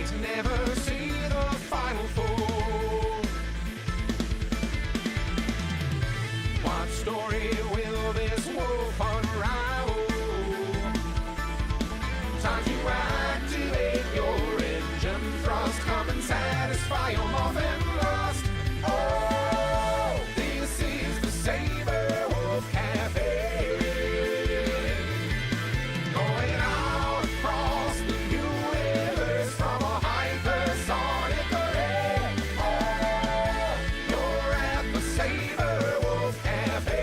might never see the final fall. What story will this wolf unravel? Time to activate your engine thrust. Come and satisfy your muffin lust. Oh, this is the Sabrewolf Cafe. Going out across the universe from a hypersonic array. Oh, you're at the Sabrewolf Cafe.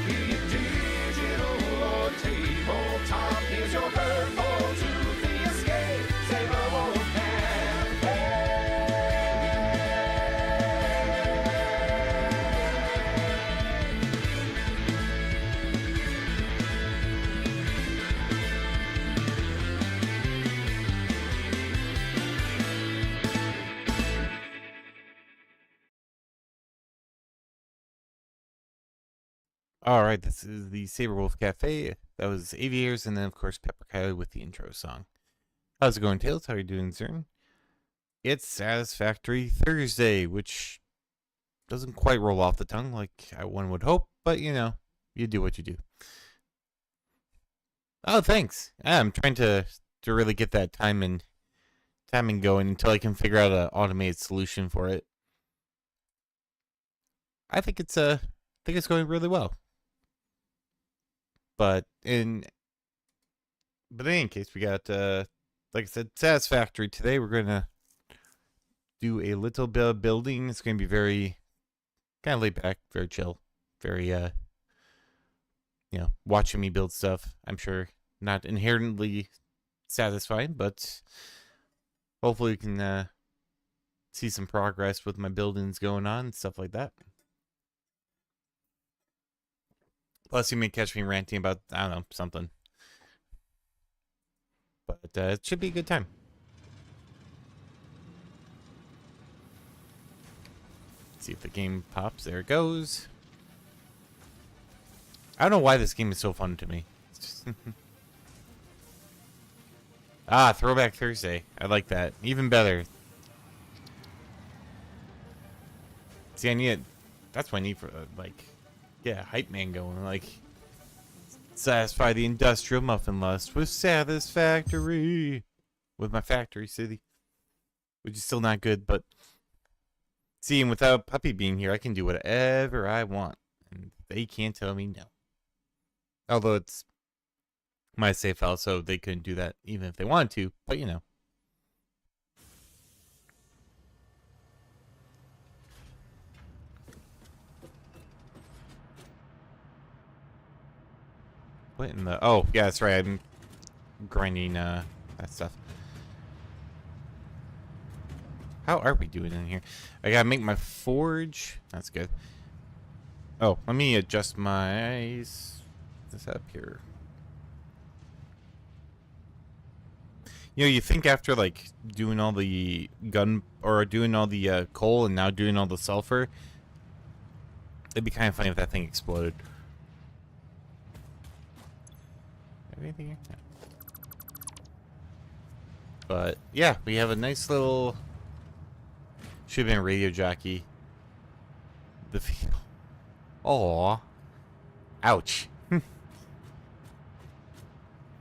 Be it digital or tabletop, here's your curveball to the escape. Sabrewolf Cafe. Alright, this is the Sabrewolf Cafe. That was Aviators, and then, of course, Pepper Kylie with the intro song. How's it going, Tails? How are you doing, sir? It's Satisfactory Thursday, which doesn't quite roll off the tongue like one would hope, but, you know, you do what you do. Oh, thanks. I'm trying to really get that timing going until I can figure out an automated solution for it. I think it's going really well. But in any case, we got like I said, Satisfactory today. We're gonna do a little bit of building. It's gonna be very kind of laid back, very chill, very you know, watching me build stuff. I'm sure not inherently satisfying, but hopefully we can see some progress with my buildings going on and stuff like that. Plus, you may catch me ranting about, I don't know, something. But it should be a good time. Let's see if the game pops. There it goes. I don't know why this game is so fun to me. Throwback Thursday. I like that. Even better. See, I need it. That's what I need for, like... Yeah, hype man going, like, satisfy the industrial muffin lust with Satisfactory. With my factory city. Which is still not good, but seeing without Puppy being here, I can do whatever I want. And they can't tell me no. Although it's my save file, so they couldn't do that even if they wanted to, but you know. What in the... Oh, yeah, that's right. I'm grinding that stuff. How are we doing in here? I gotta make my forge. That's good. Oh, let me adjust my... this up here. You know, you think after, like, doing all the gun... or doing all the coal and now doing all the sulfur, it'd be kind of funny if that thing exploded. Anything here? No. But yeah, we have a nice little. Should have been a radio jockey. The Aww. Ouch.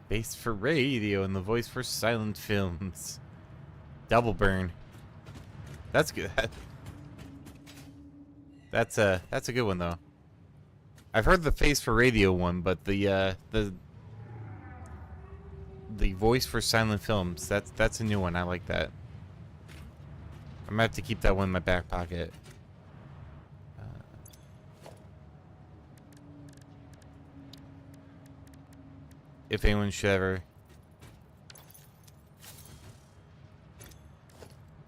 Bass for radio and the voice for silent films. Double burn. That's good. That's a good one though. I've heard the face for radio one, but the voice for silent films, that's a new one. I like that. I'm gonna have to keep that one in my back pocket. If anyone should ever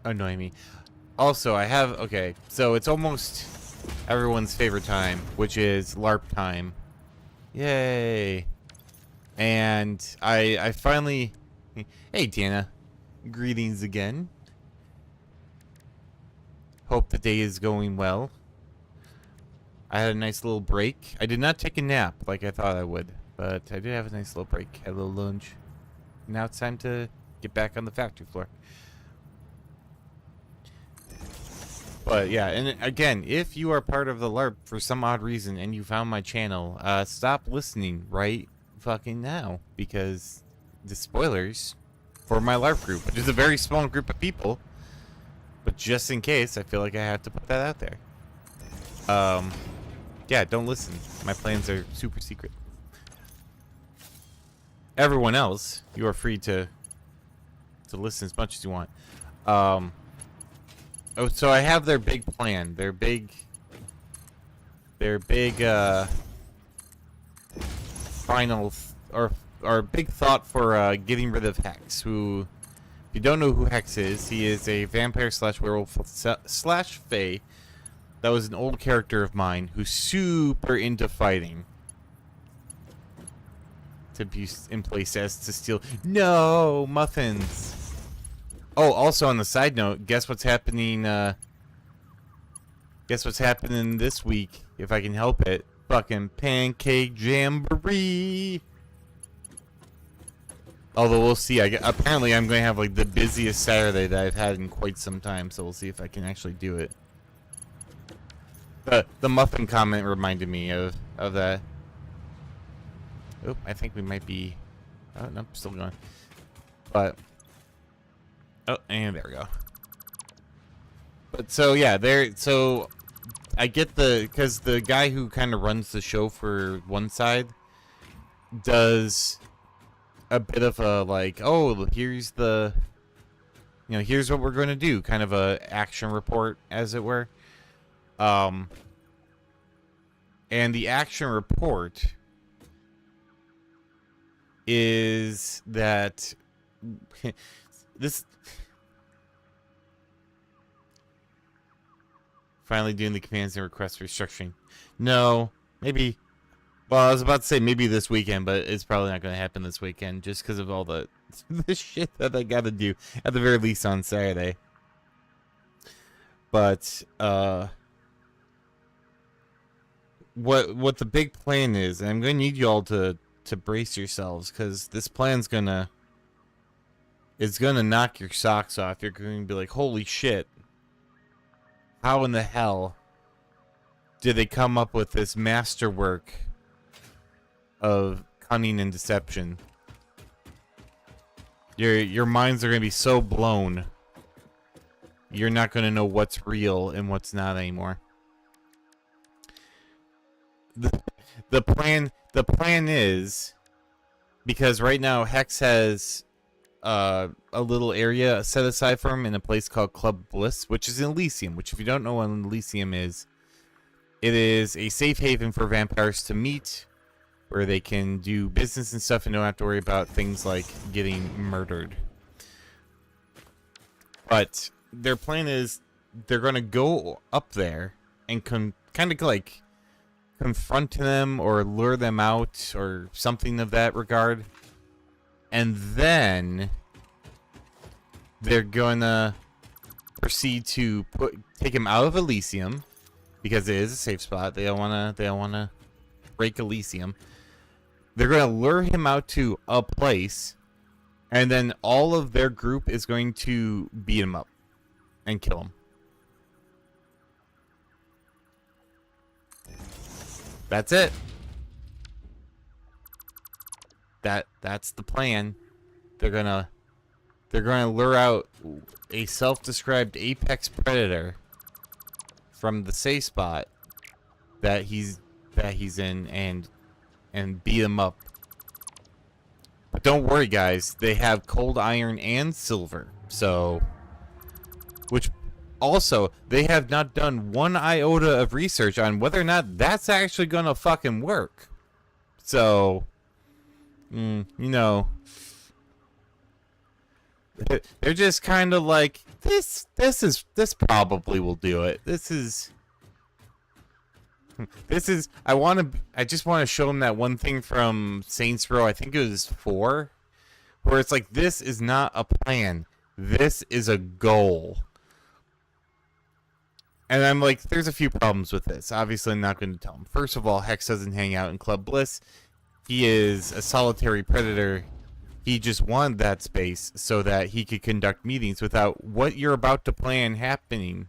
annoy me. Also, I have, okay, so it's almost everyone's favorite time, which is LARP time. Yay. And I finally... Hey, Dana. Greetings again. Hope the day is going well. I had a nice little break. I did not take a nap like I thought I would, but I did have a nice little break. Had a little lunch. now it's time to get back on the factory floor. But yeah, and again, if you are part of the LARP for some odd reason and you found my channel, stop listening right fucking now, because the spoilers for my LARP group, which is a very small group of people, but just in case, I feel like I have to put that out there. Yeah, don't listen. My plans are super secret. Everyone else, you are free to listen as much as you want. Oh, so I have their big plan. Their big final or big thought for getting rid of Hex. Who, if you don't know who Hex is, he is a vampire slash werewolf slash fae. That was an old character of mine who's super into fighting. To be in place as to steal. No muffins. Oh, also on the side note, guess what's happening? Guess what's happening this week? If I can help it, fucking pancake jamboree. Although we'll see. Apparently, I'm going to have like the busiest Saturday that I've had in quite some time. So we'll see if I can actually do it. The muffin comment reminded me of that. Oh, I think we might be. Oh no, still going. But. Oh, and there we go. But so yeah, so I get because the guy who kind of runs the show for one side does a bit of a like, oh, here's here's what we're going to do, kind of a action report, as it were. And the action report is that this finally doing the commands and request restructuring. No, maybe. Well, I was about to say maybe this weekend, but it's probably not going to happen this weekend just because of all the shit that I got to do at the very least on Saturday. But what the big plan is, and I'm going to need you all to brace yourselves, because this plan's it's gonna knock your socks off. You're going to be like, holy shit, how in the hell did they come up with this masterwork of cunning and deception? Your minds are going to be so blown, you're not going to know what's real and what's not anymore. The plan is, because right now Hex has a little area set aside for him in a place called Club Bliss, which is in Elysium, which if you don't know what Elysium is, it is a safe haven for vampires to meet, where they can do business and stuff and don't have to worry about things like getting murdered. But their plan is they're going to go up there and kind of like confront them or lure them out or something of that regard, and then they're gonna proceed to take him out of Elysium, because it is a safe spot. They don't wanna break Elysium. They're gonna lure him out to a place, and then all of their group is going to beat him up and kill him. That's it. That's the plan. They're gonna lure out a self-described apex predator from the safe spot that he's in and beat him up. But don't worry, guys. They have cold iron and silver. So, which also, they have not done one iota of research on whether or not that's actually gonna fucking work. So, you know, they're just kind of like, this probably will do it. This is I just want to show them that one thing from Saints Row, I think it was 4, where it's like, this is not a plan. This is a goal. And I'm like, there's a few problems with this. Obviously, I'm not going to tell him. First of all, Hex doesn't hang out in Club Bliss. He is a solitary predator He just wanted that space so that he could conduct meetings without what you're about to plan happening.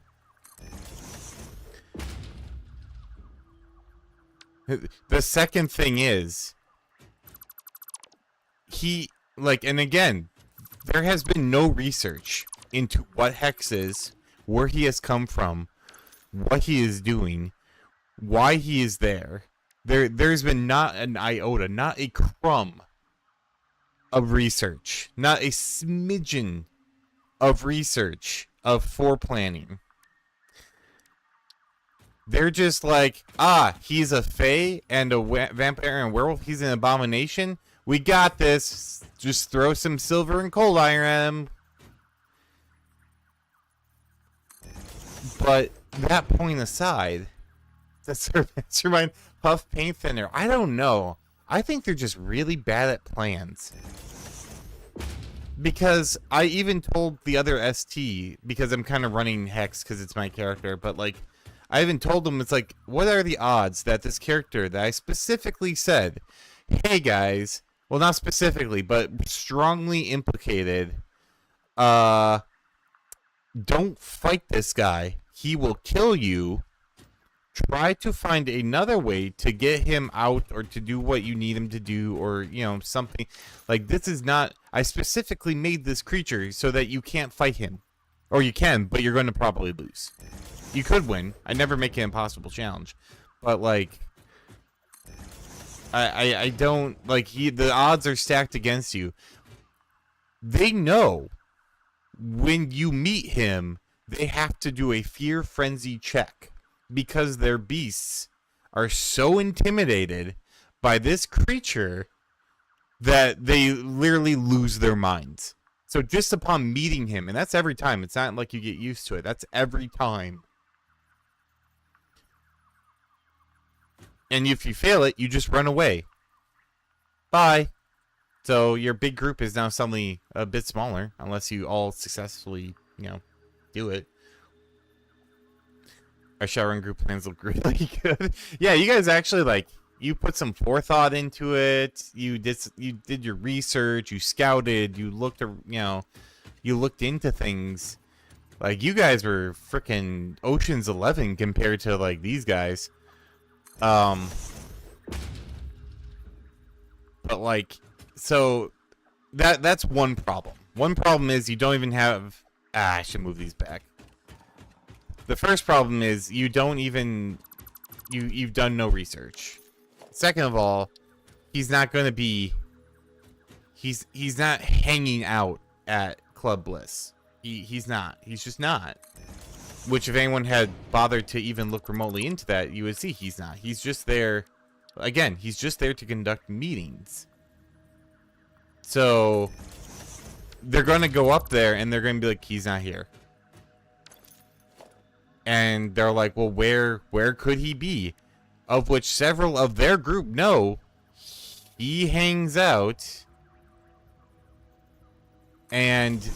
The second thing is, and again, there has been no research into what Hex is, where he has come from, what he is doing, why he is there. There's been not an iota, not a crumb of research, not a smidgen of research of foreplanning. They're just like, he's a fae and a vampire and werewolf. He's an abomination. We got this. Just throw some silver and cold iron at him. But that point aside, that's remind Puff Paint Thinner. I don't know. I think they're just really bad at plans. Because I even told the other ST, because I'm kind of running Hex because it's my character, but like, I even told them, it's like, what are the odds that this character that I specifically said, hey guys, well not specifically, but strongly implicated, don't fight this guy. He will kill you. Try to find another way to get him out or to do what you need him to do, or, you know, something. Like, this is not... I specifically made this creature so that you can't fight him. Or you can, but you're going to probably lose. You could win. I never make an impossible challenge. But, like... I don't... Like, the odds are stacked against you. They know when you meet him, they have to do a fear frenzy check. Because their beasts are so intimidated by this creature that they literally lose their minds. So just upon meeting him, and that's every time. It's not like you get used to it. That's every time. And if you fail it, you just run away. Bye. So your big group is now suddenly a bit smaller, unless you all successfully, you know, do it. Our Shadowrun group plans look really good. Yeah, you guys actually, like, you put some forethought into it. You did your research. You scouted. You looked, you looked into things. Like, you guys were freaking Ocean's 11 compared to, like, these guys. But, like, so that's one problem. One problem is you don't even have... I should move these back. The first problem is you don't even... You've done no research. Second of all, he's not going to be... He's not hanging out at Club Bliss. He's not. He's just not. Which, if anyone had bothered to even look remotely into that, you would see he's not. He's just there... Again, he's just there to conduct meetings. So... They're going to go up there, and they're going to be like, he's not here. And they're like, well, where could he be? Of which several of their group know he hangs out and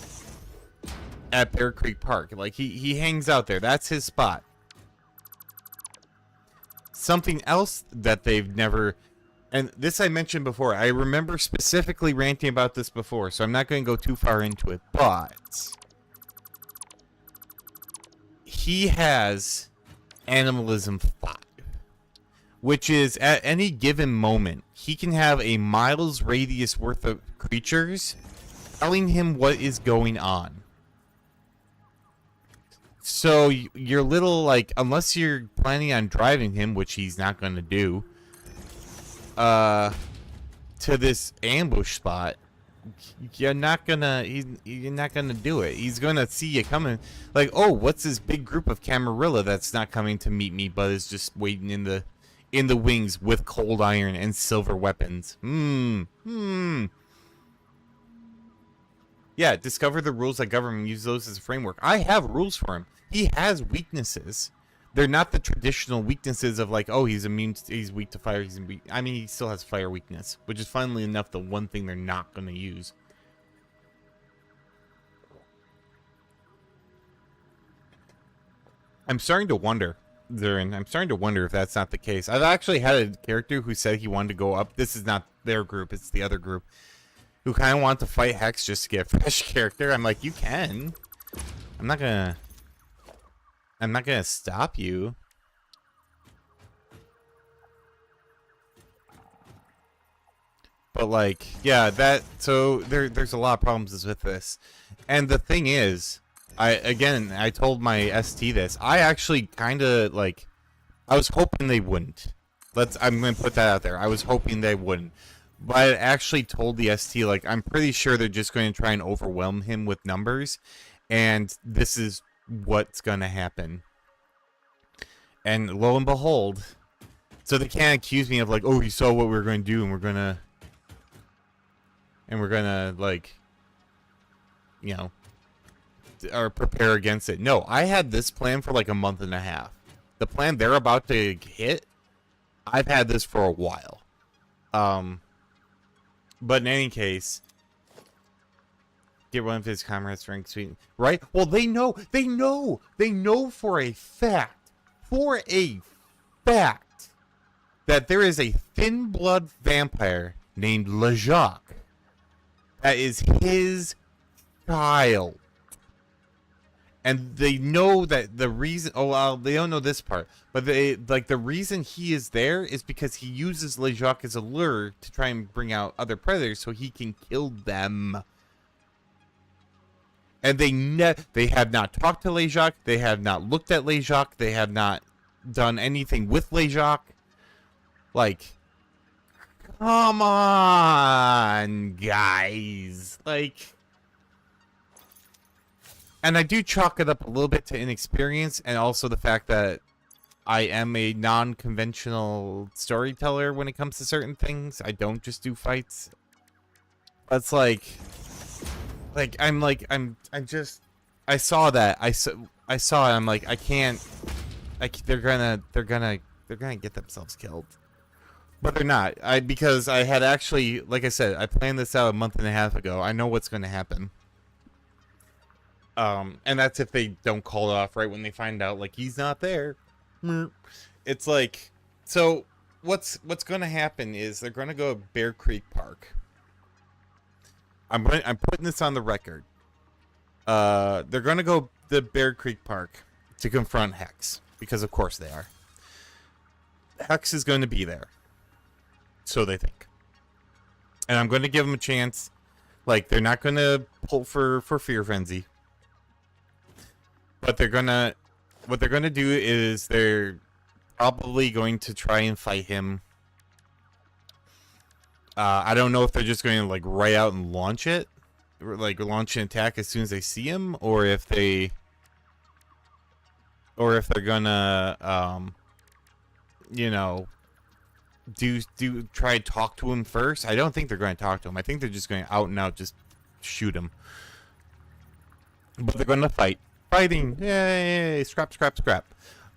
at Bear Creek Park. Like, he hangs out there. That's his spot. Something else that they've never... And this I mentioned before. I remember specifically ranting about this before, so I'm not going to go too far into it. But... he has Animalism 5, which is at any given moment, he can have a mile's radius worth of creatures telling him what is going on. So your little, like, unless you're planning on driving him, which he's not going to do, to this ambush spot, you're not gonna do it. He's gonna see you coming, like, oh, what's this big group of Camarilla that's not coming to meet me, but is just waiting in the wings with cold iron and silver weapons. Yeah, discover the rules that govern him. Use those as a framework. I have rules for him. He has weaknesses. They're not the traditional weaknesses of, like, oh, he's weak to fire. I mean, he still has fire weakness, which is funnily enough the one thing they're not going to use. I'm starting to wonder, Zurin. I'm starting to wonder if that's not the case. I've actually had a character who said he wanted to go up. This is not their group. It's the other group. who kind of want to fight Hex just to get a fresh character. I'm like, you can. I'm not gonna stop you. But like, yeah, so there's a lot of problems with this. And the thing is, I told my ST this. I actually kind of like, I was hoping they wouldn't. I'm going to put that out there. I was hoping they wouldn't. But I actually told the ST, like, I'm pretty sure they're just going to try and overwhelm him with numbers. And this is what's going to happen. And lo and behold, so they can't accuse me of like, oh, you saw what we were going to do and we're going to, like, you know, or prepare against it. No, I had this plan for like a month and a half. The plan they're about to hit, I've had this for a while. But in any case, get one of his comrades drink sweet, right? Well, they know for a fact, that there is a thin blood vampire named LeJacques that is his child. And they know that the reason, oh, well, they don't know this part, but the reason he is there is because he uses LeJacques as a lure to try and bring out other predators so he can kill them. And they have not talked to LeJacques, they have not looked at LeJacques, they have not done anything with LeJacques. Like, come on, guys. Like, and I do chalk it up a little bit to inexperience and also the fact that I am a non-conventional storyteller when it comes to certain things. I don't just do fights. It's like I saw that. I saw it. I'm like, I can't. They're gonna get themselves killed. But they're not. Because I had actually, like I said, I planned this out a month and a half ago. I know what's going to happen. And that's if they don't call it off right when they find out, like, he's not there. It's like, so what's going to happen is they're going to go to Bear Creek Park. I'm putting this on the record. They're going to go to Bear Creek Park to confront Hex, because of course they are. Hex is going to be there. So they think. And I'm going to give them a chance. Like, they're not going to pull for Fear Frenzy. But what they're going to do is they're probably going to try and fight him. I don't know if they're just going to, like, right out and launch it. Or, like, launch an attack as soon as they see him. Or if they're going to, you know, try to talk to him first. I don't think they're going to talk to him. I think they're just going to out and out just shoot him. But they're going to fight. Fighting. Yay. Scrap.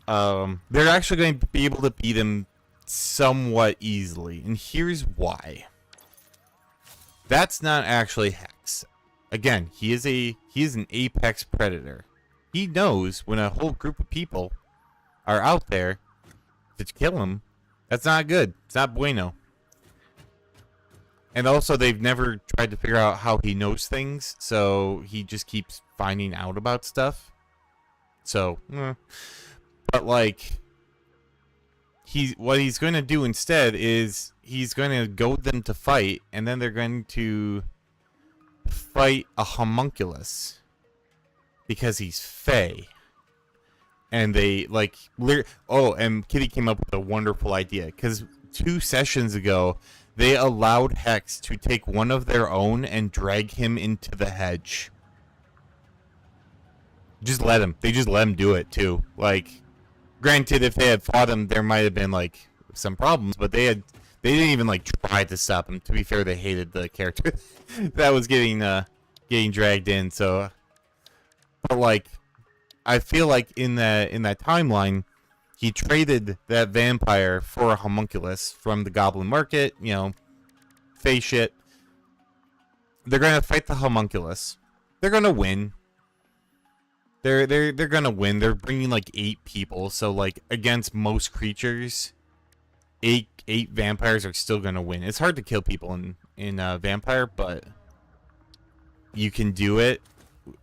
They're actually going to be able to beat him somewhat easily. And here's why. That's not actually Hex. Again, he is an apex predator. He knows when a whole group of people are out there to kill him. That's not good. It's not bueno. And also, they've never tried to figure out how he knows things, so he just keeps finding out about stuff. So, but like, what he's going to do instead is he's going to goad them to fight, and then they're going to fight a homunculus because he's fey. And they, like, and Kitty came up with a wonderful idea. Because 2 sessions ago, they allowed Hex to take one of their own and drag him into the hedge. Just let him. They just let him do it, too. Like, granted, if they had fought him, there might have been, like, some problems. But they didn't even, like, try to stop him. To be fair, they hated the character that was getting dragged in. So, but, like, I feel like in that timeline, he traded that vampire for a homunculus from the Goblin Market, you know, fey shit. They're gonna fight the homunculus. They're gonna win. They're gonna win. They're bringing like 8 people, so like against most creatures, eight vampires are still gonna win. It's hard to kill people in Vampire, but you can do it,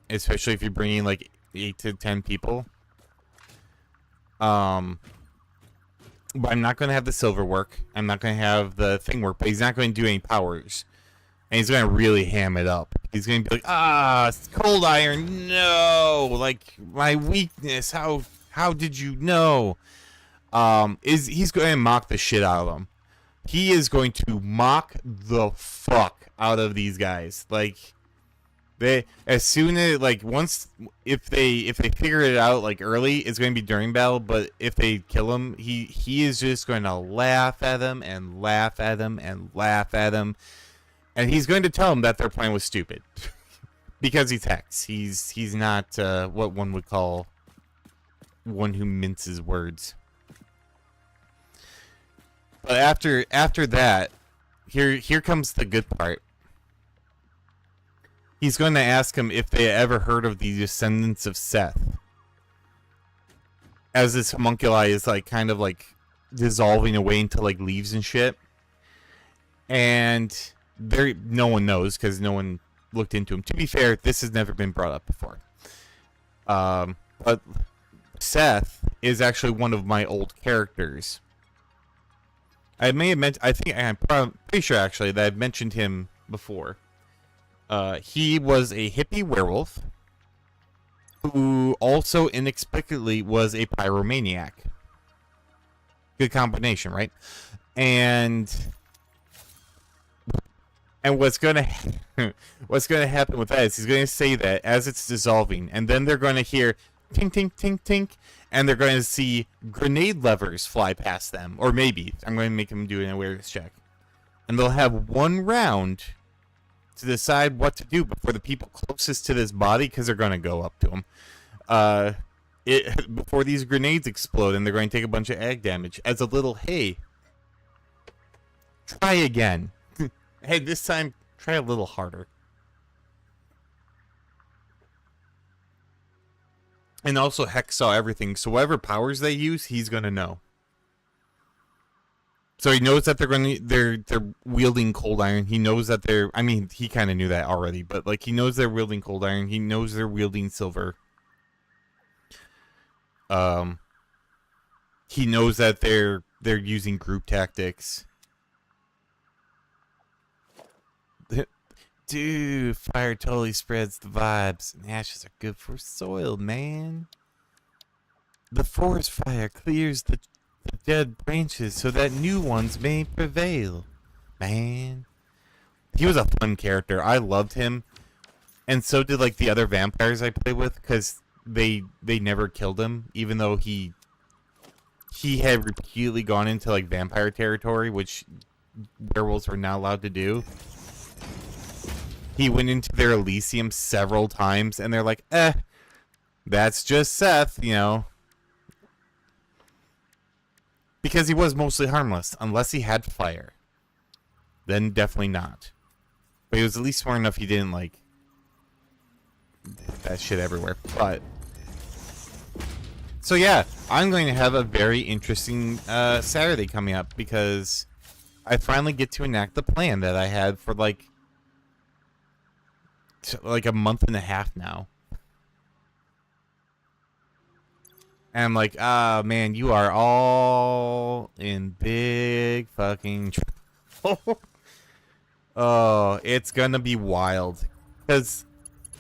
especially if you're bringing like 8 to 10 people. But I'm not going to have the silver work. I'm not going to have the thing work, but he's not going to do any powers. And he's going to really ham it up. He's going to be like, it's cold iron, no! Like, my weakness, how did you know? He's going to mock the shit out of them. He is going to mock the fuck out of these guys. Like, as soon as, like, once, if they figure it out, like, early, it's going to be during battle, but if they kill him, he is just going to laugh at them, and laugh at them, and laugh at them, and he's going to tell them that their plan was stupid. Because he's Hex. He's not, what one would call one who minces words. But after that, here comes the good part. He's going to ask him if they ever heard of the descendants of Seth. As this homunculi is like kind of like dissolving away into like leaves and shit. And no one knows because no one looked into him. To be fair, this has never been brought up before. But Seth is actually one of my old characters. I may have mentioned, I'm pretty sure actually that I've mentioned him before. He was a hippie werewolf who also inexplicably was a pyromaniac. Good combination, right? And what's gonna happen with that is he's gonna say that as it's dissolving, and then they're gonna hear tink tink tink tink, and they're gonna see grenade levers fly past them, or maybe I'm going to make them do an awareness check, and they'll have one round to decide what to do before the people closest to this body, because they're going to go up to him, before these grenades explode, and they're going to take a bunch of ag damage as a little, hey, try again. Hey, this time, try a little harder. And also, Hex saw everything, so whatever powers they use, he's going to know. So he knows that they're wielding cold iron. He knows that he kind of knew that already, but like he knows they're wielding cold iron. He knows they're wielding silver. He knows that they're using group tactics. Dude, fire totally spreads the vibes, and ashes are good for soil, man. The forest fire clears the dead branches so that new ones may prevail, man. He was a fun character. I loved him, and so did like the other vampires I played with, because they never killed him, even though he had repeatedly gone into like vampire territory, which werewolves were not allowed to do. He went into their Elysium several times, and they're like, that's just Seth, you know. Because he was mostly harmless, unless he had fire. Then definitely not. But he was at least smart enough he didn't, like, that shit everywhere. But, so yeah, I'm going to have a very interesting Saturday coming up, because I finally get to enact the plan that I had for, like a month and a half now. And I'm like, man, you are all in big fucking trouble. Oh, it's gonna be wild. Because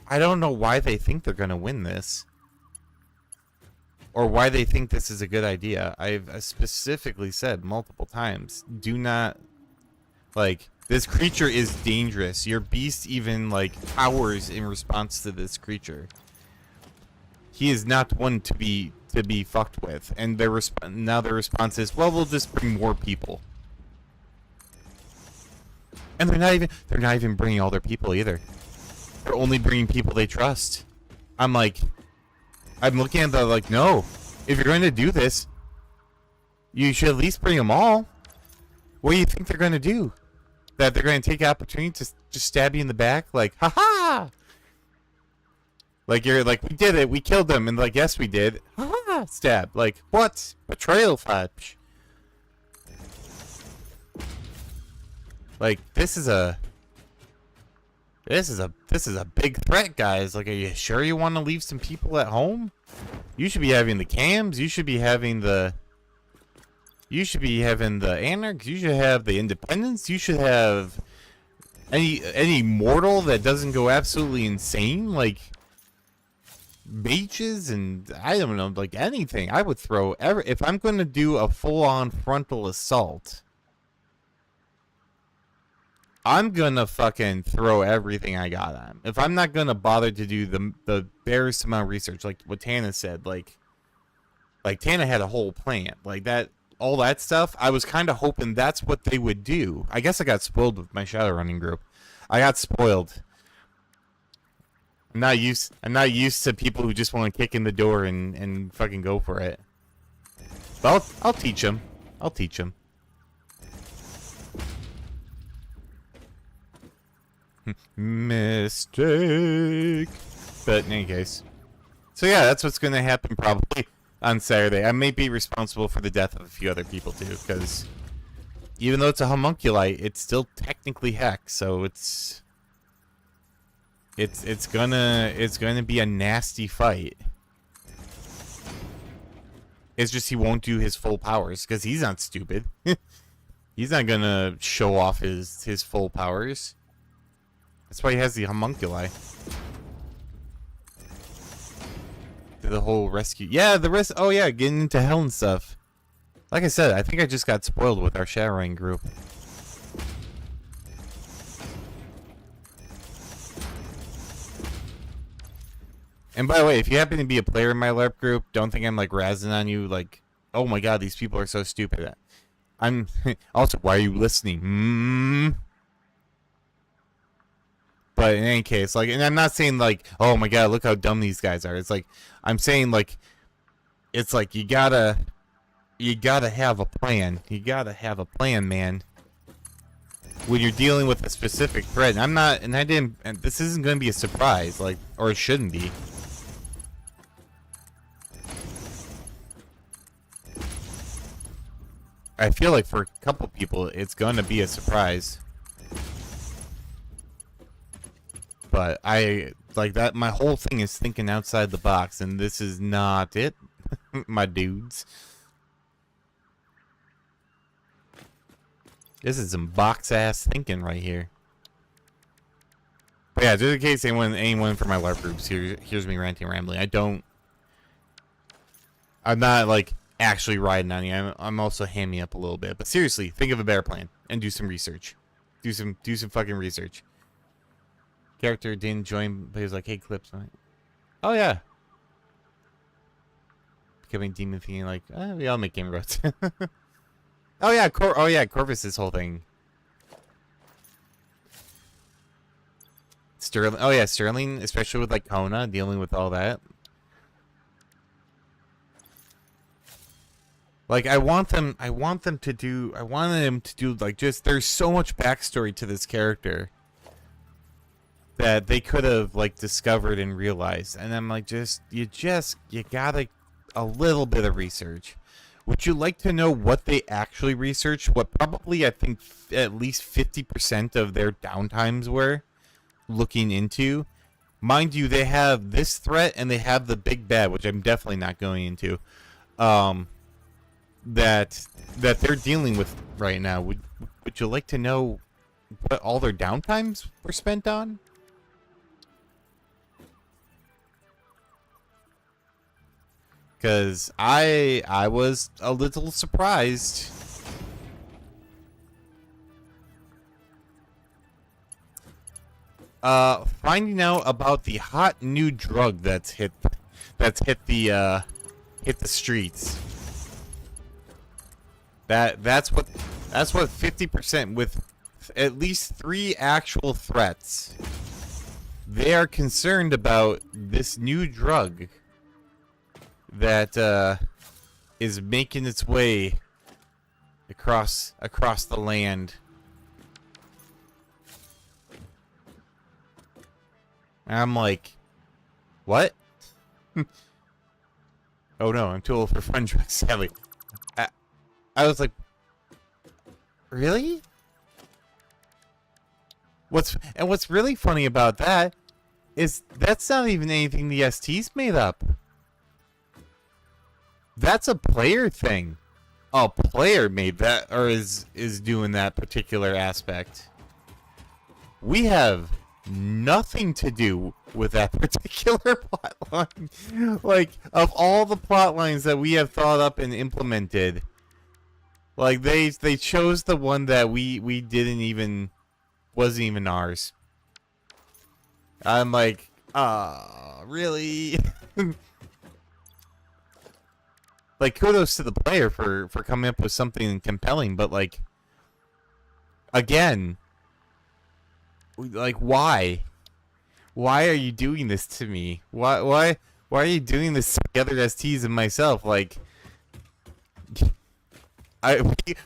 I don't know why they think they're gonna win this. Or why they think this is a good idea. I've specifically said multiple times, do not, like, this creature is dangerous. Your beast even, like, powers in response to this creature. He is not one to be fucked with. And now their response is, well, we'll just bring more people. And they're not even bringing all their people either. They're only bringing people they trust. I'm looking at that like, no. If you're going to do this, you should at least bring them all. What do you think they're going to do? That they're going to take the opportunity to just stab you in the back? Like, haha! Like, you're like, we did it, we killed them. And like, yes, we did. Haha! Stab. Like, what? Betrayal, fudge. Like, this is a big threat, guys. Like, are you sure you want to leave some people at home? You should be having the cams. You should be having the anarchs. You should have the independents. You should have any mortal that doesn't go absolutely insane, like mages and I don't know, like anything. I would throw if I'm going to do a full-on frontal assault. I'm gonna fucking throw everything I got at him. If I'm not gonna bother to do the barest amount of research, like what Tana said, like Tana had a whole plan, like that, all that stuff. I was kind of hoping that's what they would do. I guess I got spoiled with my shadow running group. I got spoiled. I'm not used to people who just want to kick in the door and fucking go for it. But I'll teach them. I'll teach them. Mistake. But in any case. So yeah, that's what's going to happen probably on Saturday. I may be responsible for the death of a few other people too, because even though it's a homunculi, it's still technically hex, so it's gonna be a nasty fight. It's just he won't do his full powers, because he's not stupid. He's not gonna show off his full powers. That's why he has the homunculi. The whole rescue. Yeah, the rest. Oh yeah, getting into hell and stuff. Like I said, I think I just got spoiled with our shadowing group. And by the way, if you happen to be a player in my LARP group, don't think I'm like razzing on you like, oh my god, these people are so stupid. I'm also, why are you listening? But in any case, like, and I'm not saying like, oh my god, look how dumb these guys are. It's like, I'm saying like, it's like you gotta have a plan. You gotta have a plan, man. When you're dealing with a specific threat, and and this isn't gonna be a surprise, like, or it shouldn't be. I feel like for a couple people, it's gonna be a surprise. But I like that. My whole thing is thinking outside the box, and this is not it, my dudes. This is some box ass thinking right here. But yeah, just in case anyone from my LARP groups hears me ranting and rambling, I'm not like actually riding on you. I'm also hamming up a little bit. But seriously, think of a better plan and do some research. Do some fucking research. Character didn't join, but he was like, hey, Clips. Like, oh, yeah. Becoming demon thing, like, we all make game roads. Oh, yeah, Corvus' whole thing. Sterling, oh, yeah, Sterling, especially with, like, Kona, dealing with all that. Like, I want them to do, like, just, there's so much backstory to this character that they could have like discovered and realized, and I'm like, you gotta a little bit of research. Would you like to know what they actually researched? What probably I think at least 50% of their downtimes were looking into. Mind you, they have this threat and they have the big bad, which I'm definitely not going into. That they're dealing with right now. Would you like to know what all their downtimes were spent on? Because I was a little surprised. Finding out about the hot new drug that's hit the streets. That's what 50% with at least 3 actual threats. They are concerned about this new drug that is making its way across the land. And I'm like, what? Oh no, I'm too old for fun drugs, sadly. I was like, really? what's really funny about that is that's not even anything the ST's made up. That's a player thing. A player made that, or is doing that particular aspect. We have nothing to do with that particular plot line. Like, of all the plot lines that we have thought up and implemented, like they chose the one that we didn't even, wasn't even ours. I'm like, really? Like, kudos to the player for coming up with something compelling, but like, again, like, why? Why are you doing this to me? Why are you doing this to the other STs and myself? Like,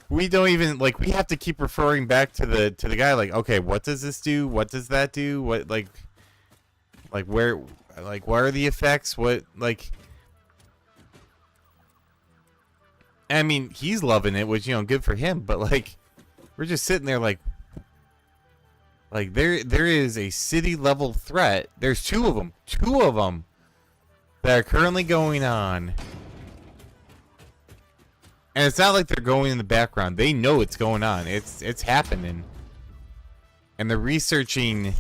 we don't even, like, we have to keep referring back to the guy, like, okay, what does this do? What does that do? What, like where, like, what are the effects? What, like, I mean, he's loving it, which, you know, good for him, but like, we're just sitting there like there is a city level threat. There's two of them that are currently going on. And it's not like they're going in the background. They know it's going on. It's happening. And they're researching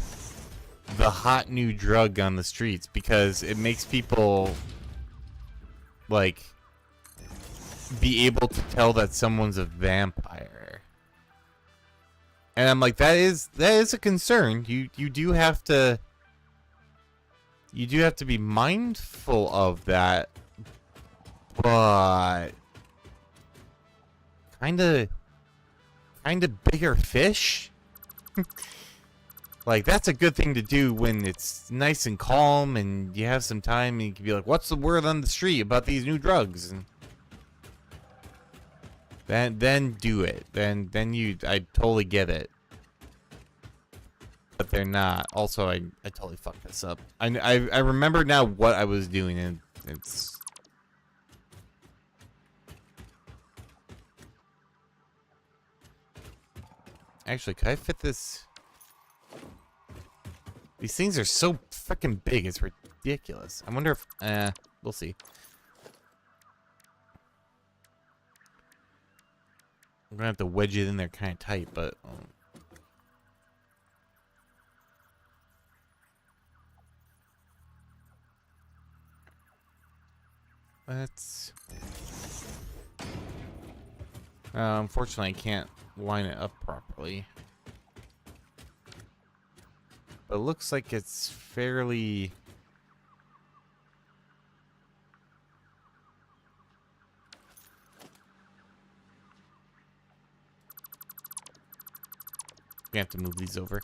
the hot new drug on the streets because it makes people, like, be able to tell that someone's a vampire. And I'm like, that is a concern. You do have to be mindful of that, but kind of bigger fish. Like, that's a good thing to do when it's nice and calm and you have some time and you can be like, what's the word on the street about these new drugs? And then do it. Then I totally get it. But they're not. Also, I totally fucked this up. I remember now what I was doing, and it's... Actually, could I fit this? These things are so freaking big, it's ridiculous. I wonder if... we'll see. I'm gonna have to wedge it in there kind of tight, but... let's... unfortunately, I can't line it up properly. But it looks like it's fairly... we have to move these over.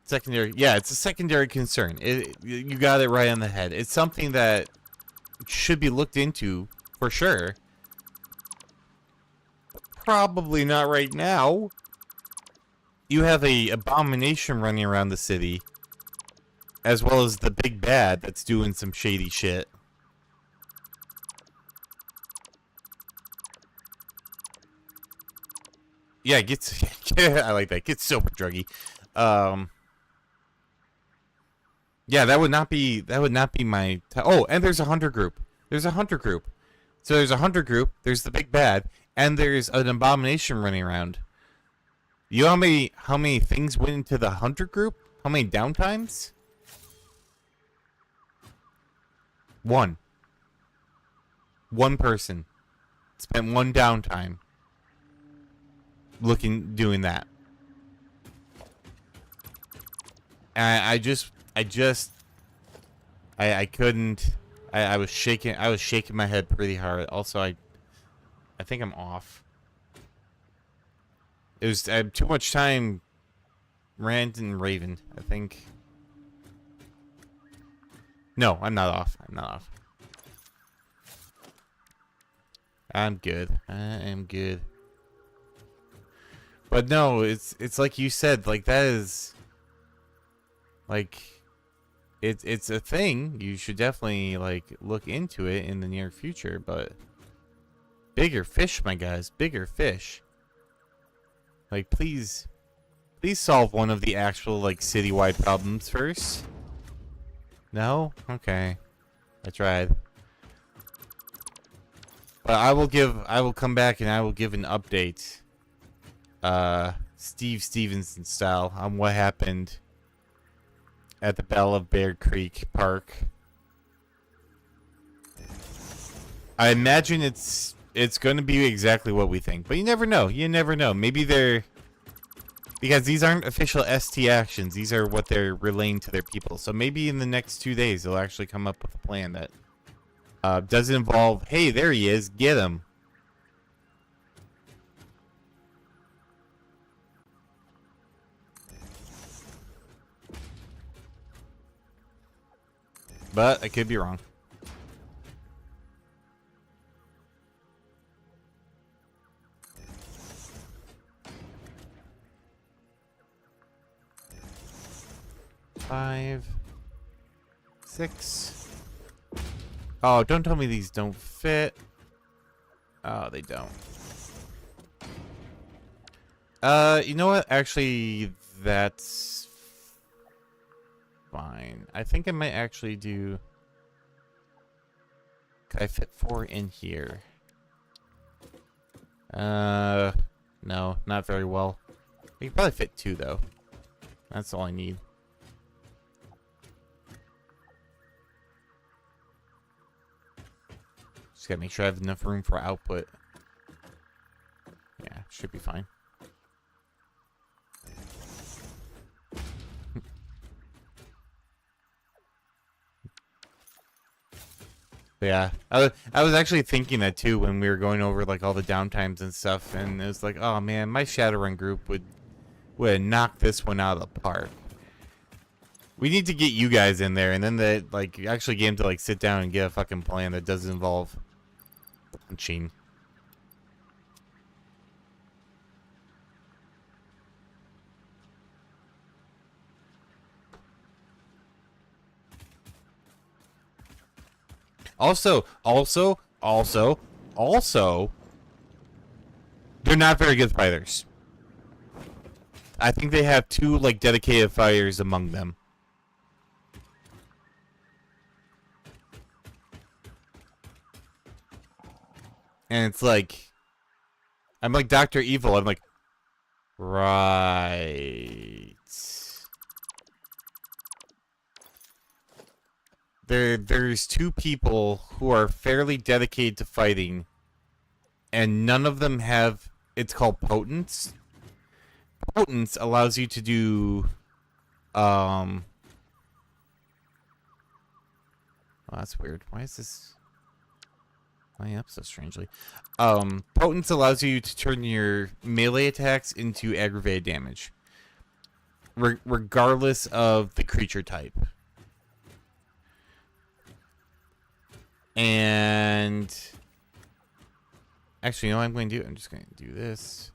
Secondary, yeah, it's a secondary concern. You got it right on the head. It's something that should be looked into for sure. Probably not right now. You have a abomination running around the city, as well as the big bad that's doing some shady shit. Yeah, it gets... I like that. It gets super druggy. Yeah, that would not be my... oh, and there's a hunter group. There's a hunter group. So there's a hunter group, there's the big bad, and there's an abomination running around. You know how many things went into the hunter group? How many downtimes? One. One person spent one downtime doing that. And I couldn't. I was shaking my head pretty hard. Also, I think I'm off. It was, I had too much time ranting and raving, I think. No, I'm not off. I'm not off. I'm good. I am good. But no, it's like you said, like, that is, like, it's a thing. You should definitely, like, look into it in the near future, but bigger fish, my guys, bigger fish. Like, please Please solve one of the actual, like, citywide problems first. No? Okay. I tried. But I will come back and I will give an update. Steve Stevenson style on what happened at the Battle of Bear Creek Park. I imagine it's going to be exactly what we think, but you never know. You never know. Maybe they're, because these aren't official ST actions. These are what they're relaying to their people. So maybe in the next 2 days they'll actually come up with a plan that doesn't involve, hey, there he is, get him. But I could be wrong. Five, 6. Oh, don't tell me these don't fit. Oh, they don't. You know what? Actually, that's fine. I think I might actually do... Could I fit 4 in here? No, not very well. I could probably fit 2, though. That's all I need. Just gotta make sure I have enough room for output. Yeah, should be fine. Yeah, I was actually thinking that too when we were going over like all the downtimes and stuff, and it was like, oh man, my Shadowrun group would knock this one out of the park. We need to get you guys in there, and then actually get them to like sit down and get a fucking plan that doesn't involve punching. Also, they're not very good fighters. I think they have 2 like dedicated fighters among them. And it's like, I'm like Dr. Evil. I'm like, right. There's 2 people who are fairly dedicated to fighting, and none of them have, it's called Potence. Potence allows you to do, oh, that's weird. Why is this lining up so strangely? Potence allows you to turn your melee attacks into aggravated damage, regardless of the creature type. And actually, you know what I'm going to do? I'm just going to do this.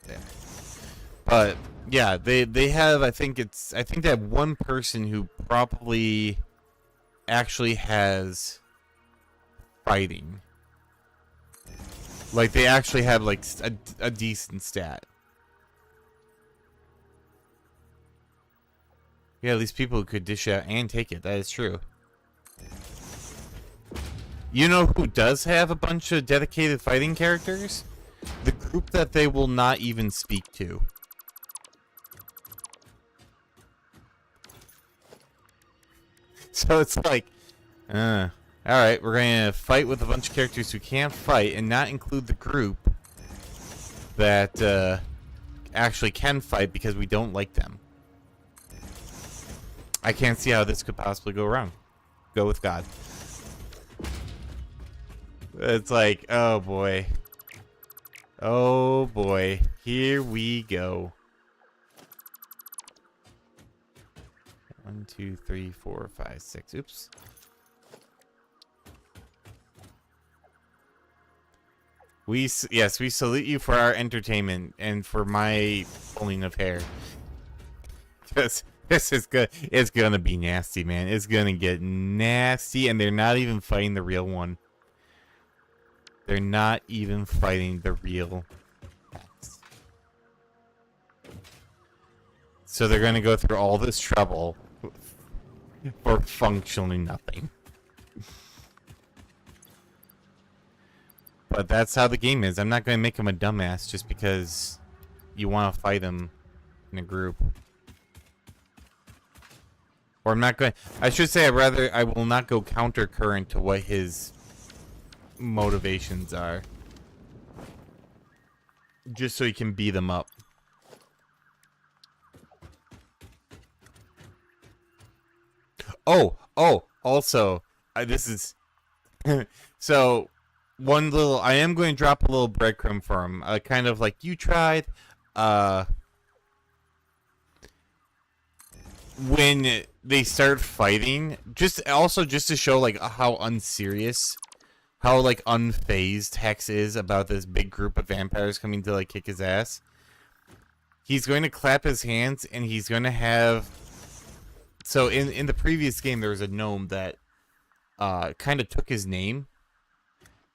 There. But yeah, they have, I think they have 1 person who probably actually has fighting. Like they actually have like a decent stat. Yeah, these people could dish out and take it. That is true. You know who does have a bunch of dedicated fighting characters? The group that they will not even speak to. So it's like, alright, we're going to fight with a bunch of characters who can't fight and not include the group that actually can fight because we don't like them. I can't see how this could possibly go wrong. Go with God. It's like, oh boy. Oh boy. Here we go. 1, 2, 3, 4, 5, 6. Oops. Yes, we salute you for our entertainment and for my pulling of hair. This is good. It's gonna be nasty, man. It's gonna get nasty, and they're not even fighting the real one. They're not even fighting the real Hex. So they're going to go through all this trouble for functionally nothing. But that's how the game is. I'm not going to make him a dumbass just because you want to fight him in a group. Or I'm not going... I should say I will not go counter current to what his motivations are. Just so he can beat them up. Oh, also, this is... so, one little... I am going to drop a little breadcrumb for him. Kind of like, you tried... when they start fighting, just to show like how unserious, how like unfazed Hex is about this big group of vampires coming to like kick his ass. He's going to clap his hands and he's going to have... So in the previous game there was a gnome that kind of took his name,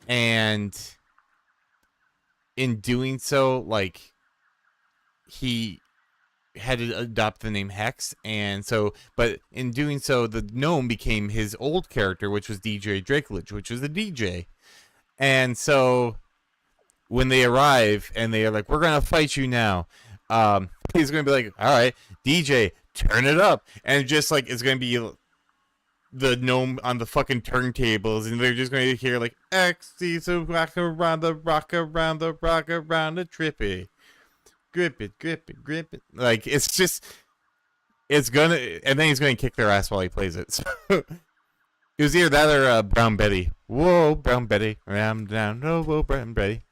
and in doing so, like, he had to adopt the name Hex, and so, but in doing so, the gnome became his old character, which was DJ Drakelich, which was the DJ. And so, when they arrive and they are like, "We're gonna fight you now," he's gonna be like, "All right, DJ, turn it up," and just like it's gonna be the gnome on the fucking turntables, and they're just gonna hear like, "X, so rock around the rock around the rock around the trippy." Grip it, grip it, grip it. Like, it's just, it's gonna, and then he's gonna kick their ass while he plays it. So, it was either that or Brown Betty. Whoa, Brown Betty. Ram down. Oh, whoa, Brown Betty.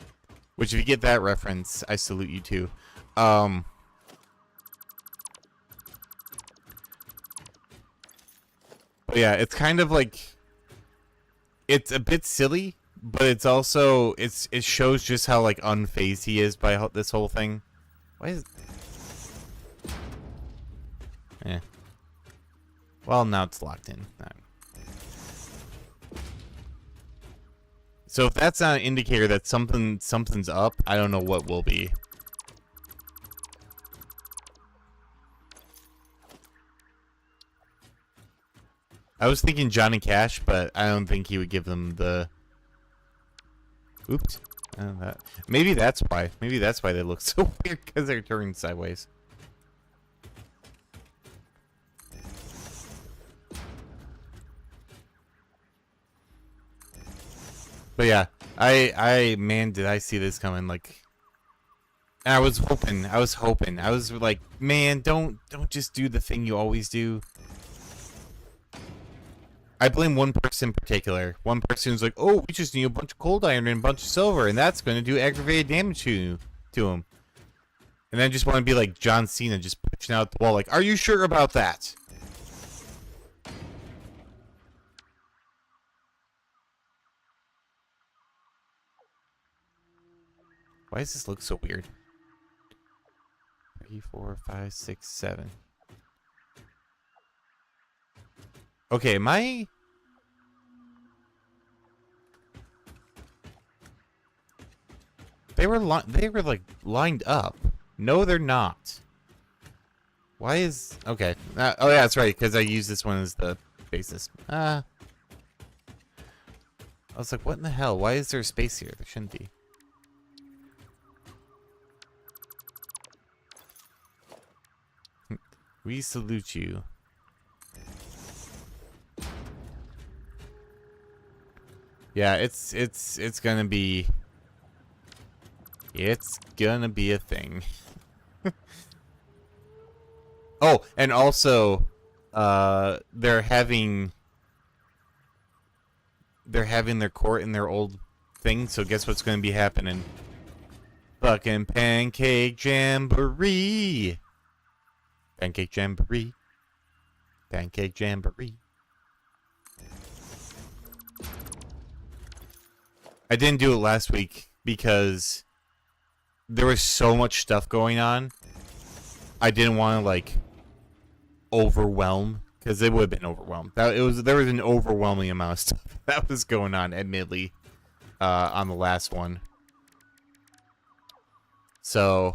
Which, if you get that reference, I salute you too. But yeah, it's kind of like, it's a bit silly, but it's also, it shows just how like unfazed he is by this whole thing. Why is... Eh. Well, now it's locked in. So if that's not an indicator that something's up, I don't know what will be. I was thinking Johnny Cash, but I don't think he would give them the... Oops. Maybe that's why. Maybe that's why they look so weird, because they're turning sideways. But yeah, man, did I see this coming? Like, I was hoping. I was like, man, don't just do the thing you always do. I blame one person in particular. One person who's like, "Oh, we just need a bunch of cold iron and a bunch of silver, and that's going to do aggravated damage to him." And then just want to be like John Cena, just pushing out the wall, like, "Are you sure about that?" Why does this look so weird? 3, 4, 5, 6, 7. Okay, they were like lined up. No, they're not. Why is... Okay. Oh yeah, that's right, because I use this one as the basis. I was like, what in the hell? Why is there a space here? There shouldn't be. We salute you. Yeah, it's gonna be... It's gonna be a thing. Oh, and also, they're having their court in their old thing, so guess what's gonna be happening? Fucking pancake jamboree! Pancake jamboree. Pancake jamboree. I didn't do it last week because there was so much stuff going on. I didn't want to like overwhelm, because it would have been overwhelmed. There was an overwhelming amount of stuff that was going on, admittedly. on the last one. So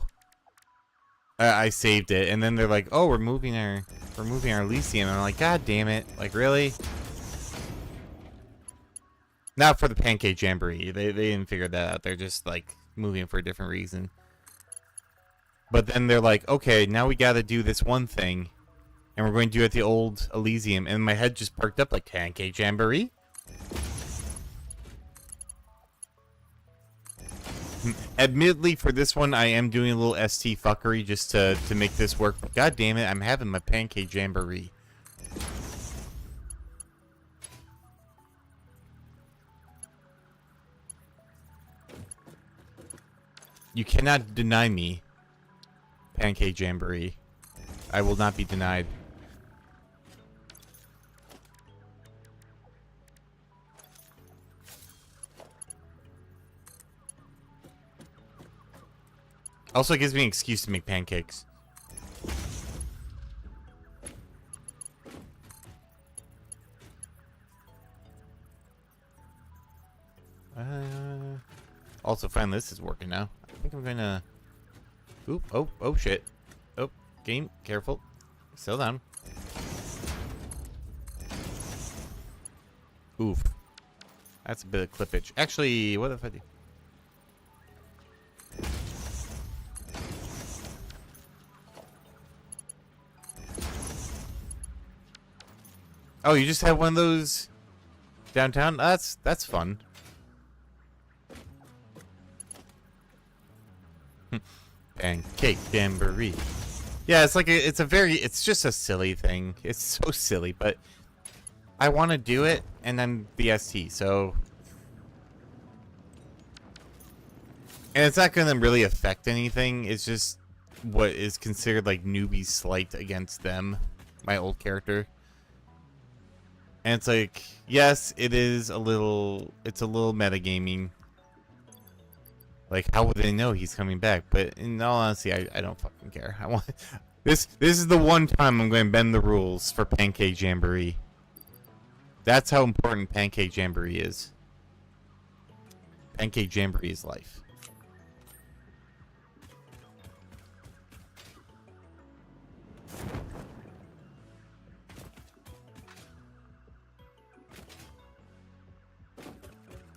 I saved it, and then they're like, "Oh, we're moving our Elysium." And I'm like, "God damn it! Like, really?" Not for the Pancake Jamboree. They didn't figure that out. They're just like moving for a different reason. But then they're like, "Okay, now we got to do this one thing, and we're going to do it at the old Elysium." And my head just perked up like, Pancake Jamboree? Admittedly, for this one, I am doing a little ST fuckery just to make this work. But God damn it, I'm having my Pancake Jamboree. You cannot deny me Pancake Jamboree. I will not be denied. Also, it gives me an excuse to make pancakes. Also, finally, this is working now. I think I'm gonna... Oop, oh, shit. Oh, game, careful. Settle down. Oof. That's a bit of clippage. Actually, what if I do? Oh, you just have one of those downtown? That's fun. Pancake Jamboree. Yeah, it's like it's just a silly thing. It's so silly, but I want to do it, and I'm the ST, so... And it's not going to really affect anything. It's just what is considered like newbie slight against them, my old character. And it's like, yes, it's a little metagaming. Like, how would they know he's coming back? But in all honesty, I don't fucking care. I want this is the one time I'm going to bend the rules for Pancake Jamboree. That's how important Pancake Jamboree is. Pancake Jamboree is life.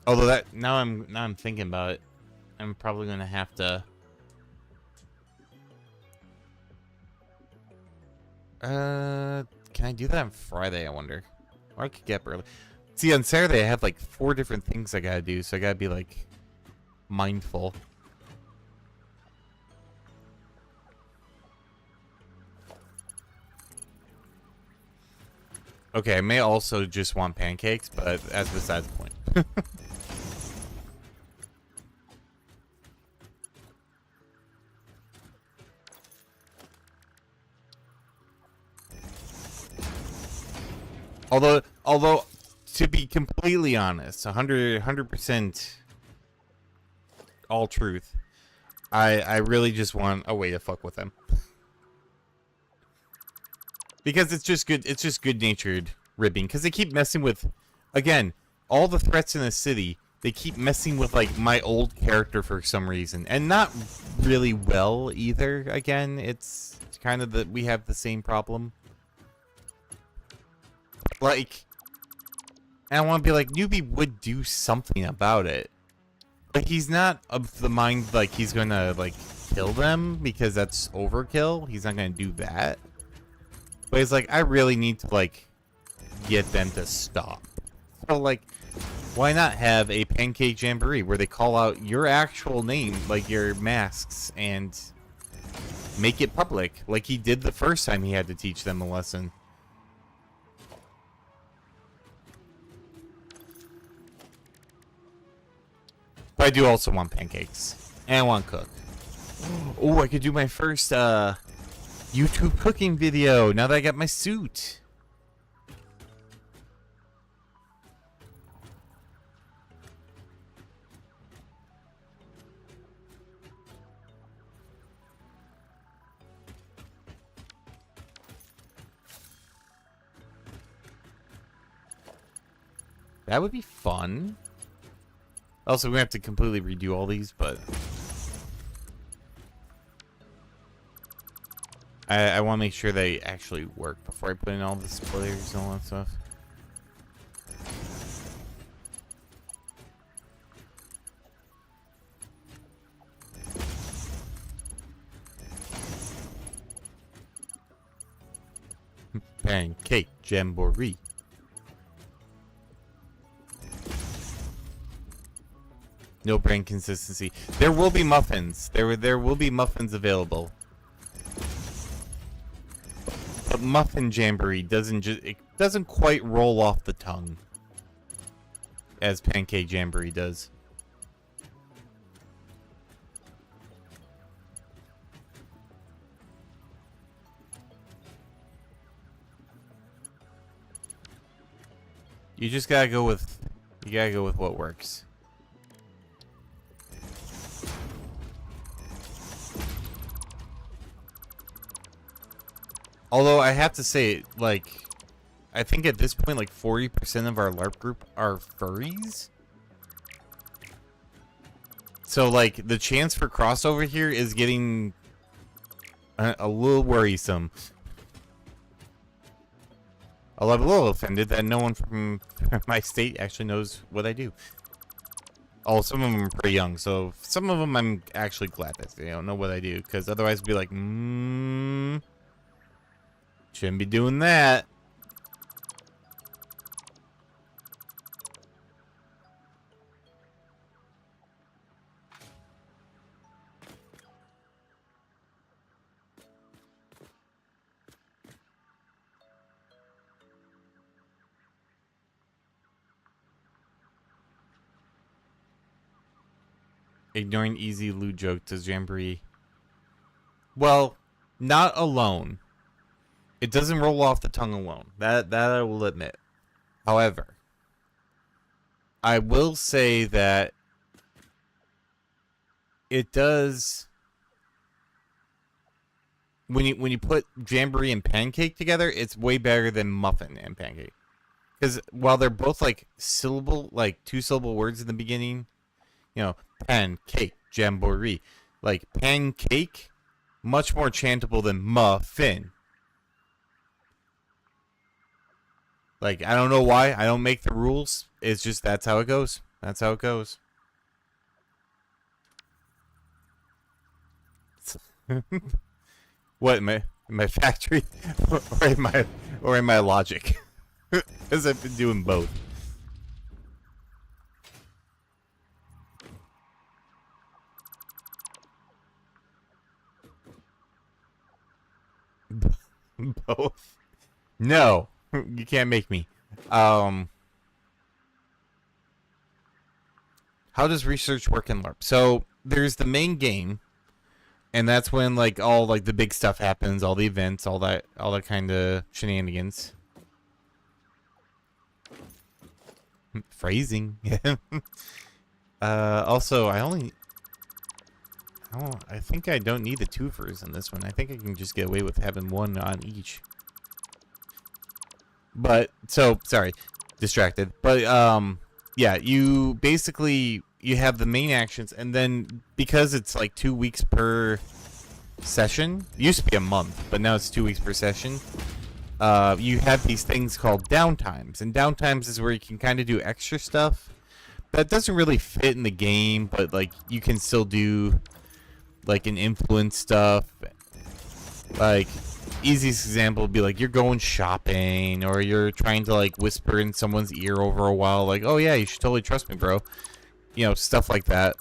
Although that now I'm thinking about it, I'm probably gonna have to. Can I do that on Friday? I wonder. Or I could get up early. See, on Saturday I have like 4 different things I gotta do, so I gotta be like mindful. Okay, I may also just want pancakes, but that's besides the point. Although, to be completely honest, 100% all truth, I really just want a way to fuck with them. Because it's just good-natured ribbing. Because they keep messing with, again, all the threats in the city. They keep messing with, like, my old character for some reason. And not really well, either. Again, it's kind of we have the same problem. Like, and I want to be like, Newbie would do something about it. But he's not of the mind, like, he's gonna, like, kill them. Because that's overkill. He's not gonna do that. But he's like, I really need to, like, get them to stop. So, like, why not have a Pancake Jamboree where they call out your actual name, like your masks, and make it public, like he did the first time he had to teach them a lesson. But I do also want pancakes. And I want to cook. Oh, I could do my first, YouTube cooking video now that I got my suit. That would be fun. Also, we have to completely redo all these, but I want to make sure they actually work before I put in all the spoilers and all that stuff. Pancake jamboree. No brand consistency. There will be muffins. There will be muffins available. But muffin jamboree doesn't quite roll off the tongue as pancake jamboree does. You just gotta go with what works. Although I have to say, like, I think at this point, like 40% of our LARP group are furries. So, like, the chance for crossover here is getting a little worrisome. I'm a little offended that no one from my state actually knows what I do. Oh, some of them are pretty young, so some of them I'm actually glad that they don't know what I do, because otherwise it'd be like, shouldn't be doing that. Ignoring easy loot joke to Jamboree. Well, not alone. It doesn't roll off the tongue alone. That I will admit. However, I will say that it does. When you put Jamboree and pancake together, it's way better than muffin and pancake. Because while they're both like two-syllable words in the beginning, you know, pancake, jamboree. Like, pancake, much more chantable than muffin. Like, I don't know why. I don't make the rules. It's just, that's how it goes. That's how it goes. What, in my factory? or in my logic? Because I've been doing both. Both? No, you can't make me. How does research work in LARP? So there's the main game, and that's when like all like the big stuff happens, all the events, all that kind of shenanigans. Phrasing. Also, I think I don't need the twofers in this one. I think I can just get away with having one on each. But, so, sorry, distracted. But, yeah, you basically, you have the main actions, and then, because it's like 2 weeks per session, it used to be a month, but now it's 2 weeks per session, you have these things called downtimes, and downtimes is where you can kind of do extra stuff that doesn't really fit in the game, but, like, you can still do like an influence stuff. Like, easiest example would be like you're going shopping, or you're trying to like whisper in someone's ear over a while, like, oh yeah, you should totally trust me, bro. You know, stuff like that.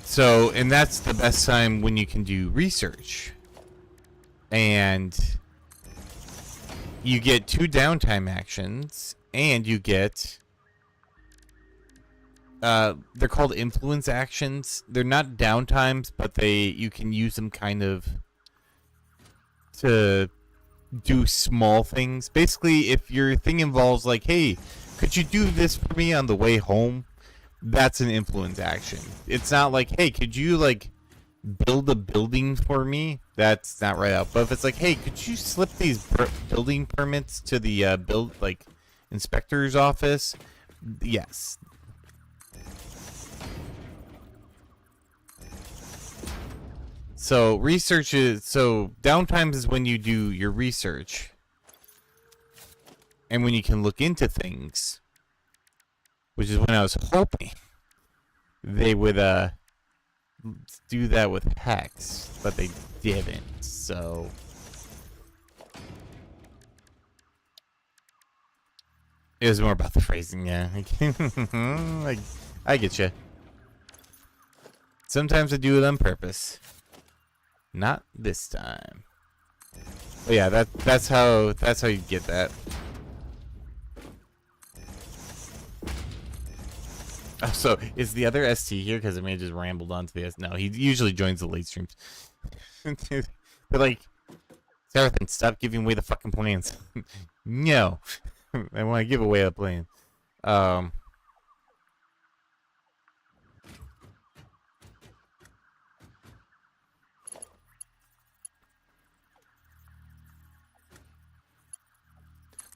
So, and that's the best time when you can do research. And you get 2 downtime actions, and you get they're called influence actions. They're not downtimes, but you can use them kind of to do small things. Basically, if your thing involves like, hey, could you do this for me on the way home? That's an influence action. It's not like, hey, could you like build a building for me? That's not right out. But if it's like, hey, could you slip these building permits to the inspector's office. Yes. So downtime is when you do your research. And when you can look into things. Which is when I was hoping they would do that with Hex, but they didn't. So it was more about the phrasing, yeah. I get you. Sometimes I do it on purpose. Not this time. But yeah, that's how you get that. Oh, so is the other ST here? Because I may have just rambled onto the No, he usually joins the late streams. They're like, Seraphim, stop giving away the fucking plans. No. I want to give away the plan.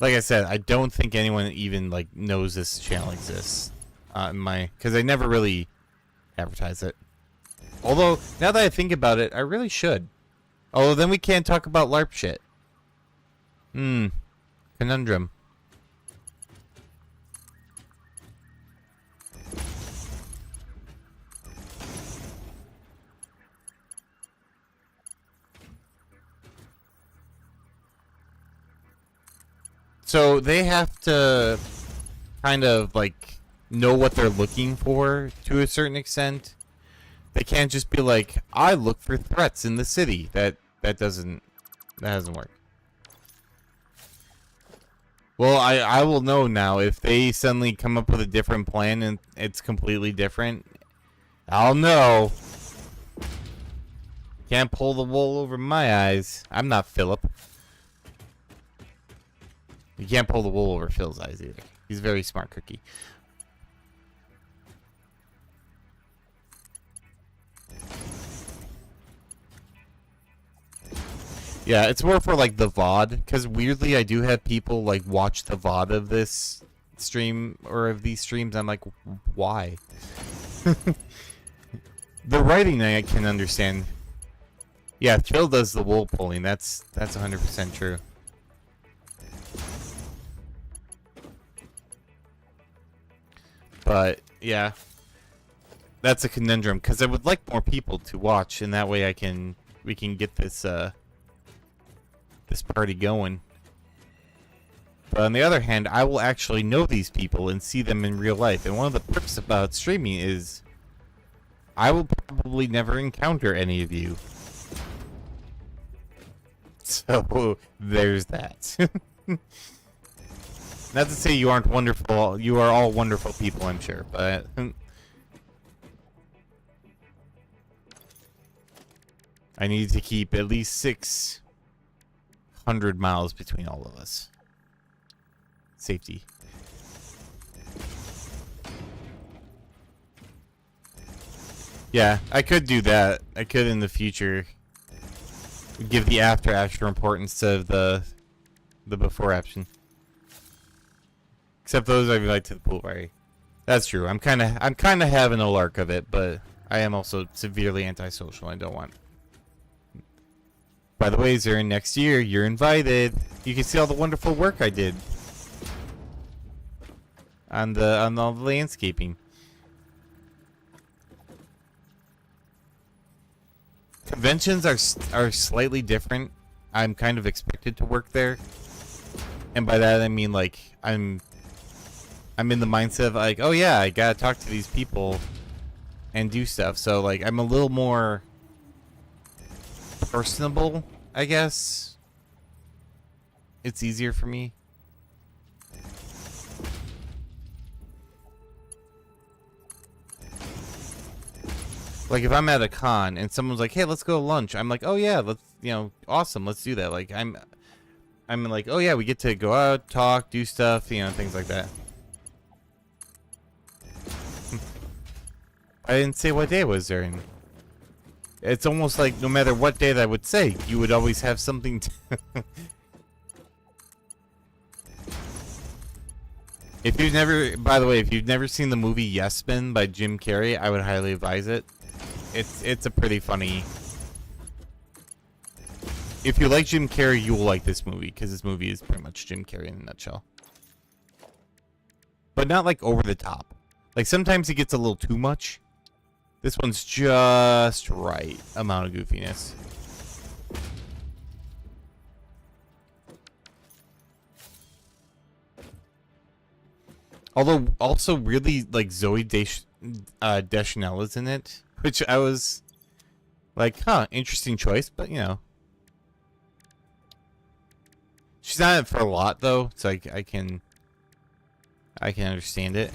Like I said, I don't think anyone even like knows this channel exists. Because I never really advertise it. Although, now that I think about it, I really should. Although then we can't talk about LARP shit. Conundrum. So they have to kind of like know what they're looking for to a certain extent. They can't just be like, I look for threats in the city. That doesn't work. Well, I will know now if they suddenly come up with a different plan and it's completely different. I'll know. Can't pull the wool over my eyes. I'm not Philip. You can't pull the wool over Phil's eyes either. He's a very smart cookie. Yeah, it's more for like the VOD, because weirdly I do have people like watch the VOD of this stream or of these streams. I'm like, why? The writing I can understand. Yeah, Phil does the wool pulling. That's 100% true. But yeah, that's a conundrum because I would like more people to watch, and that way we can get this this party going. But on the other hand, I will actually know these people and see them in real life. And one of the perks about streaming is I will probably never encounter any of you. So there's that. Not to say you aren't wonderful. You are all wonderful people, I'm sure. But I need to keep at least 600 miles between all of us. Safety. Yeah, I could do that. I could in the future give the after action importance to the before action. Except those I relate to the pool party. That's true. I'm kind of having a lark of it, but I am also severely antisocial. I don't want. By the way, Zurin, next year you're invited. You can see all the wonderful work I did on all the landscaping. Conventions are slightly different. I'm kind of expected to work there, and by that I mean like I'm in the mindset of like, oh yeah, I gotta talk to these people and do stuff. So like I'm a little more personable, I guess. It's easier for me. Like if I'm at a con and someone's like, "Hey, let's go to lunch," I'm like, "Oh yeah, let's, awesome, let's do that." Like I'm like, "Oh yeah, we get to go out, talk, do stuff, things like that." I didn't say what day it was during. It's almost like no matter what day that I would say, you would always have something to If you've never, by the way, if you've never seen the movie Yes Men by Jim Carrey, I would highly advise it. It's a pretty funny. If you like Jim Carrey, you will like this movie because this movie is pretty much Jim Carrey in a nutshell. But not like over the top. Like sometimes he gets a little too much. This one's just right amount of goofiness. Although also really like Zoe Deschanel is in it, which I was like, huh, interesting choice, but you know. She's not in it for a lot though, so I can understand it.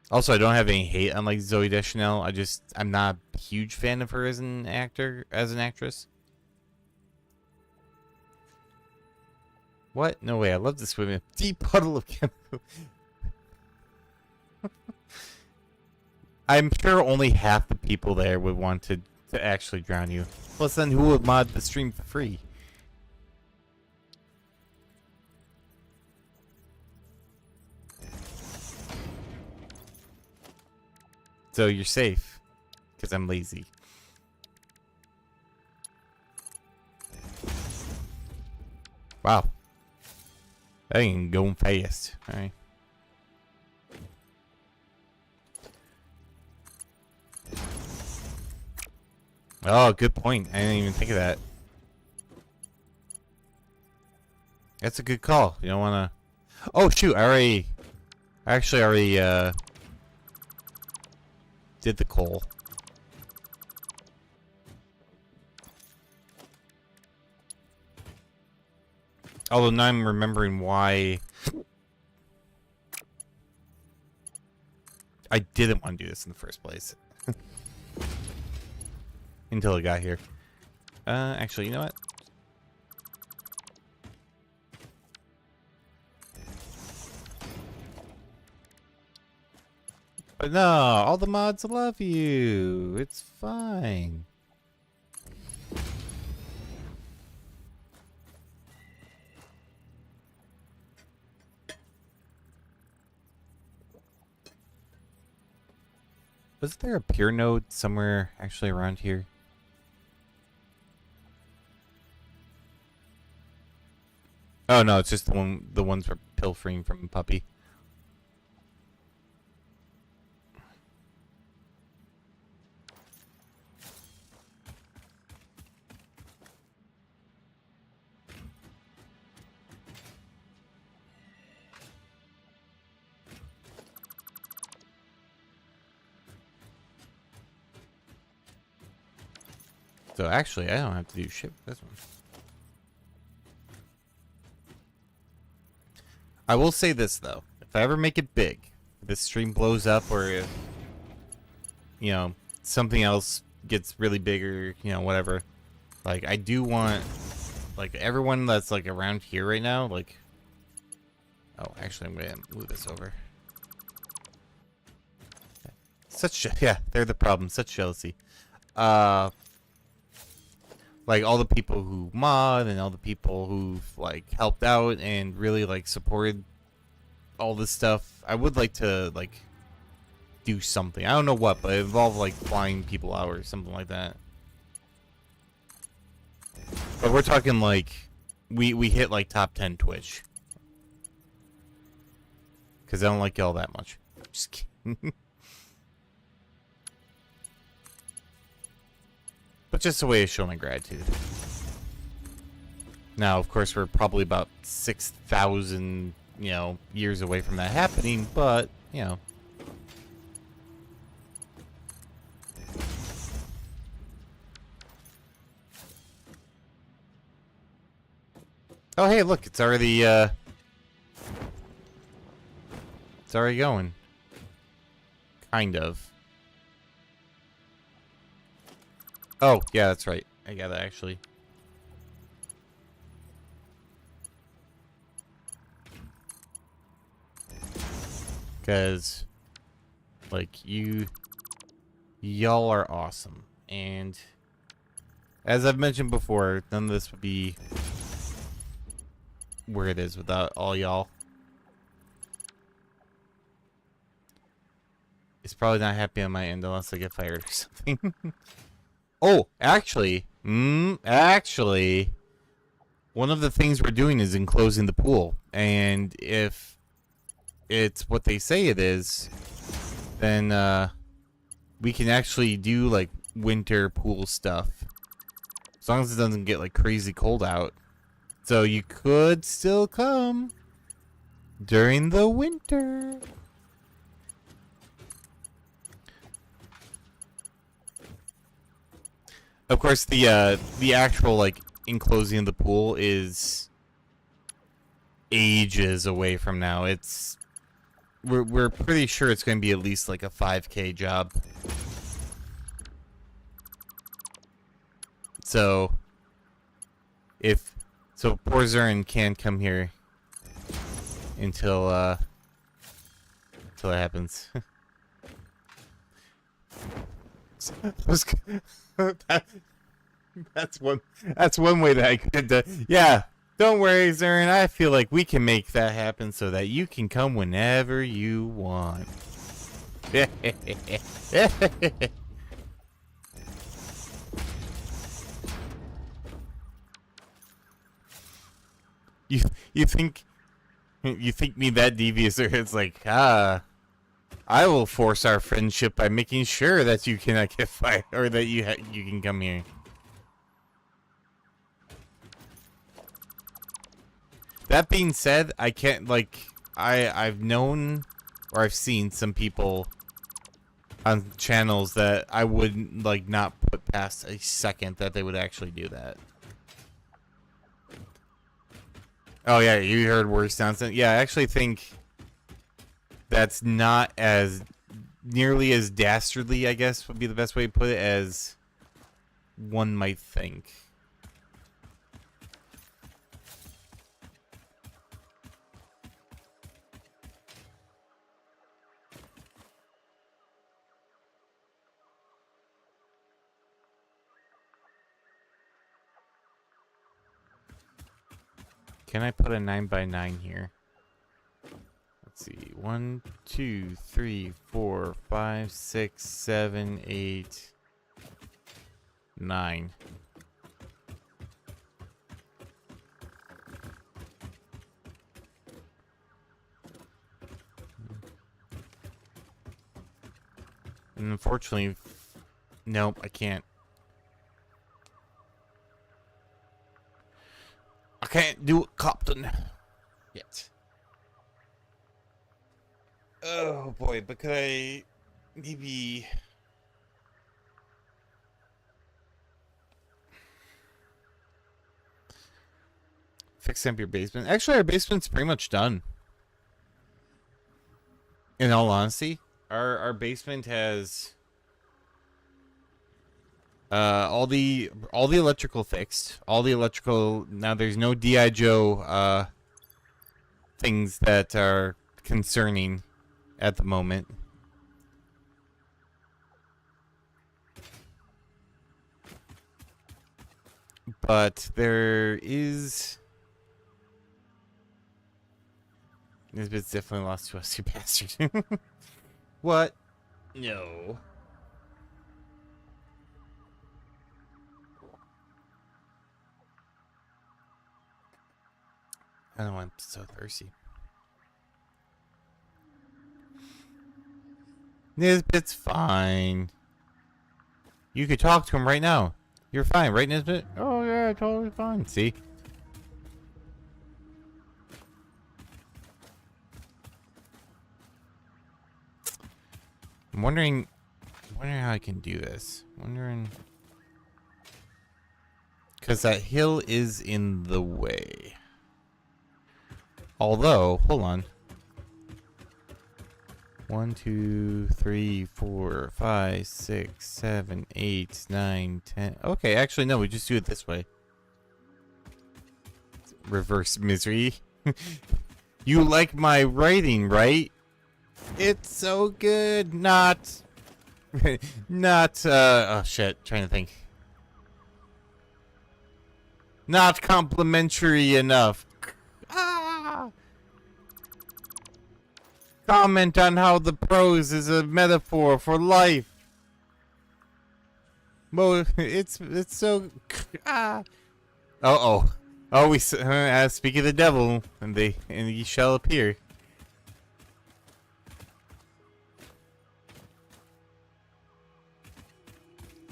Also, I don't have any hate on like Zoe Deschanel. I'm not a huge fan of her as an actor, as an actress. What? No way! I love to swim in a deep puddle of chemical. I'm sure only half the people there would want to actually drown you. Plus, then who would mod the stream for free? So you're safe, because I'm lazy. Wow. That ain't going fast. Alright. Oh, good point. I didn't even think of that. That's a good call. You don't want to... Oh, shoot. I actually already, did the coal. Although now I'm remembering why I didn't want to do this in the first place. Until I got here. Actually, you know what? But no, all the mods love you. It's fine. Was there a pier node somewhere actually around here? Oh no, it's just the ones for pilfering from Puppy. So actually, I don't have to do shit with this one. I will say this though: if I ever make it big, if this stream blows up, or if you know something else gets really big, or you know whatever, like I do want like everyone that's like around here right now, like. Oh, actually, I'm gonna move this over. Yeah, they're the problem. Such jealousy. Like all the people who mod and all the people who've like helped out and really like supported all this stuff. I would like to like do something. I don't know what, but it involved like flying people out or something like that. But we're talking like we hit like top 10 Twitch. Cause I don't like y'all that much. Just kidding. But just a way to show my gratitude. Now, of course, we're probably about 6,000, you know, years away from that happening, but, you know. Oh, hey, look, it's already going. Kind of. Oh, yeah, that's right. I got it, actually. Because, like, y'all are awesome. And As I've mentioned before, none of this would be where it is without all y'all. It's probably not happy on my end unless I get fired or something. Oh, actually, one of the things we're doing is enclosing the pool. And if it's what they say it is, then we can actually do like winter pool stuff. As long as it doesn't get like crazy cold out. So you could still come during the winter. Of course, the actual like enclosing the pool is ages away from now. We're pretty sure it's going to be at least like a 5K job. So poor Zurin can't come here until that happens. That's one way that I could. Yeah, don't worry, Zurin. I feel like we can make that happen so that you can come whenever you want. You think me that devious, or it's like, I will force our friendship by making sure that you cannot get fired, or that you can come here. That being said, I can't, like, I've known, or I've seen some people on channels that I would, like, not put past a second that they would actually do that. Oh yeah, you heard worse nonsense? Yeah, I actually think that's not as nearly as dastardly, I guess would be the best way to put it, as one might think. Can I put a 9x9 here? Let's see. 1, 2, 3, 4, 5, 6, 7, 8, 9. And unfortunately, nope, I can't. I can't do it, Captain. Yet. Oh boy, but could I maybe fix up your basement? Actually, our basement's pretty much done. In all honesty, our basement has all the electrical fixed. All the electrical now. There's no G.I. Joe things that are concerning at the moment. But there is... This bit's definitely lost to us, you bastard. What? No. I don't want so thirsty. Nisbet's fine. You could talk to him right now. You're fine, right, Nisbet? Oh, yeah, totally fine. See? I'm wondering how I can do this. Because that hill is in the way. Although, hold on. 1, 2, 3, 4, 5, 6, 7, 8, 9, 10. Okay, actually, no, we just do it this way. Reverse misery. You like my writing, right? It's so good. Not. Oh shit, trying to think. Not complimentary enough. Ah! Comment on how the prose is a metaphor for life. It's so. Ah. Oh. Oh, we speak of the devil, and he shall appear.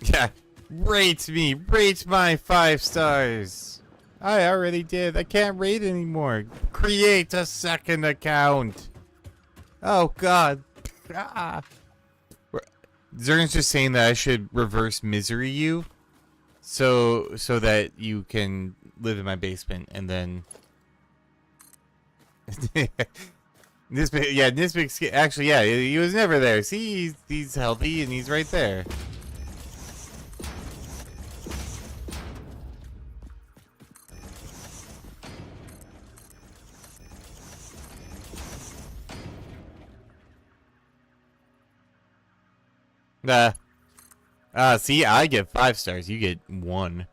Yeah, rate me, rate my 5 stars. I already did. I can't rate anymore. Create a second account. Oh God. Ah. Zern's just saying that I should reverse misery you, so that you can live in my basement, and then Nisbik actually, yeah, he was never there. See, he's healthy and he's right there. See, I get 5 stars. You get 1.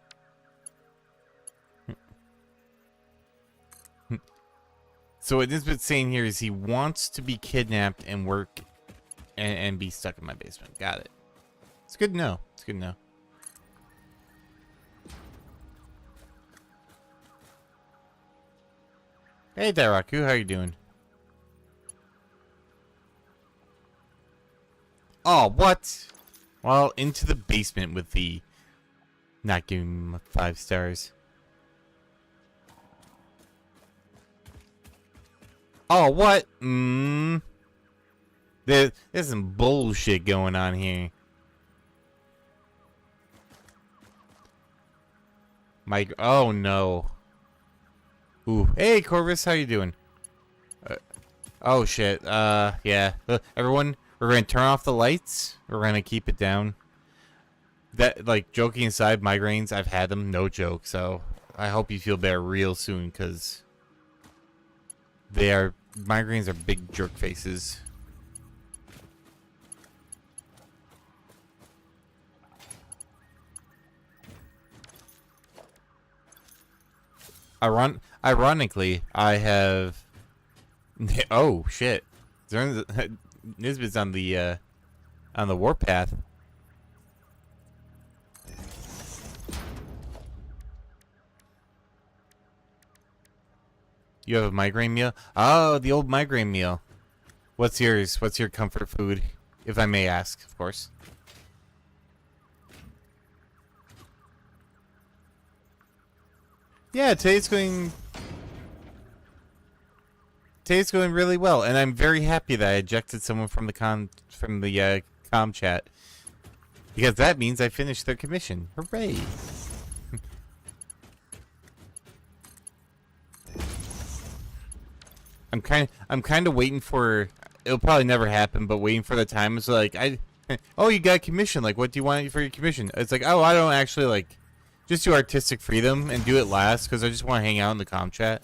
So what Nisbet's saying here is he wants to be kidnapped and work and be stuck in my basement. Got it. It's good to know. It's good to know. Hey there, Raku. How you doing? Oh, what? Well, into the basement with the not giving him 5 stars. Oh, what? There's some bullshit going on here. Oh no. Ooh, hey Corvus, how you doing? Oh shit. Yeah. Everyone, we're gonna turn off the lights. We're gonna keep it down. That, like, joking aside, migraines, I've had them, no joke. So I hope you feel better real soon, cause migraines are big jerk faces. Ironically, I have. Oh shit! Nisbet's on the warpath. You have a migraine meal? Oh, the old migraine meal. What's yours? What's your comfort food, if I may ask, of course? Yeah, today's going really well, and I'm very happy that I ejected someone from the com chat, because that means I finished their commission. Hooray! I'm kind of waiting for. It'll probably never happen, but waiting for the time. It's like oh, you got a commission. Like, what do you want for your commission? It's like, oh, I don't actually like. Just do artistic freedom and do it last, because I just want to hang out in the comm chat.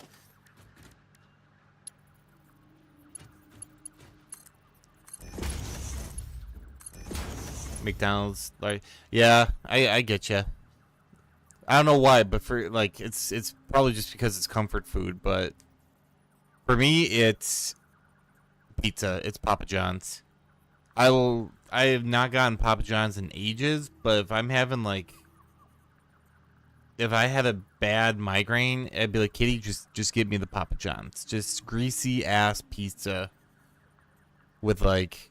McDonald's, like, yeah, I get you. I don't know why, but for like, it's probably just because it's comfort food. But for me, it's pizza. It's Papa John's. I have not gotten Papa John's in ages, but if I'm having like. If I had a bad migraine, I'd be like, Kitty, just give me the Papa John's. Just greasy ass pizza with like,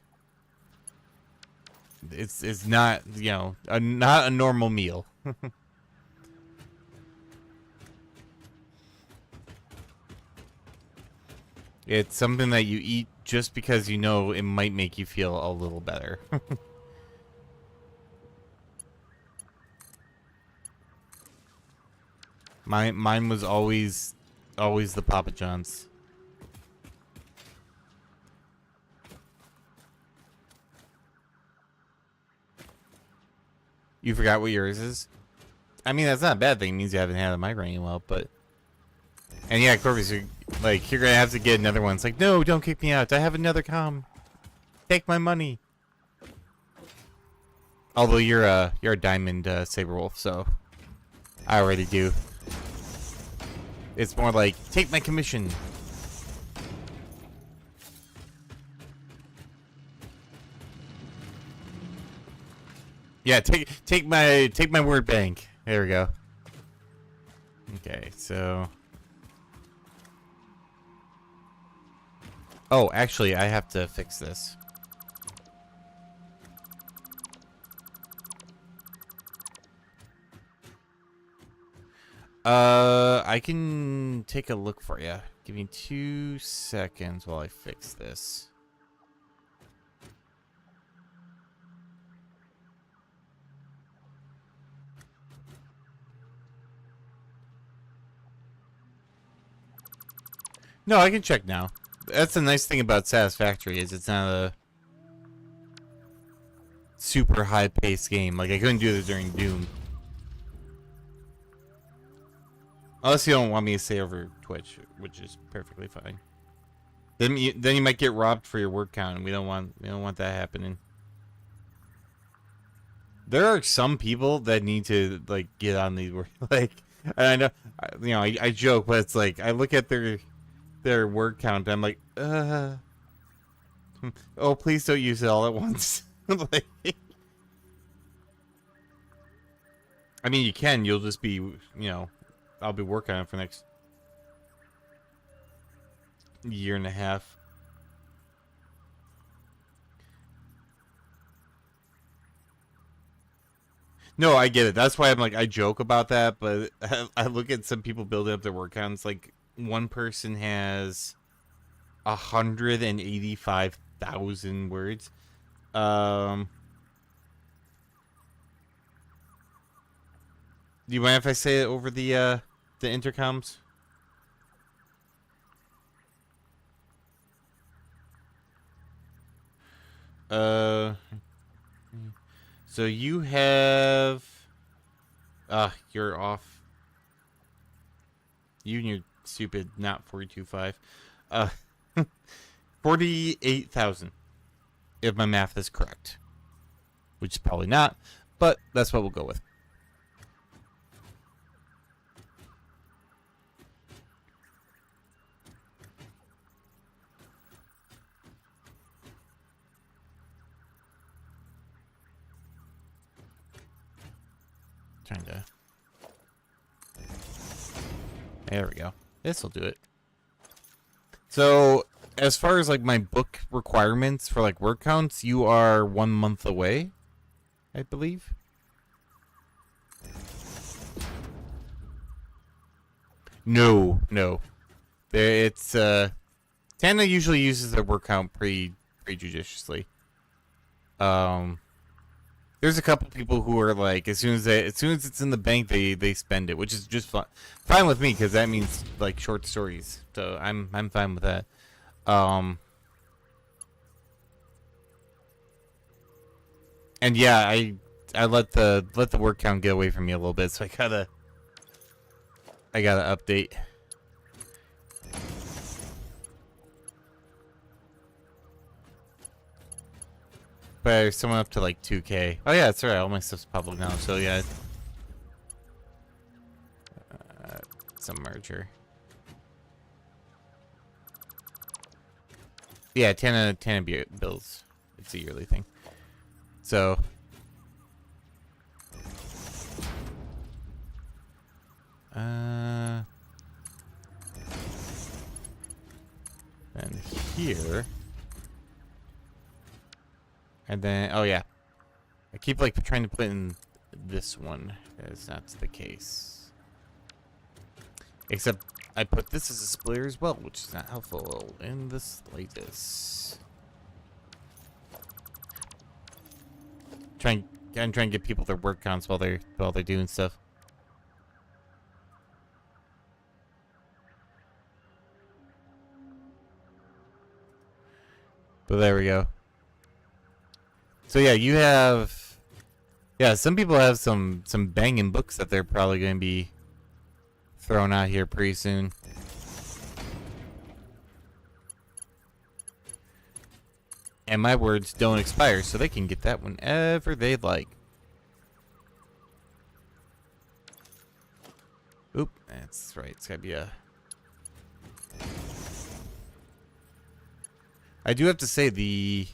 it's not, you know, not a normal meal. It's something that you eat just because you know it might make you feel a little better. Mine was always the Papa John's. You forgot what yours is? I mean, that's not a bad thing. It means you haven't had a migraine in a while, but. And yeah, Corvus, you're gonna have to get another one. It's like, no, don't kick me out. I have another comm. Take my money. Although you're a diamond Sabrewolf, so I already do. It's more like, take my commission. Yeah, take my word bank. There we go. Okay, so. Oh, actually, I have to fix this. I can take a look for you. Give me 2 seconds while I fix this. No, I can check now. That's the nice thing about Satisfactory is it's not a super high-paced game. Like, I couldn't do this during Doom. Unless you don't want me to say over Twitch, which is perfectly fine. Then you might get robbed for your word count, and we don't want that happening. There are some people that need to like get on these like, and I know, you know, I joke, but it's like I look at their word count, and I'm like, oh, please don't use it all at once. Like, I mean, you can. You'll just be, you know. I'll be working on it for the next year and a half. No, I get it. That's why I'm like, I joke about that, but I look at some people building up their word counts. Like, one person has 185,000 words. Do you mind if I say it over the intercoms? So you have you're off. You and your stupid not 42.5. 48,000 if my math is correct. Which is probably not, but that's what we'll go with. Trying to. There we go. This will do it. So, as far as like my book requirements for like word counts, you are 1 month away, I believe. No. It's Tana usually uses their word count pretty judiciously. There's a couple people who are like, as soon as it's in the bank, they spend it, which is just fine with me because that means like short stories. So I'm fine with that. And yeah, I let the word count get away from me a little bit, so I gotta update. But there's someone up to like 2K. Oh yeah, that's right. All my stuff's public now. So yeah, some merger. Yeah, Tana bills. It's a yearly thing. So. And here. And then, oh yeah, I keep like trying to put in this one, as that's the case. Except I put this as a splitter as well, which is not helpful in the slightest. I'm trying to get people their word counts while they're doing stuff. But there we go. So yeah, you have, yeah, some people have some banging books that they're probably going to be throwing out here pretty soon. And my words don't expire, so they can get that whenever they like. Oop, that's right. It's got to be a I do have to say the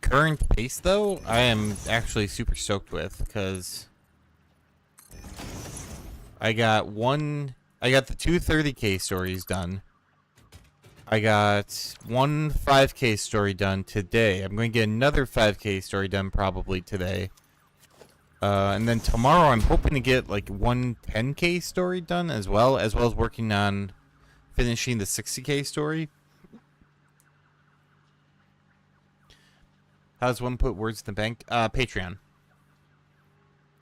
current pace though, I am actually super stoked with because I got the 230K stories done. I got one 5K story done today. I'm going to get another 5K story done probably today. And then tomorrow I'm hoping to get like one 10K story done as well as working on finishing the 60K story. How does one put words in the bank? Patreon.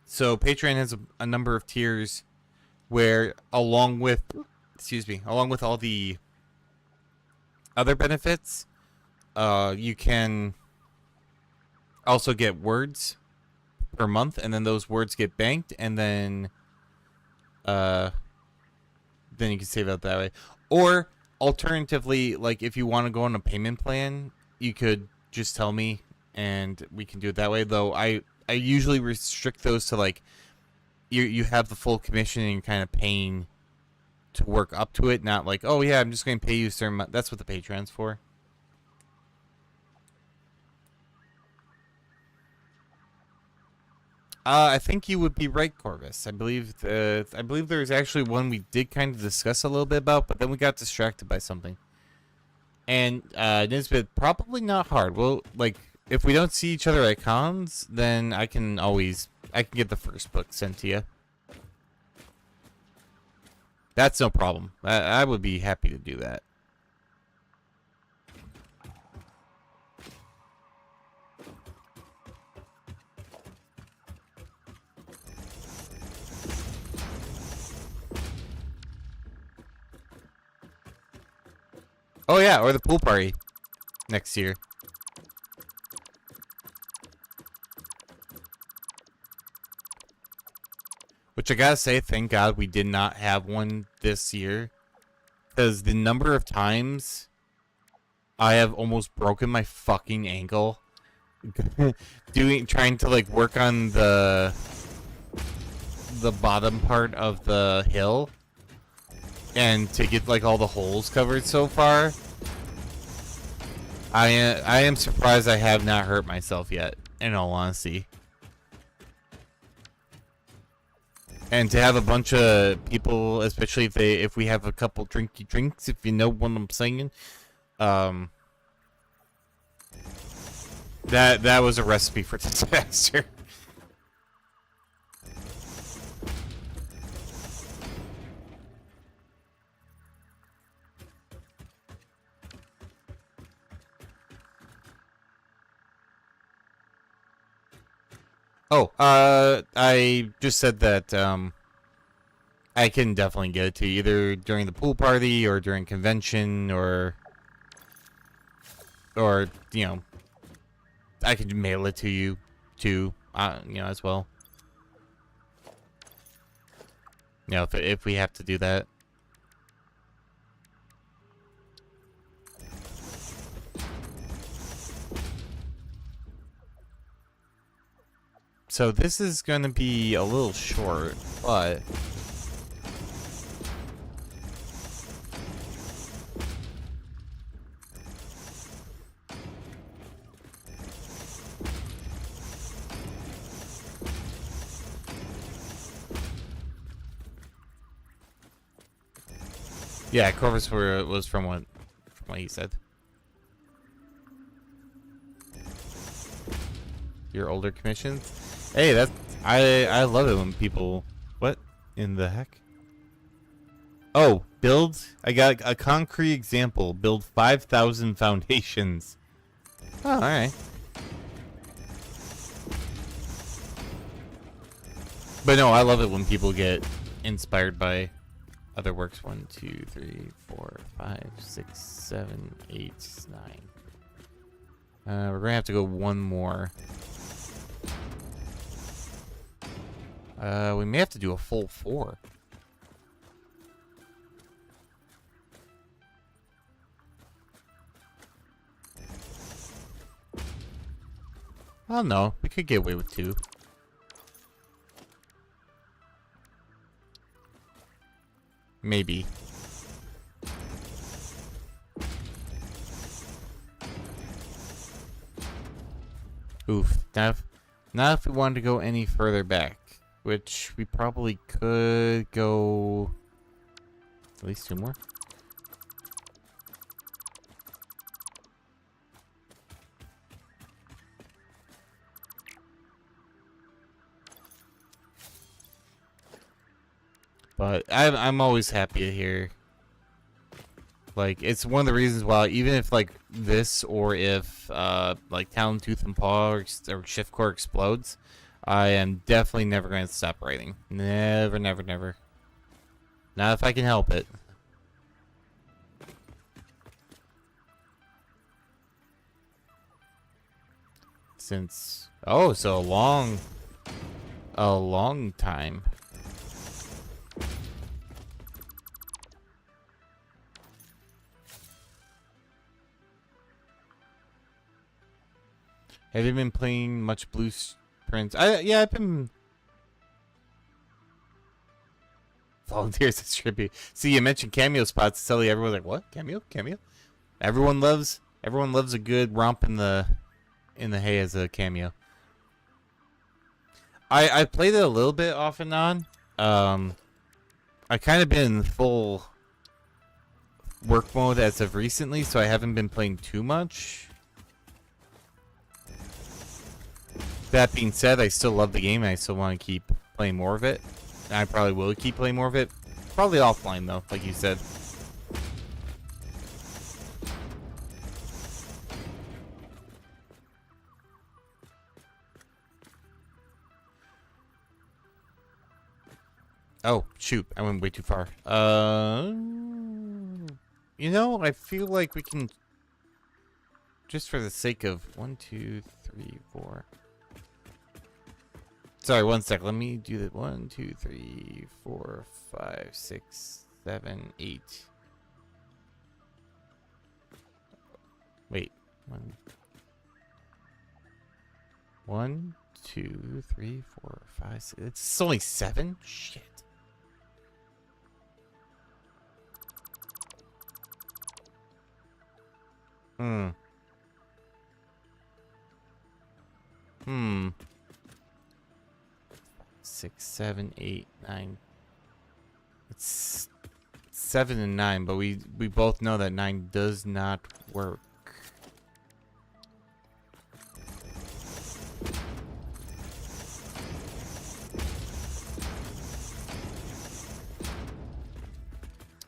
So Patreon has a number of tiers where along with all the other benefits, you can also get words per month, and then those words get banked, and then you can save out that way. Or alternatively, like if you want to go on a payment plan, you could just tell me and we can do it that way. Though I usually restrict those to like you have the full commission and you're kind of paying to work up to it, not like, oh yeah, I'm just going to pay you a certain amount. That's what the Patreon's for. I think you would be right, Corvus. I believe there's actually one we did kind of discuss a little bit about, but then we got distracted by something. And Nisbet, probably not hard. Well, like if we don't see each other at cons, then I can get the first book sent to you. That's no problem. I would be happy to do that. Oh yeah, or the pool party next year. Which I gotta say, thank God we did not have one this year. Because the number of times I have almost broken my fucking ankle trying to like work on the bottom part of the hill and to get like all the holes covered so far. I am surprised I have not hurt myself yet, in all honesty. And to have a bunch of people, especially if we have a couple drinky drinks, if you know what I'm saying, that was a recipe for disaster. Oh, I just said that, I can definitely get it to you either during the pool party or during convention or, you know, I could mail it to you, too, you know, as well. You know, if we have to do that. So this is going to be a little short, but yeah, Corvus was from what he said. Your older commissions? Hey, I love it when people... What in the heck? Oh, build... I got a concrete example. Build 5,000 foundations. Oh, alright. But no, I love it when people get inspired by other works. 1, 2, 3, 4, 5, 6, 7, 8, 9. We're gonna have to go one more. We may have to do a full 4. Oh no, we could get away with 2. Oof. Now if we wanted to go any further back, which we probably could go at least 2 more. But I'm always happy to hear. Like, it's one of the reasons why, even if like this or if like Talon Tooth and Paw or Shift Core explodes, I am definitely never going to stop writing. Never, never, never. Not if I can help it. Since so a long time. Have you been playing much Blueprints? Yeah, I've been. Volunteers, that's trippy. See, you mentioned cameo spots. Suddenly, everyone's like, "What? Cameo? Cameo?" Everyone loves a good romp in the hay as a cameo. I played it a little bit off and on. I kind of been in full work mode as of recently, so I haven't been playing too much. That being said, I still love the game and I still want to keep playing more of it. And I probably will keep playing more of it. Probably offline though, like you said. Oh, shoot. I went way too far. You know, I feel like we can, just for the sake of 1, 2, 3, 4. Sorry, 1 sec. Let me do that. 1, 2, 3, 4, 5, 6, 7, 8. Wait. 1, 2, 3, 4, 5, 6. It's only 7? Shit. Hmm. 6, 7, 8, 9. It's 7 and 9, but we both know that 9 does not work.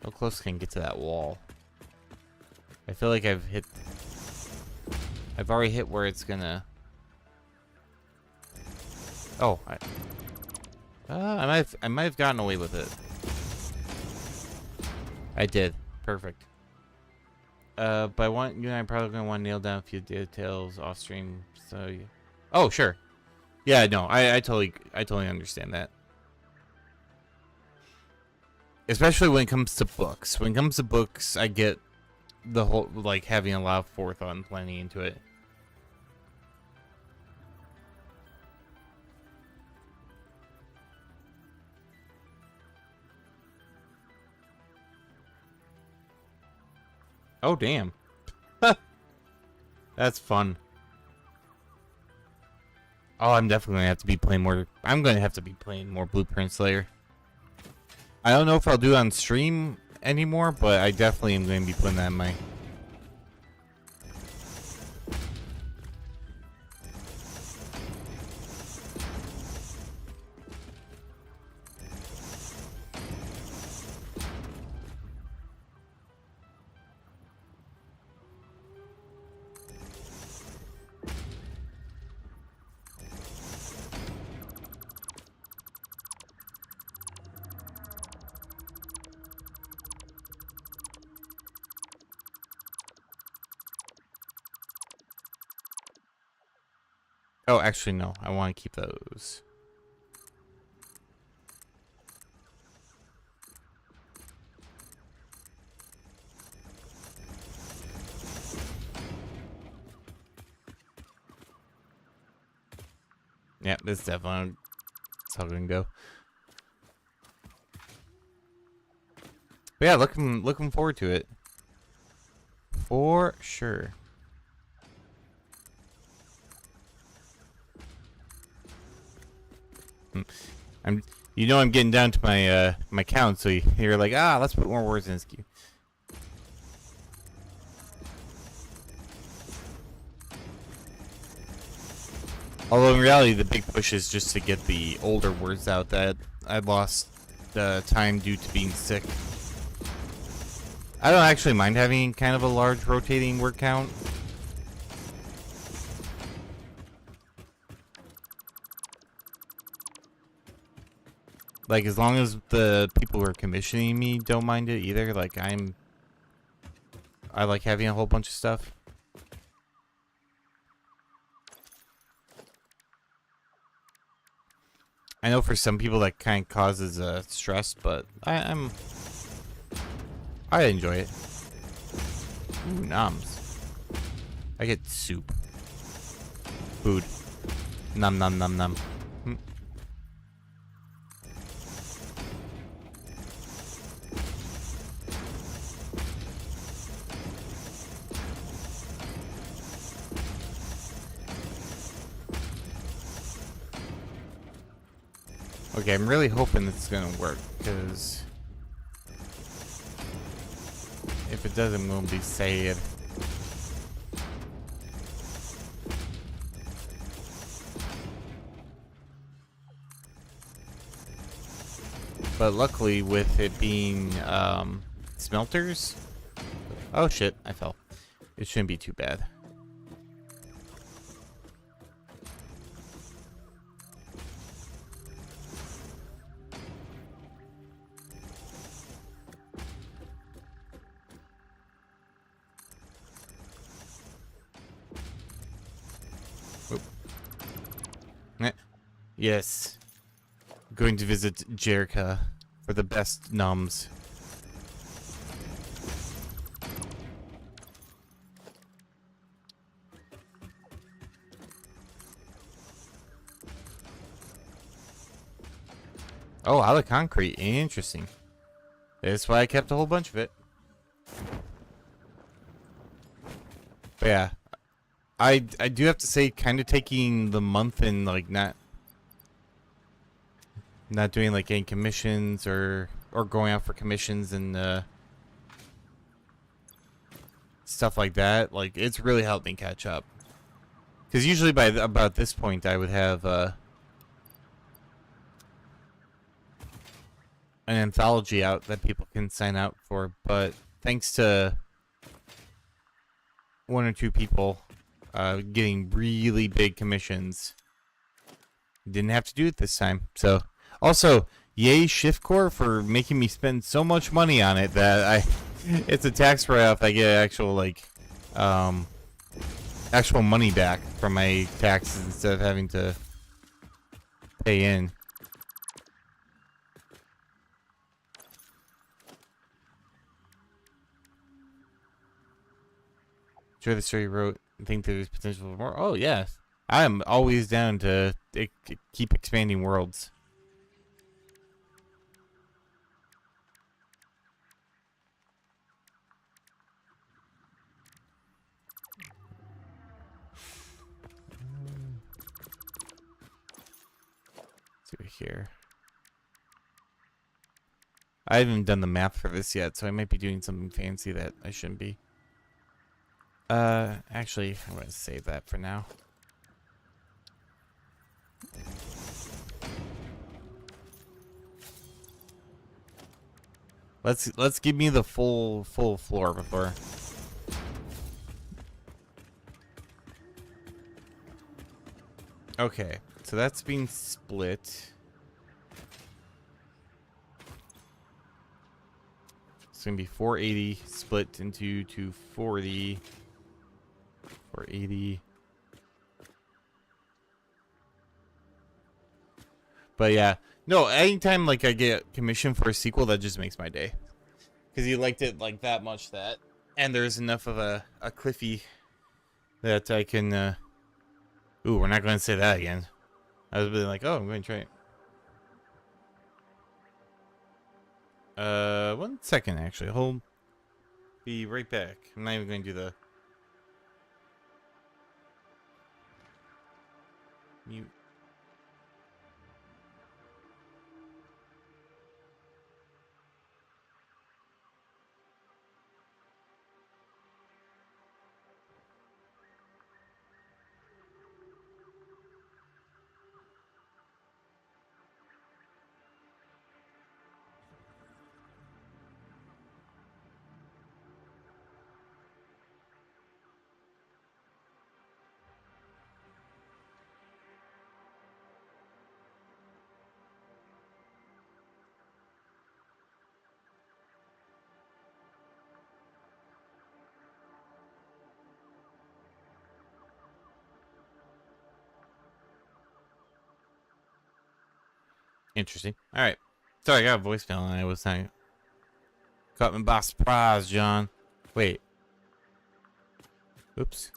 How close can I get to that wall? I feel like I've already hit where it's gonna. Oh, I might have gotten away with it. I did. Perfect. But you and I probably gonna want to nail down a few details off stream. So, yeah. Oh, sure. Yeah, no, I totally understand that. Especially when it comes to books. When it comes to books, I get the whole, like, having a lot of forethought and planning into it. Oh, damn. That's fun. Oh, I'm definitely gonna have to be playing more. I'm gonna have to be playing more Blueprint Slayer. I don't know if I'll do it on stream anymore, but I definitely am going to be putting that in my. Oh, actually, no. I want to keep those. Yeah, this definitely. That's how it can go. But yeah, looking forward to it. For sure. I'm, you know, I'm getting down to my my count, so you're like, ah, let's put more words in this queue. Although in reality, the big push is just to get the older words out that I lost time due to being sick. I don't actually mind having kind of a large rotating word count. Like, as long as the people who are commissioning me don't mind it either. Like, I like having a whole bunch of stuff. I know for some people that kind of causes stress, but I enjoy it. Ooh, noms. I get soup. Food. Nom nom nom nom. Okay, I'm really hoping it's gonna work, because if it doesn't, we'll be sad. But luckily, with it being smelters, oh shit, I fell. It shouldn't be too bad. Yes. Going to visit Jerica for the best noms. Oh, out of concrete. Interesting. That's why I kept a whole bunch of it. But yeah. I do have to say, kind of taking the month and like not doing like any commissions or going out for commissions and stuff like that. Like, it's really helped me catch up. Because usually by about this point, I would have an anthology out that people can sign out for. But thanks to one or two people getting really big commissions, didn't have to do it this time. So also, yay Shift Core for making me spend so much money on it that it's a tax write-off. I get actual like actual money back from my taxes instead of having to pay in. Enjoy the story you wrote and think there's potential for more. Oh yeah, I am always down to keep expanding worlds. Here. I haven't done the map for this yet, so I might be doing something fancy that I shouldn't be. Actually, I'm gonna save that for now. Let's give me the full floor before. Okay, so that's being split. It's gonna be 480 split into 240. 480. But yeah, no. Anytime like I get commission for a sequel, that just makes my day. Because you liked it like that much, and there's enough of a Cliffy that I can. Ooh, we're not going to say that again. I was really like, oh, I'm going to try it. 1 second, actually. Hold. Be right back. I'm not even going to do the mute. Interesting. All right. Sorry, I got a voicemail and I was saying, caught me by surprise, John. Wait. Oops.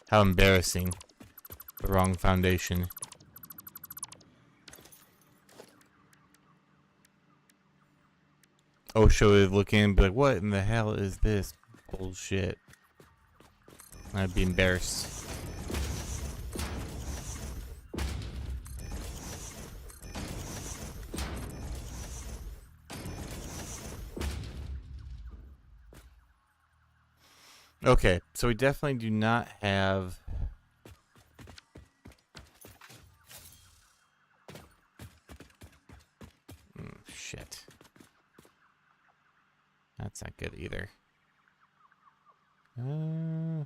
How embarrassing. The wrong foundation. Osho would look in and be like, what in the hell is this bullshit? I'd be embarrassed. Okay, so we definitely do not have... shit. That's not good either. Hmm.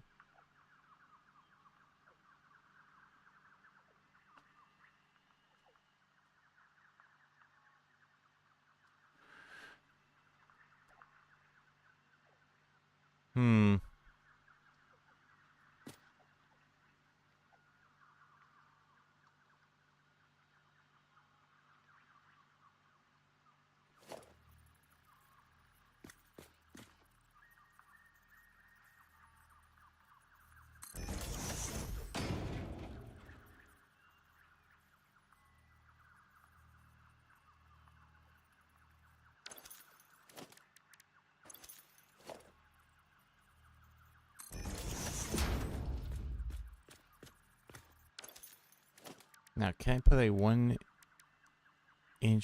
Now, can I put a 1-inch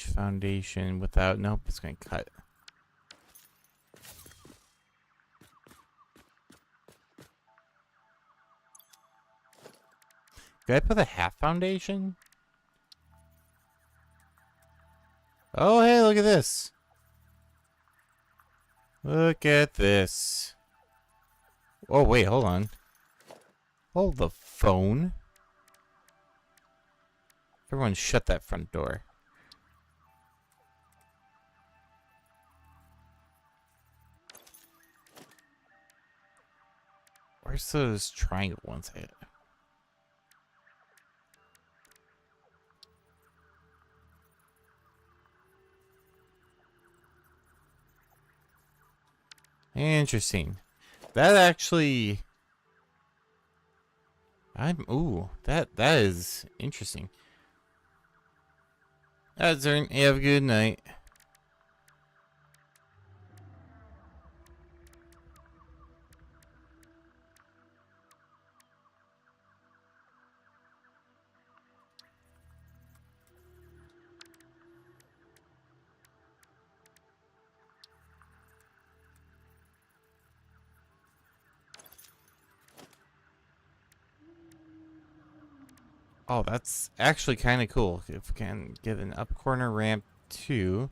foundation without... Nope, it's going to cut. Could I put a half foundation? Oh, hey, look at this. Look at this. Oh, wait, hold on. Hold the phone. Everyone shut that front door. Where's those triangle ones at? Interesting. That actually... Ooh, that is interesting. That's it. Have a good night. Oh, that's actually kind of cool. If we can get an up corner ramp too.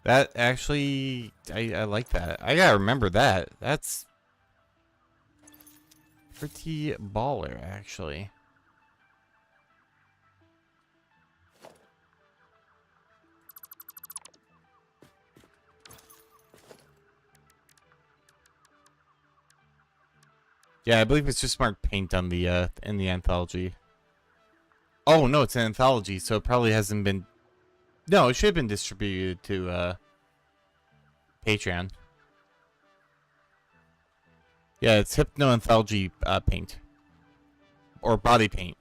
That actually, I like that. I gotta remember that. That's pretty baller, actually. Yeah, I believe it's just smart paint on the in the anthology. Oh no, it's an anthology, so it probably hasn't been. No, it should have been distributed to Patreon. Yeah, it's Hypno Anthology paint or body paint.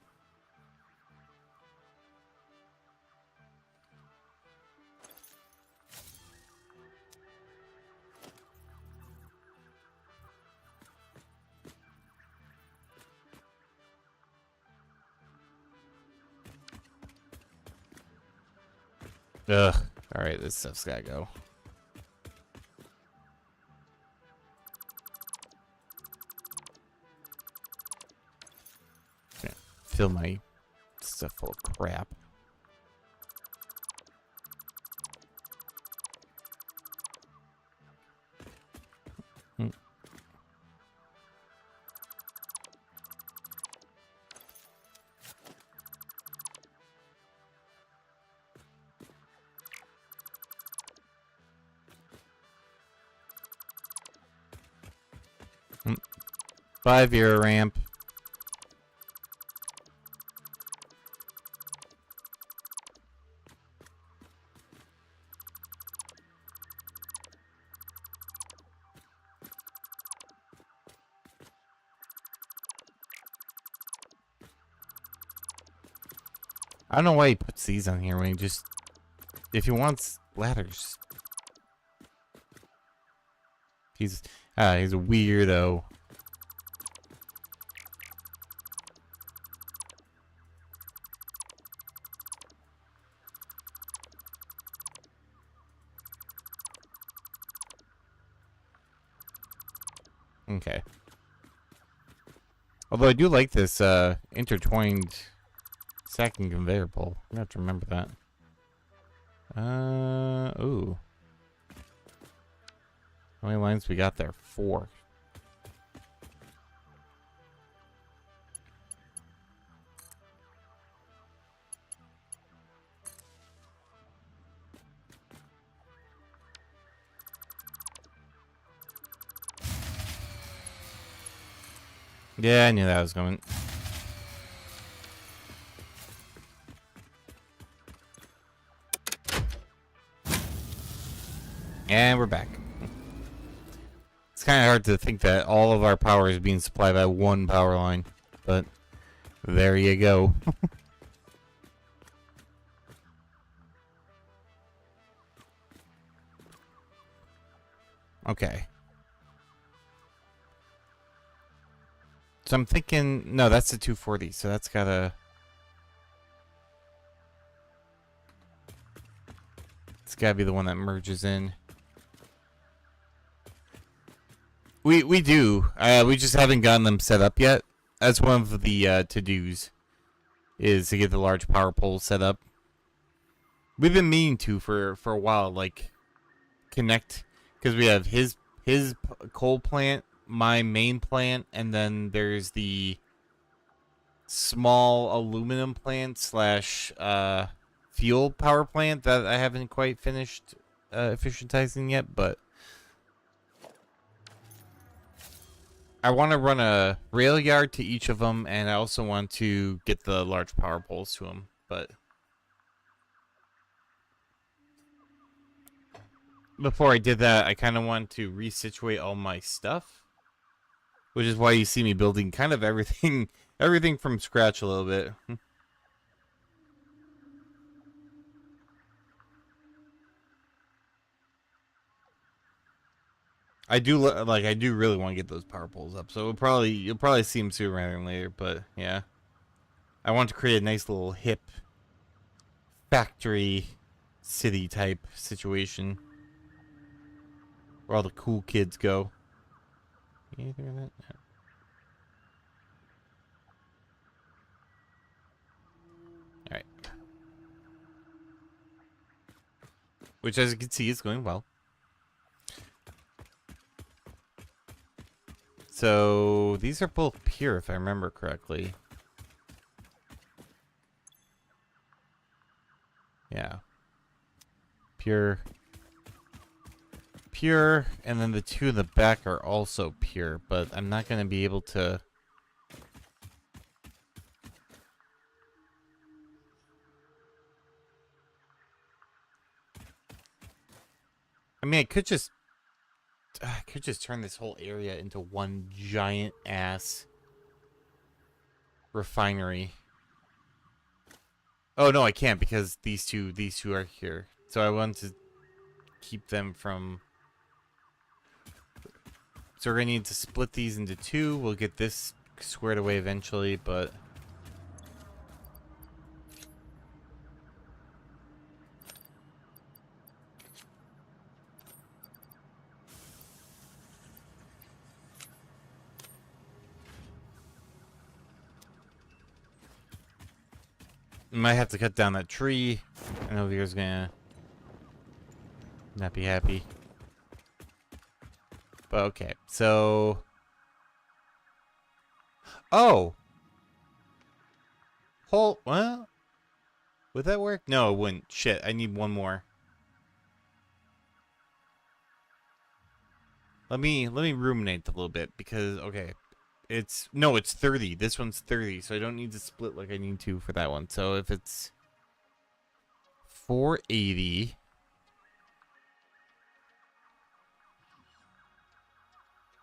Ugh. All right, this stuff's gotta go. Yeah, fill my stuff full of crap. 5-year ramp. I don't know why he puts these on here when he just... If he wants ladders. He's a weirdo. Okay. Although I do like this intertwined stacking conveyor pole. I have to remember that. Ooh. How many lines we got there? 4. Yeah, I knew that was coming. And we're back. It's kind of hard to think that all of our power is being supplied by one power line, but there you go. Okay. So I'm thinking, no, that's the 240, so that's gotta... It's gotta be the one that merges in. We do. We just haven't gotten them set up yet. That's one of the to-dos, is to get the large power poles set up. We've been meaning to for a while, like, connect, because we have his coal plant, my main plant, and then there's the small aluminum plant slash fuel power plant that I haven't quite finished efficientizing yet, but I want to run a rail yard to each of them, and I also want to get the large power poles to them, but before I did that, I kind of want to resituate all my stuff, which is why you see me building kind of everything from scratch a little bit. I do really want to get those power poles up, so you'll probably see them sooner rather than later. But yeah, I want to create a nice little hip factory city type situation where all the cool kids go. Anything on that? No. All right. Which, as you can see, is going well. So these are both pure, if I remember correctly. Yeah. Pure. Pure, and then the 2 in the back are also pure, but I'm not going to be able to... I mean, I could just turn this whole area into one giant ass refinery. Oh no, I can't, because these two are here. So I want to keep them from... So we're gonna need to split these into 2. We'll get this squared away eventually, but... Might have to cut down that tree. I know Vier's gonna not be happy. But okay, so... Oh! Well? Would that work? No, it wouldn't. Shit, I need one more. Let me ruminate a little bit, because, okay. no, it's 30. This one's 30, so I don't need to split like I need to for that one. So if it's 480,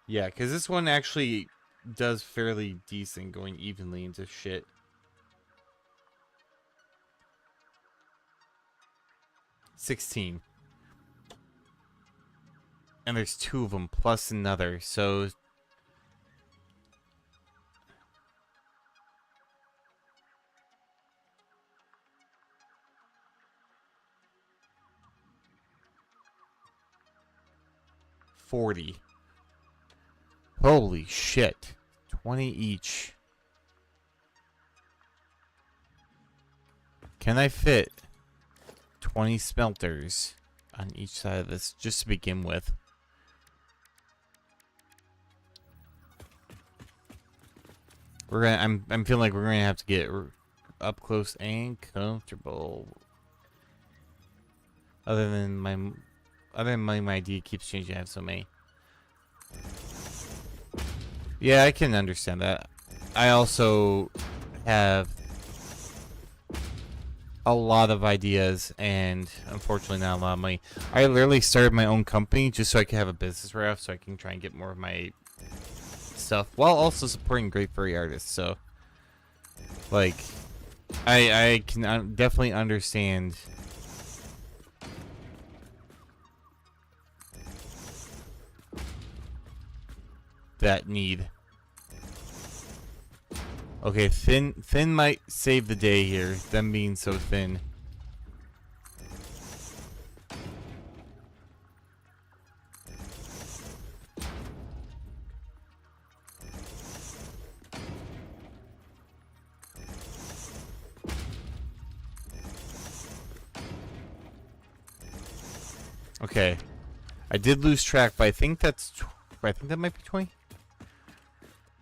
yeah, because this one actually does fairly decent going evenly into shit. $16. And there's 2 of them plus another, so $40. Holy shit. 20 each. Can I fit 20 smelters on each side of this just to begin with? We're gonna. I'm feeling like we're gonna have to get up close and comfortable. Other than my idea keeps changing. I have so many. Yeah, I can understand that. I also have a lot of ideas and unfortunately not a lot of money. I literally started my own company just so I could have a business right off so I can try and get more of my stuff while also supporting great furry artists. So like I can definitely understand that need. Okay, thin might save the day here, them being so thin. Okay, I did lose track, but I think that might be 20.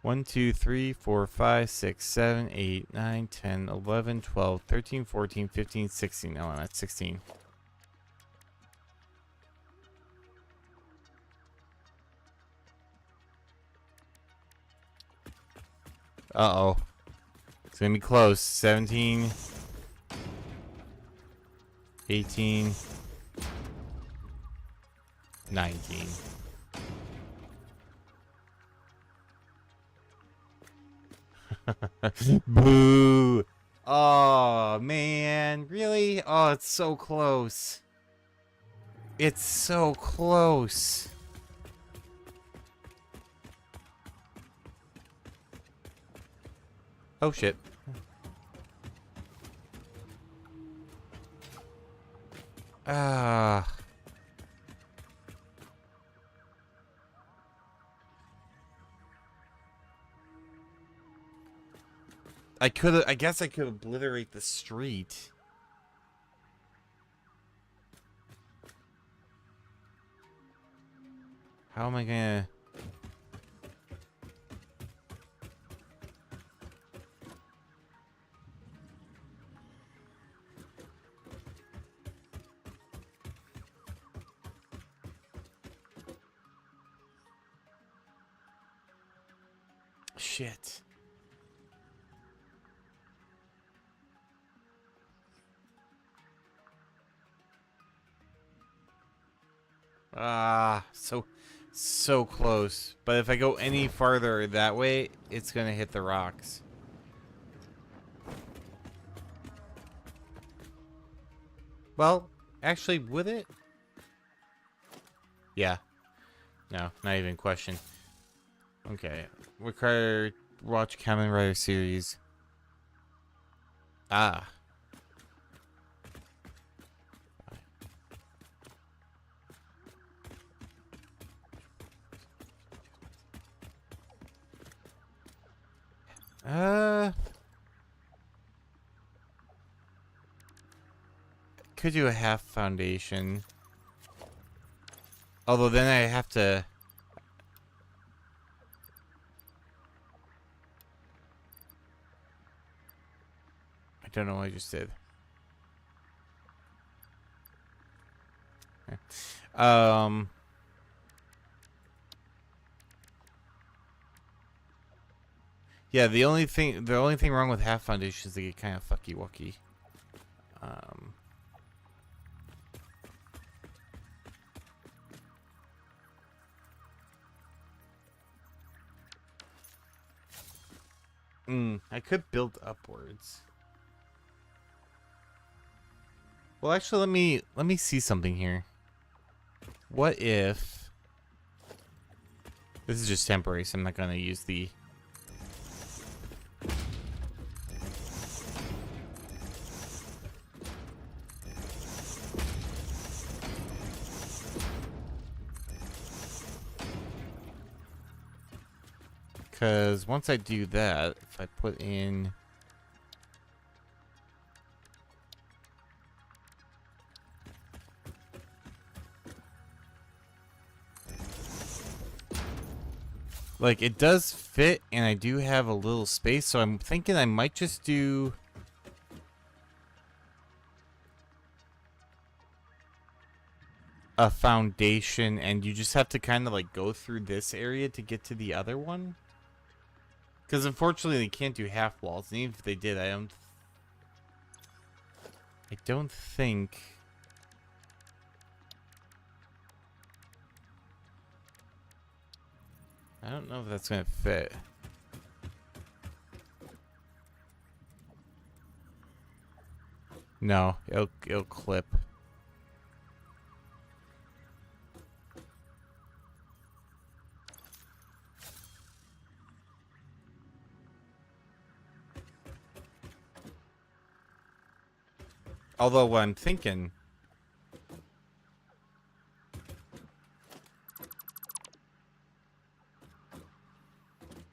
1, 2, 3, 4, 5, 6, 7, 8, 9, 10, 11, 12, 13, 14, 15, 16. No, that's 16. Uh-oh. It's gonna be close. 17, 18, 19. Boo! Oh, man. Really? Oh, it's so close. It's so close. Oh, shit. Ah. I guess I could obliterate the street. How am I gonna... Shit. Ah, so close. But if I go any farther that way, it's gonna hit the rocks. Well, actually, would it? Yeah. No, not even a question. Okay. Require watch Kamen Rider series. Ah. Could do a half foundation. Although then I have to... I don't know what I just did. Yeah, the only thing wrong with half foundation is they get kind of fucky wucky. I could build upwards. Well, actually, let me see something here. What if this is just temporary, so I'm not gonna use the. Because once I do that, if I put in. Like, it does fit, and I do have a little space, so I'm thinking I might just do. A foundation, and you just have to kind of like go through this area to get to the other one. Because unfortunately, they can't do half walls, and even if they did, I don't think. I don't know if that's gonna fit. No, it'll clip. Although what I'm thinking,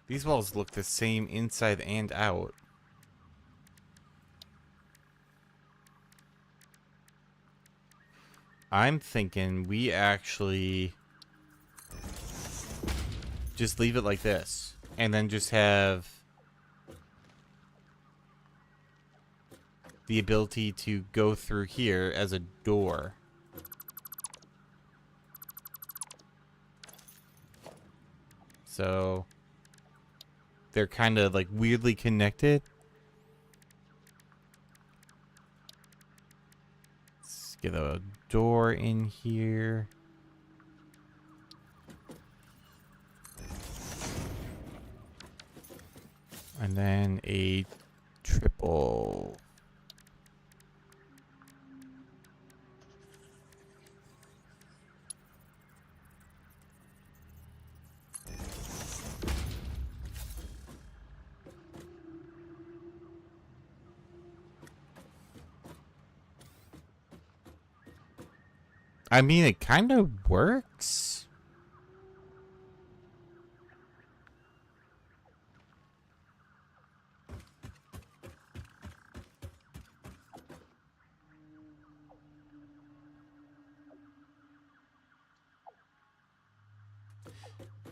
these walls look the same inside and out. I'm thinking we actually just leave it like this, and then just have the ability to go through here as a door. So they're kind of like weirdly connected. Let's get a door in here. And then a triple. I mean, it kind of works.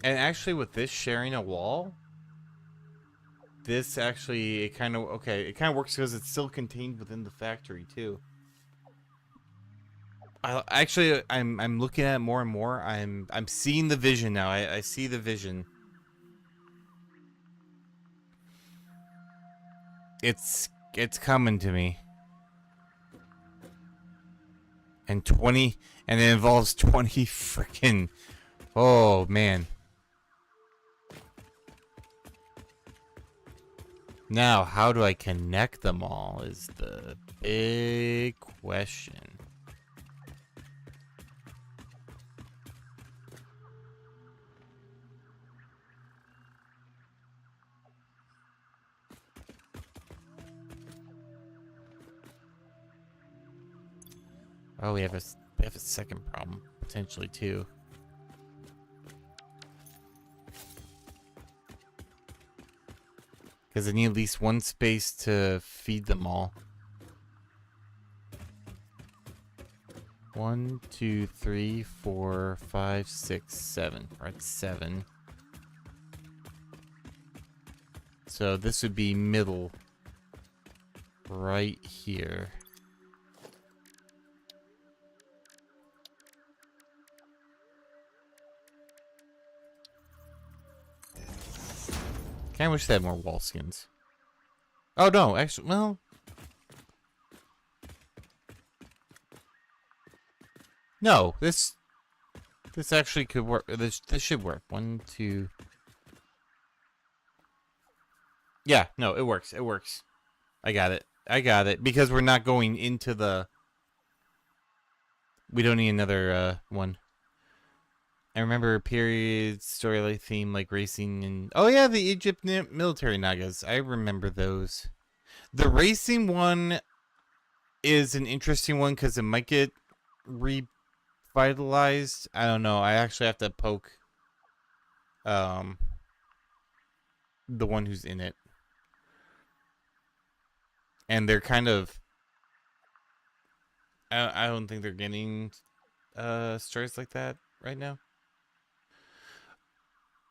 And actually, with this sharing a wall, this actually, it kind of works because it's still contained within the factory too. I'm looking at it more and more. I'm seeing the vision now. I see the vision. It's coming to me. And it involves 20 freaking. Oh man. Now, how do I connect them all is the big question. Oh, we have a second problem potentially too. Because I need at least one space to feed them all. 1, 2, 3, 4, 5, 6, 7. We're at 7. So this would be middle. Right here. Kinda wish they had more wall skins. Oh no, actually, well. No, this actually could work. This should work. 1, 2. Yeah, no, it works. It works. I got it. I got it. Because we're not going into the... We don't need another one. I remember period storyline theme like racing and... Oh yeah, the Egypt military nagas. I remember those. The racing one is an interesting one because it might get revitalized. I don't know. I actually have to poke the one who's in it. And they're kind of... I don't think they're getting stories like that right now.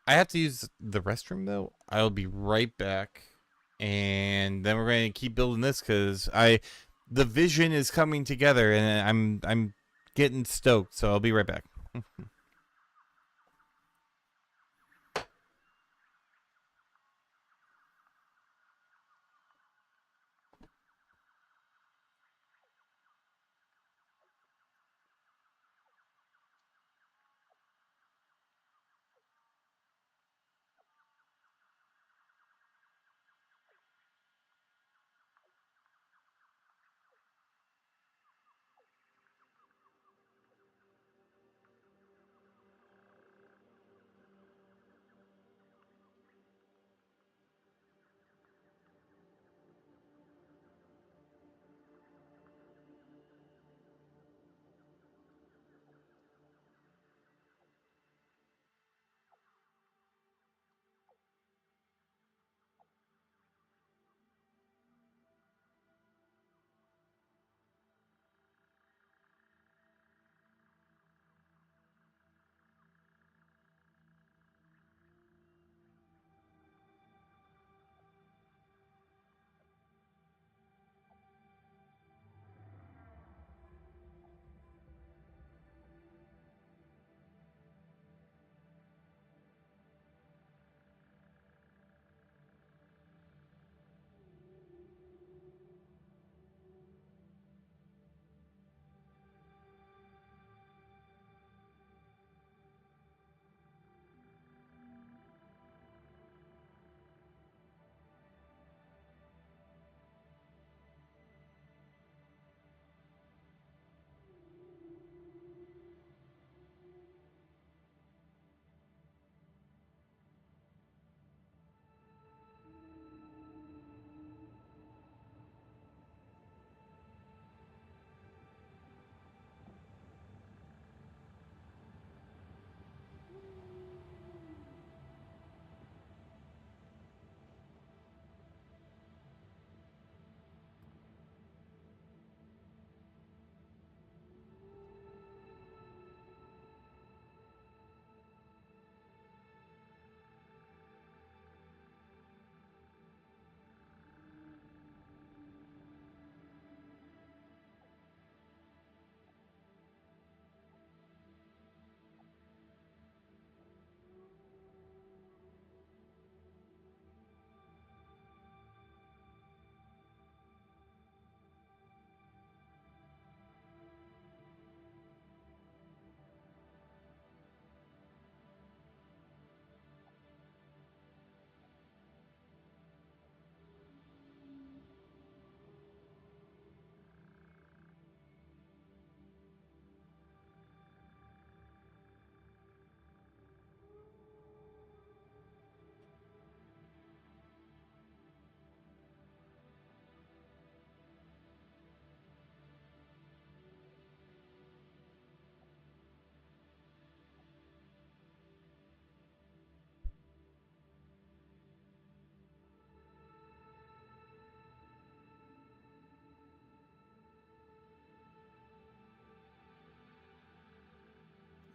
I have to use the restroom though. I'll be right back, and then we're going to keep building this because the vision is coming together, and I'm getting stoked. So I'll be right back.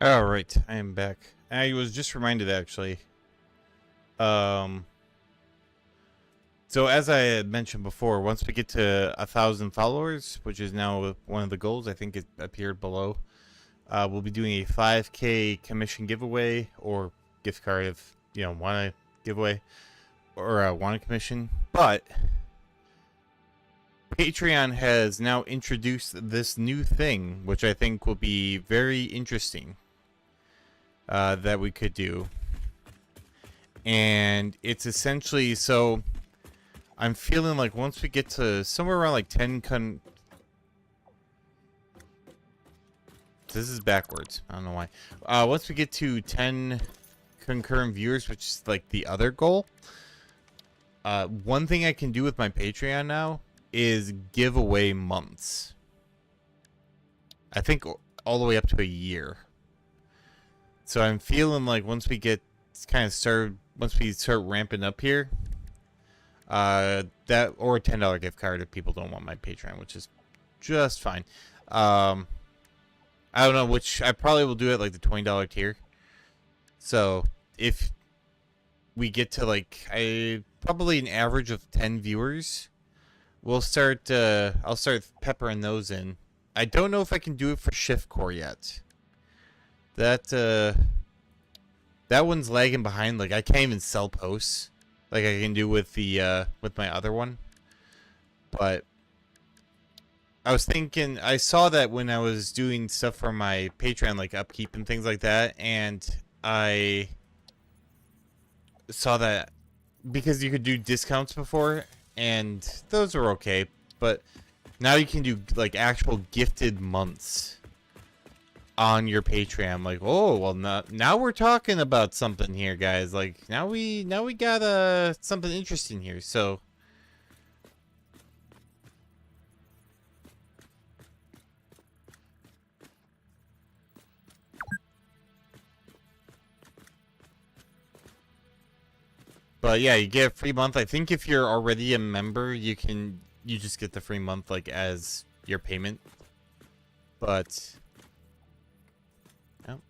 All right, I am back. I was just reminded actually. Um. So as I had mentioned before, once we get to 1,000 followers, which is now one of the goals, I think it appeared below. We'll be doing a 5K commission giveaway or gift card if you know want to giveaway. or want a commission, but Patreon has now introduced this new thing, which I think will be very interesting, that we could do. And it's essentially, so I'm feeling like once we get to somewhere around like 10 this is backwards. I don't know why. Once we get to 10 concurrent viewers, which is like the other goal, one thing I can do with my Patreon now is give away months. I think all the way up to a year. So I'm feeling like once we get once we start ramping up here, that, or a $10 gift card if people don't want my Patreon, which is just fine. I don't know, which I probably will do at like the $20 tier. So if we get to like probably an average of 10 viewers, we'll start. I'll start peppering those in. I don't know if I can do it for Shift Core yet. That one's lagging behind. Like I can't even sell posts like I can do with the with my other one. But I was thinking, I saw that when I was doing stuff for my Patreon, like upkeep and things like that, and I saw that because you could do discounts before, and those were okay, but now you can do like actual gifted months on your Patreon. Like, oh well, now we're talking about something here, guys. Like now we got something interesting here. So but yeah, you get a free month. I think if you're already a member, you just get the free month like as your payment. But oh,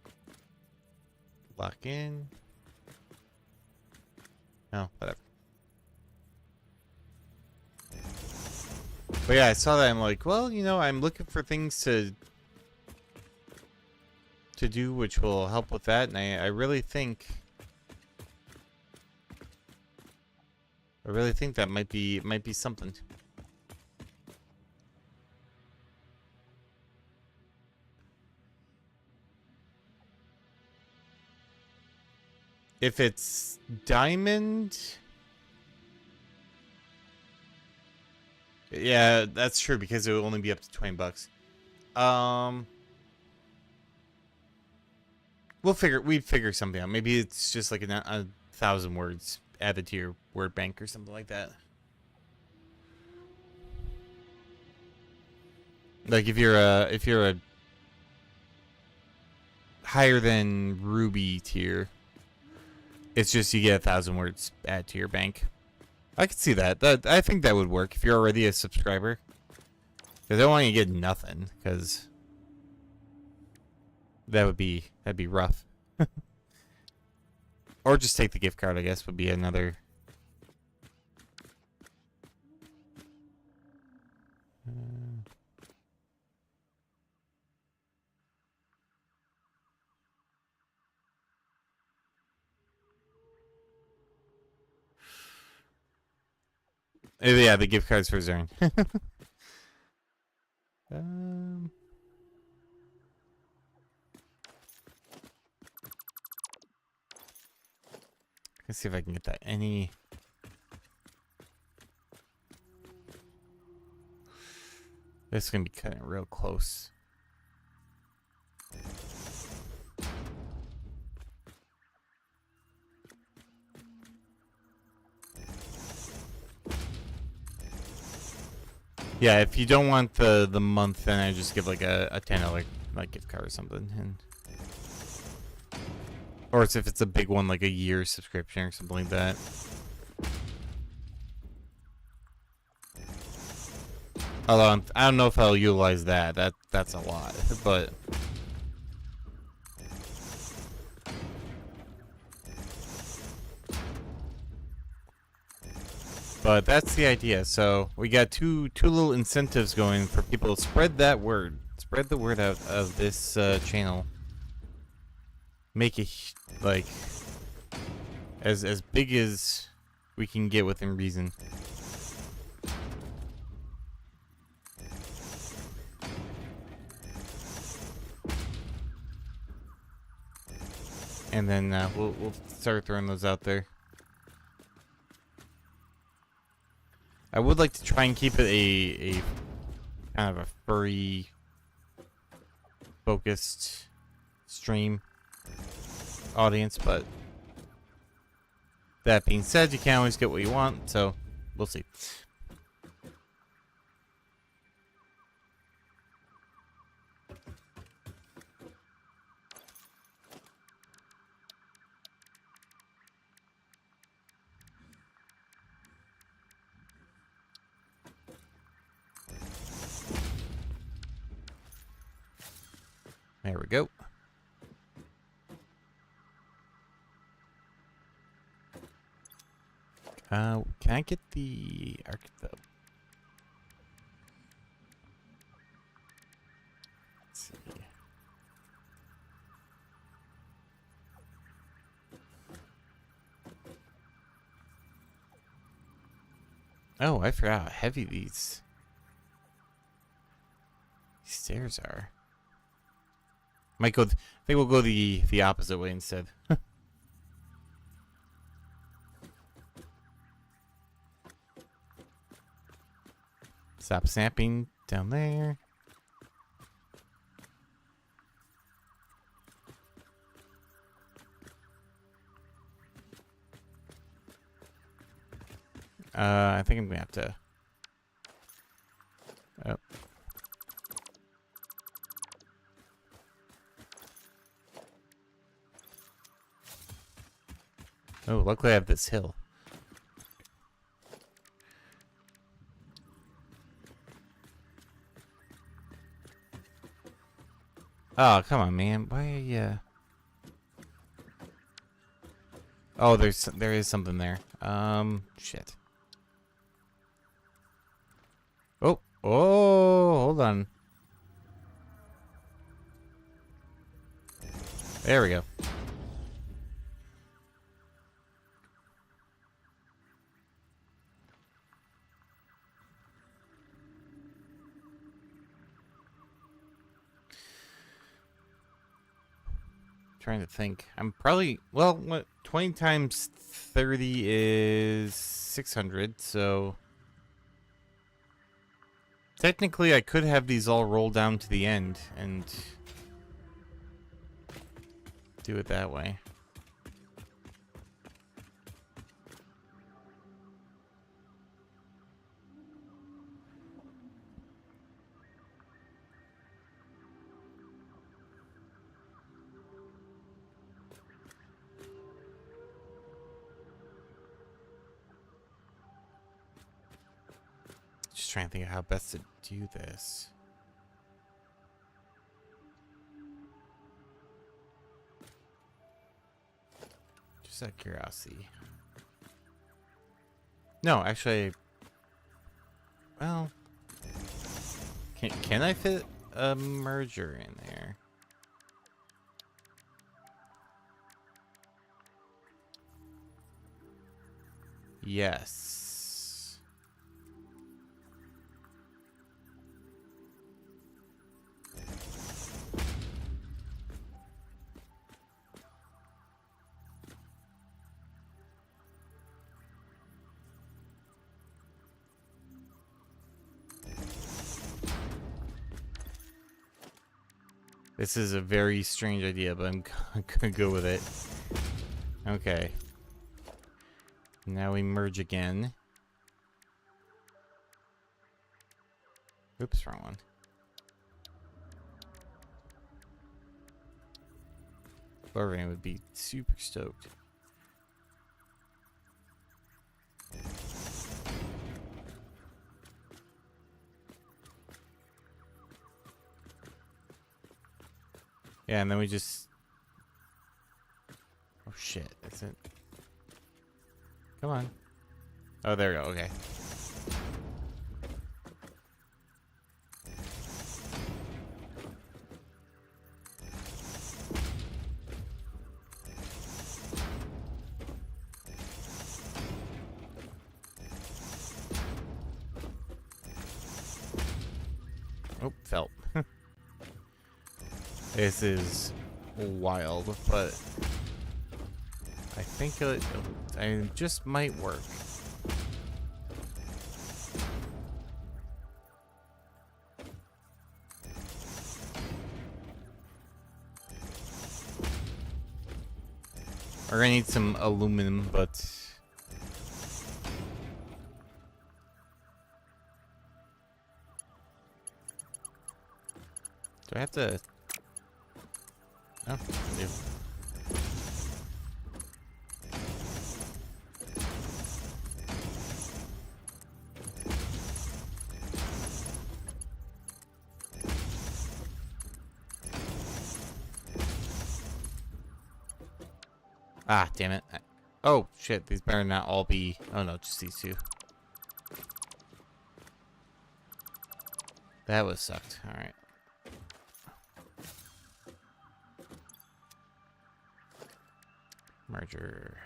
lock in. Oh, whatever. But yeah, I saw that. I'm like, well, you know, I'm looking for things to do which will help with that, and I really think that might be something. If it's diamond, yeah, that's true because it will only be up to $20. We'd figure something out. Maybe it's just like a 1,000 words added to your word bank or something like that. Like if you're a higher than Ruby tier, it's just you get 1,000 words added to your bank. I could see that. I think that would work if you're already a subscriber. Because I don't want you to get nothing, because that'd be rough. Or just take the gift card, I guess, would be another. Yeah, the gift card's for Zern. Let's see if I can get that any. This is gonna be cutting it real close. Yeah, if you don't want the month, then I just give like a $10 like gift card or something, and or if it's a big one like a year subscription or something like that. Although I don't know if I'll utilize that. That's a lot, but that's the idea. So we got two little incentives going for people to spread that word, spread the word out of this channel. Make it like as big as we can get within reason. And then we'll start throwing those out there. I would like to try and keep it a kind of a furry focused stream audience, but that being said, you can't always get what you want, so we'll see. There we go. Can I get the let's see. Oh, I forgot how heavy these stairs are. Might go. I think we'll go the opposite way instead. Stop snapping down there. I think I'm gonna have to. Oh. Oh, luckily I have this hill. Oh, come on, man. Why are you... Oh, there is something there. Shit. Oh, hold on. There we go. Trying to think. I'm probably, well, what, 20 times 30 is 600, so technically I could have these all roll down to the end and do it that way. Just trying to think of how best to do this. Just out of curiosity. No, actually, well, can I fit a merger in there? Yes. This is a very strange idea, but I'm gonna go with it. Okay. Now we merge again. Oops, wrong one. Florvan would be super stoked. Yeah, and then we just... Oh shit, that's it. Come on. Oh, there we go, okay. This is wild, but I think it just might work. We're gonna need some aluminum, but do I have to? No, I do. Ah, damn it. Oh, shit. These better not all be... Oh, no, just these two. That was sucked. Alright. Merger.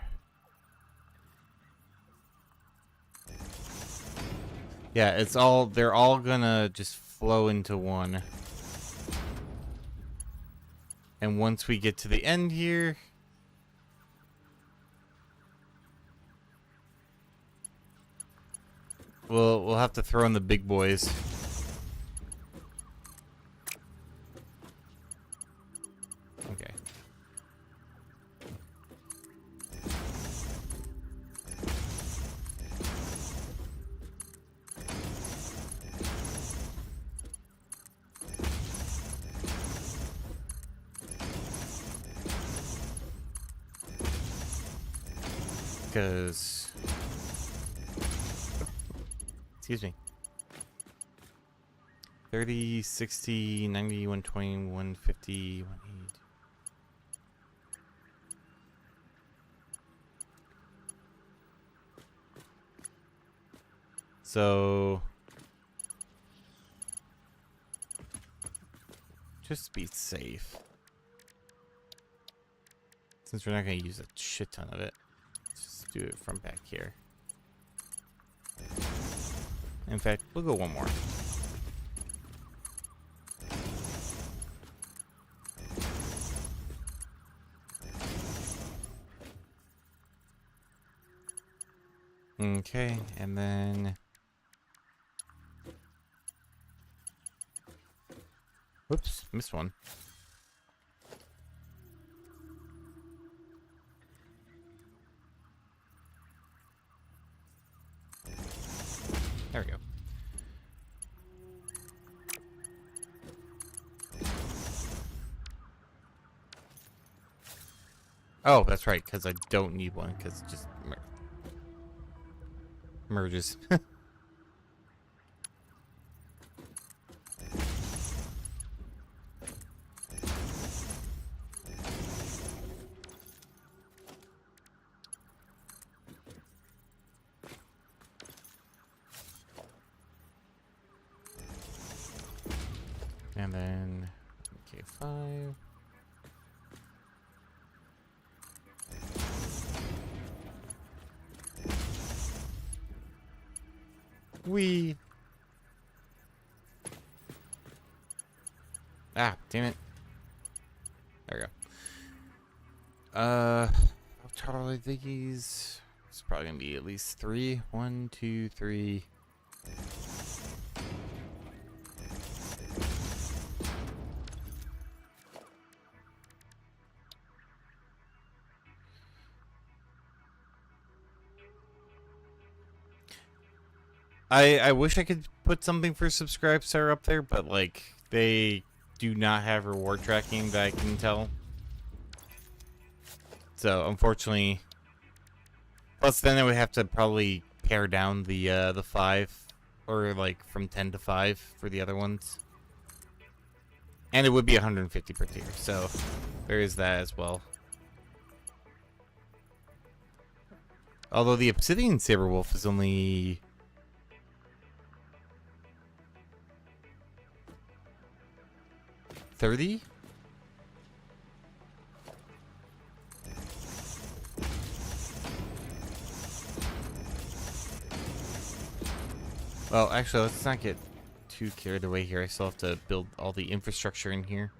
Yeah, it's all... They're all gonna just flow into one. And once we get to the end here... We'll have to throw in the big boys. Okay. Because... Excuse me. 30, 60, 90, 120, 150, 180. So... Just be safe. Since we're not going to use a shit ton of it. Let's just do it from back here. In fact, we'll go one more. Okay, and then... Whoops, missed one. There we go. Oh, that's right, because I don't need one, because it just merges. And then, okay, 5. Ah, damn it. There we go. How tall are these? It's probably gonna be at least 3. 1, 2, 3. I wish I could put something for Subscribestar up there, but like they do not have reward tracking that I can tell. So unfortunately, plus then I would have to probably pare down the 5, or like from 10 to 5 for the other ones, and it would be 150 per tier. So there is that as well. Although the Obsidian Sabrewolf is only 30? Well, actually, let's not get too carried away here. I still have to build all the infrastructure in here.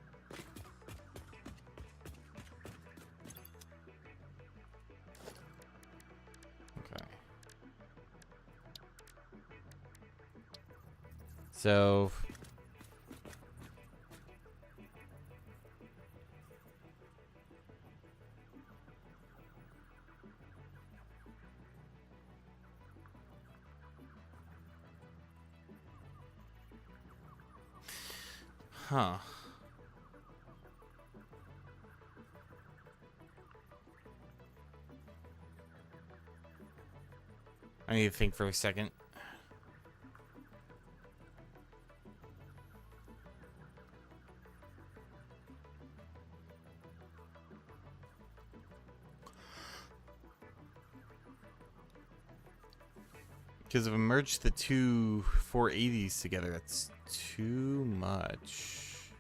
So... Huh. I need to think for a second. Because if I merge the two 480s together, that's too much.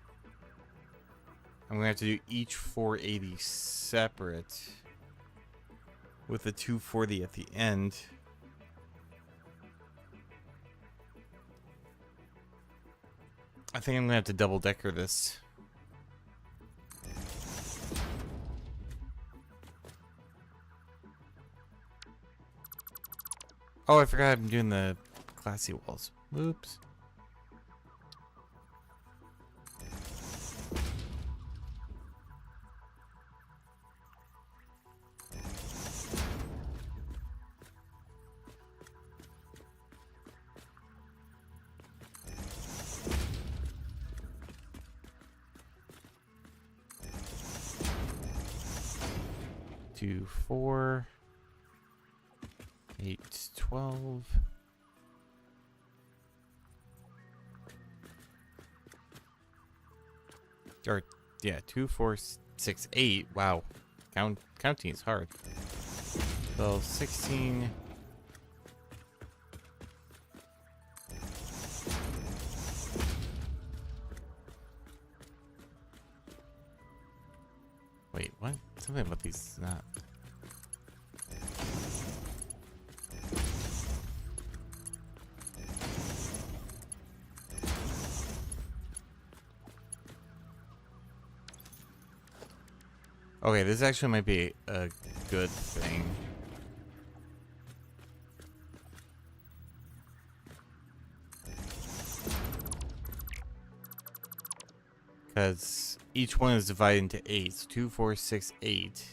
I'm going to have to do each 480 separate with the 240 at the end. I think I'm going to have to double decker this. Oh, I forgot I'm doing the classy walls. Oops. Two, 4, 8, 12. Or, yeah, 2, 4, 6, 8. Wow. Counting is hard. 12, 16. Wait, what? Something about these is not. Okay, this actually might be a good thing. Because each one is divided into 8. So 2, 4, 6, 8.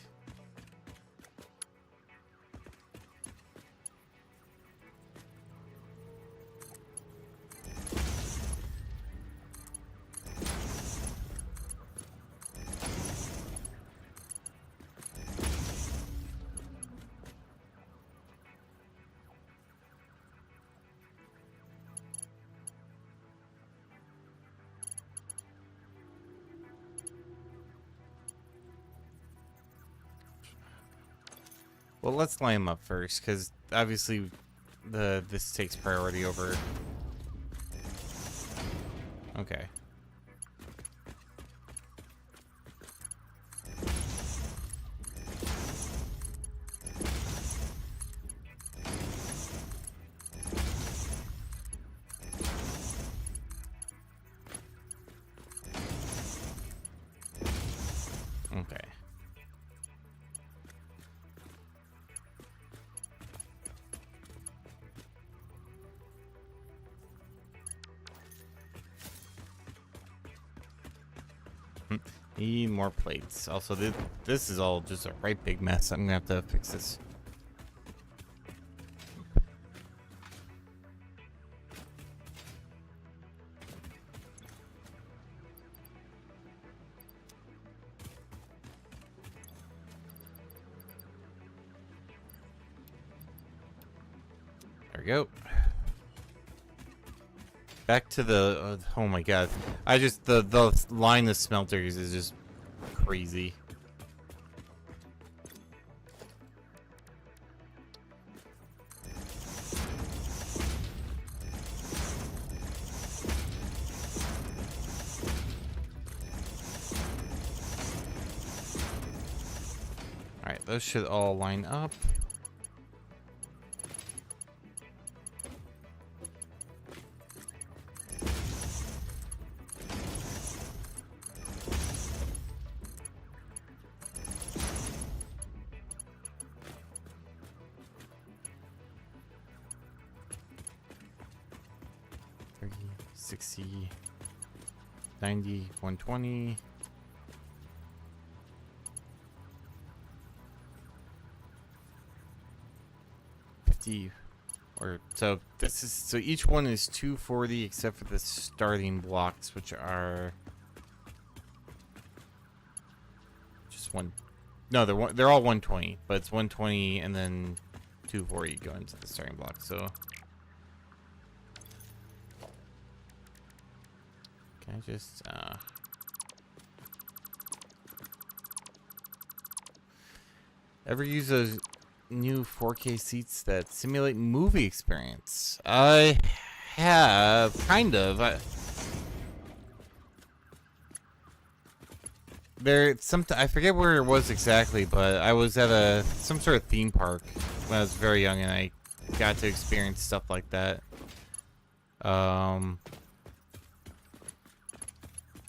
Well, let's line them up first, because obviously this takes priority over. Okay. Okay. Need more plates. Also, this is all just a right big mess. I'm gonna have to fix this. There we go. Back to the oh my god, the line of smelters is just crazy. All right, those should all line up. 60, 90, 120. Or so this is, so each one is 240 except for the starting blocks, which are just one. No, they're all 120, but it's 120 and then 240 go into the starting block. So can I just ever use those new 4K seats that simulate movie experience? I have, kind of. I forget where it was exactly, but I was at some sort of theme park when I was very young, and I got to experience stuff like that.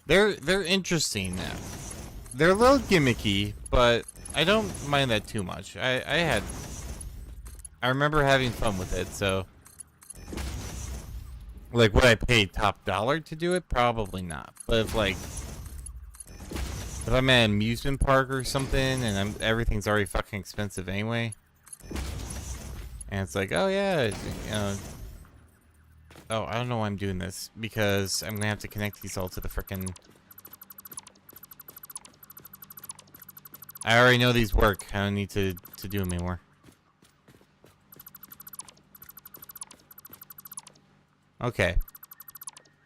They're interesting now. They're a little gimmicky, but I don't mind that too much. I remember having fun with it, so like, would I pay top dollar to do it? Probably not. But if I'm at an amusement park or something and everything's already fucking expensive anyway, and it's like, oh yeah, you know, oh, I don't know why I'm doing this, because I'm gonna have to connect these all to the frickin'. I already know these work. I don't need to do them anymore. Okay.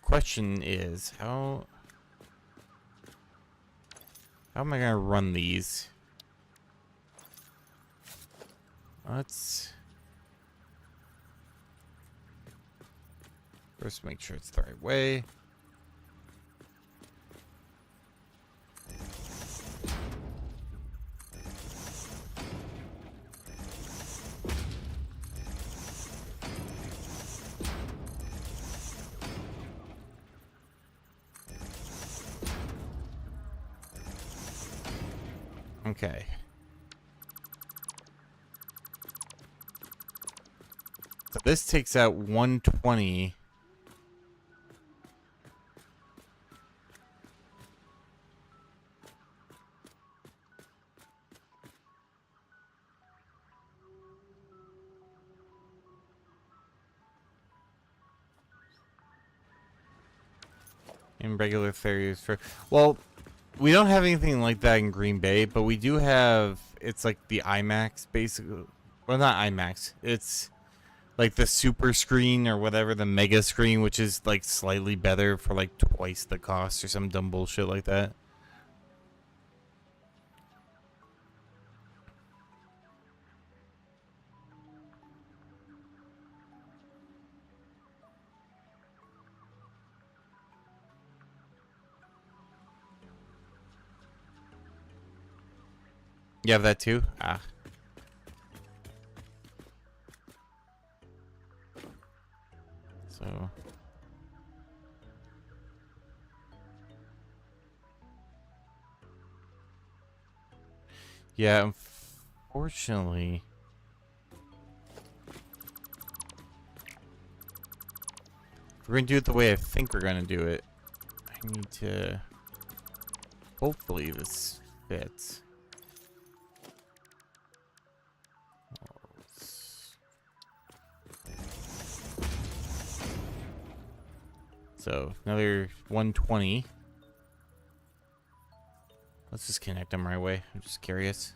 Question is, how am I gonna run these? Let's first make sure it's the right way. Okay. So this takes out 120. In regular theories for, well, we don't have anything like that in Green Bay, but we do have, it's like the IMAX, basically. Well, not IMAX. It's like the super screen or whatever, the mega screen, which is like slightly better for like twice the cost or some dumb bullshit like that. You have that too? Ah. So. Yeah, unfortunately. If we're gonna do it the way I think we're gonna do it, I need to. Hopefully this fits. So another 120. Let's just connect them right away. I'm just curious.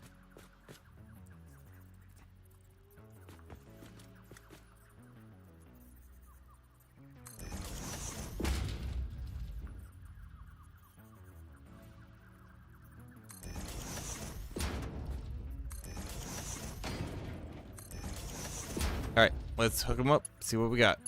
All right, let's hook them up. See what we got.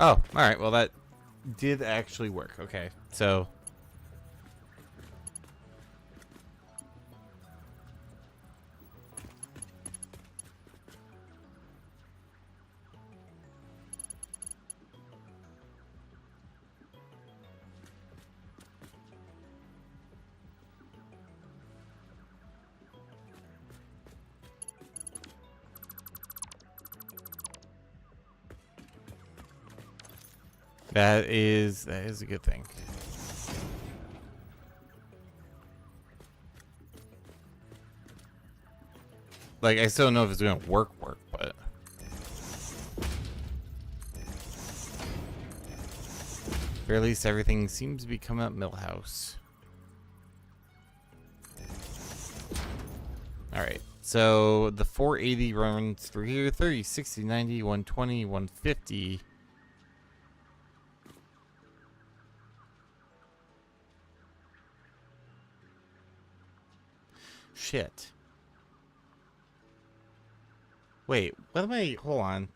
Oh, all right. Well, that did actually work. Okay, so That is a good thing. Like, I still don't know if it's gonna work, but or at least everything seems to be coming up Millhouse. Alright, so the 480 runs through here, 30, 60, 90, 120, 150. Shit. Wait, what am I... Hold on.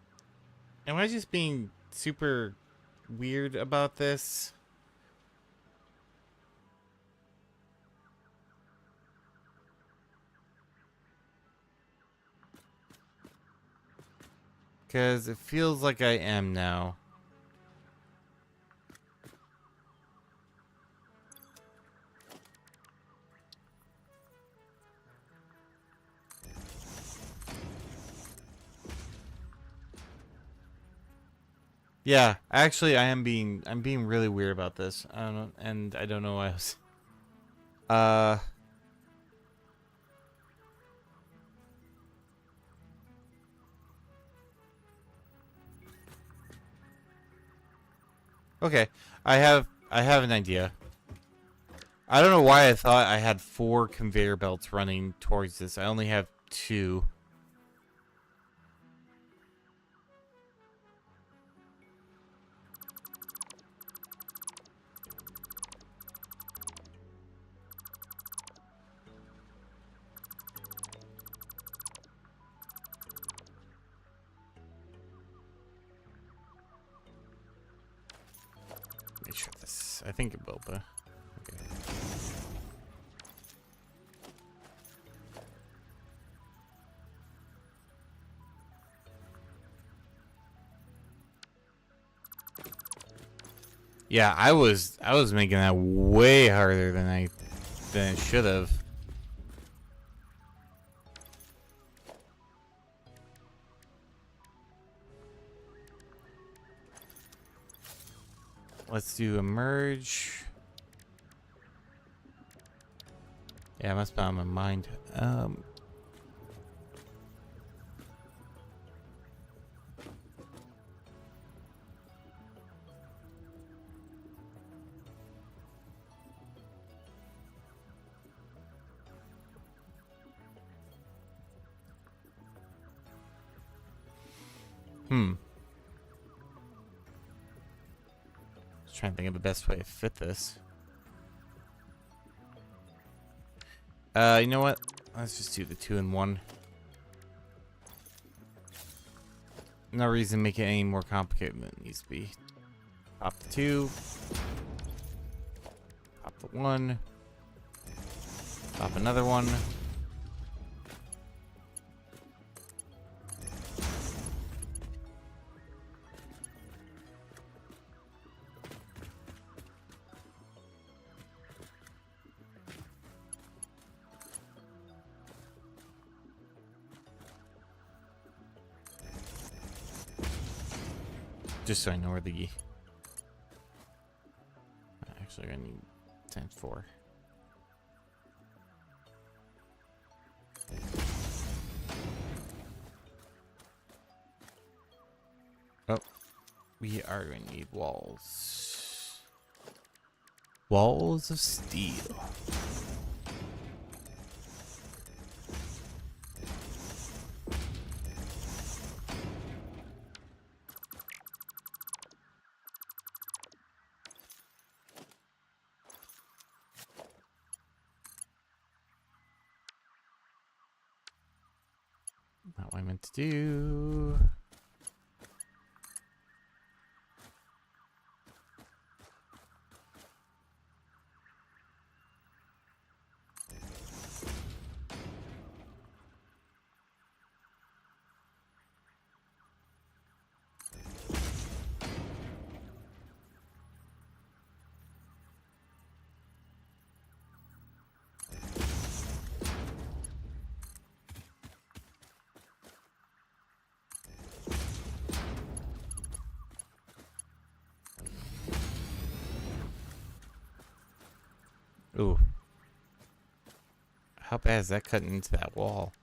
Am I just being super weird about this? Because it feels like I am now. Yeah, actually I'm being really weird about this. I don't know, and I don't know why I was okay. I have an idea. I don't know why I thought I had 4 conveyor belts running towards this. I only have 2. Make sure this. I think it will, but okay. Yeah, I was making that way harder than I should have. Let's do a merge. Yeah, it must be on my mind. Trying to think of the best way to fit this. You know what? Let's just do the 2-in-1. No reason to make it any more complicated than it needs to be. Pop the 2. Pop the 1. Pop another one. Just so I know where the... Actually, I need times 4. Oh. We are going to need walls. Walls of steel. Not what I meant to do. Ooh. How bad is that cutting into that wall?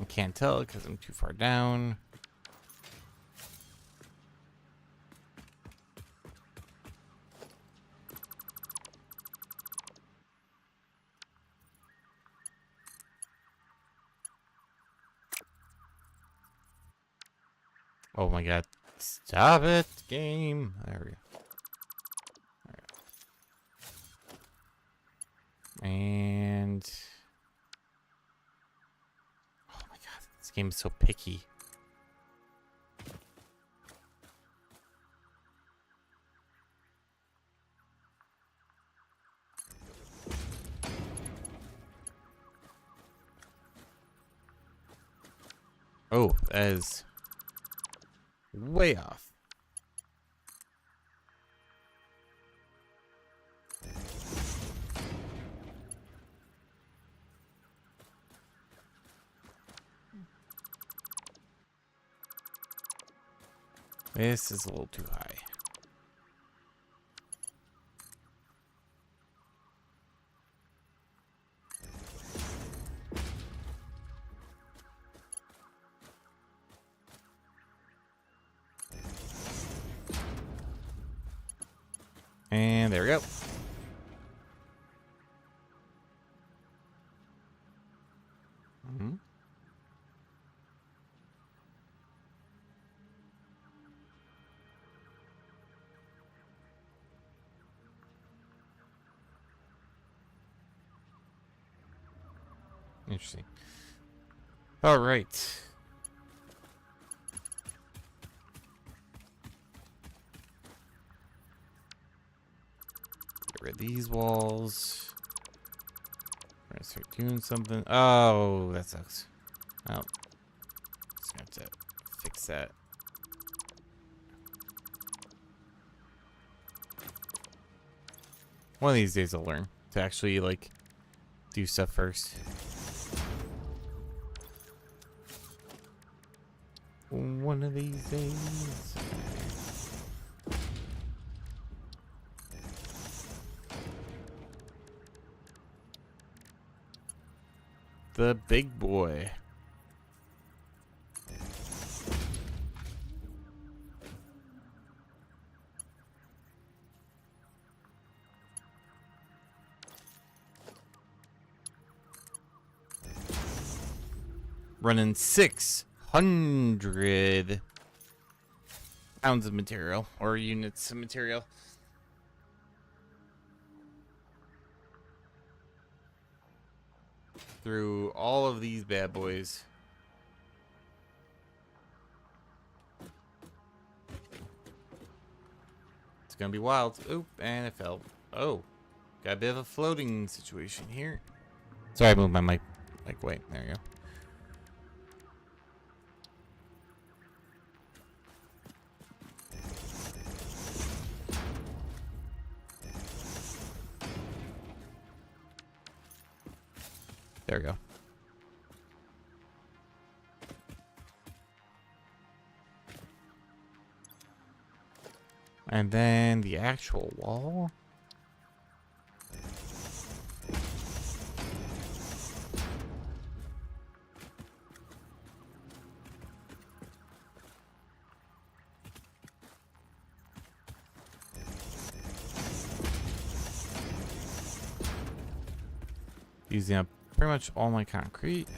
I can't tell because I'm too far down. Oh my god. Stop it, game. There we go. And oh my god, this game is so picky. Oh, that is way off. This is a little too high. And there we go. Mm-hmm. Interesting. All right. Get rid of these walls. We're gonna start doing something. Oh, that sucks. Oh, just gonna have to fix that. One of these days I'll learn to actually like do stuff first. One of these days. The big boy. Running 600 pounds of material or units of material. Through all of these bad boys. It's gonna be wild. Oop, and it fell. Oh, got a bit of a floating situation here. Sorry, I moved my mic. Like, wait, there you go. There we go. And then the actual wall. Using up pretty much all my concrete.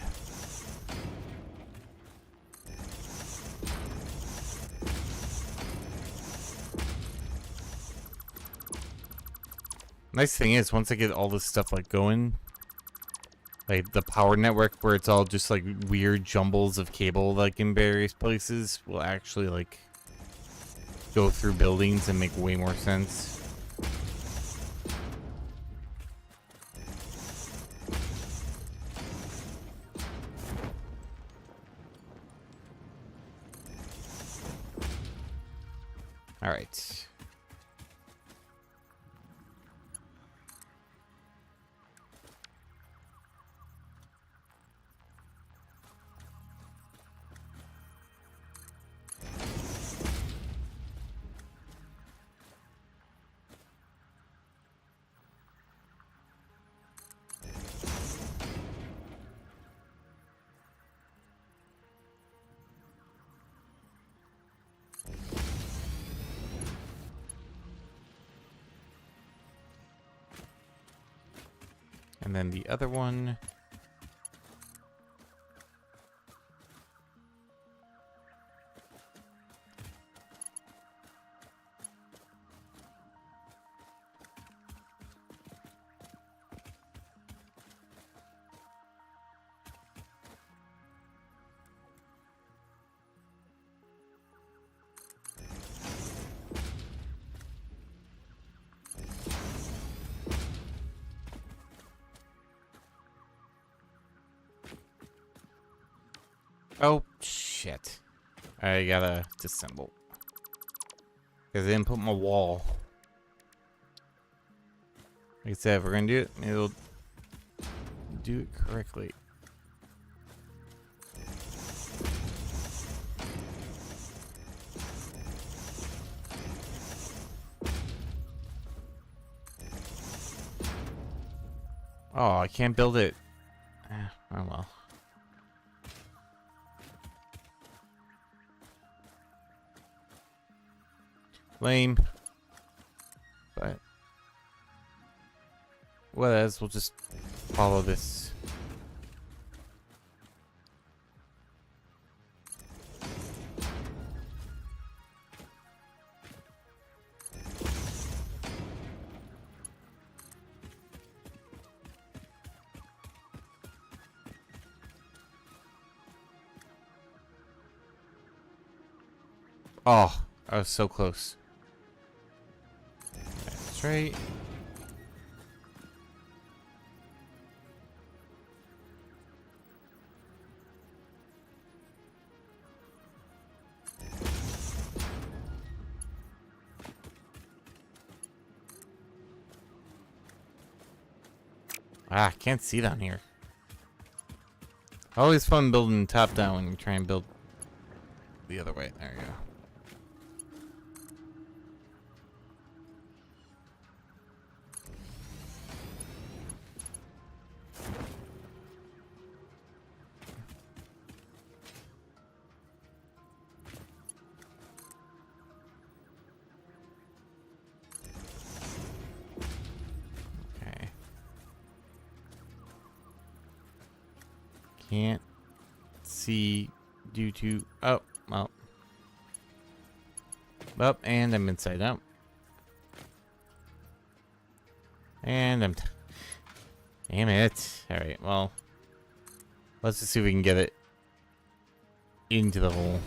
Nice thing is, once I get all this stuff like going, like the power network where it's all just like weird jumbles of cable like in various places will actually like go through buildings and make way more sense. All right. And then the other one. Oh, shit. I gotta disassemble. Because I didn't put my wall. Like I said, if we're gonna do it, maybe we'll do it correctly. Oh, I can't build it. Oh well. Lame. But what else? We'll just follow this. Oh, I was so close. That's right. Ah, can't see down here. Always fun building top down when you try and build the other way. There you go. Okay. Can't see due to... Oh, well. Up, and I'm inside out. And I'm... Damn it. Alright, well. Let's just see if we can get it into the hole.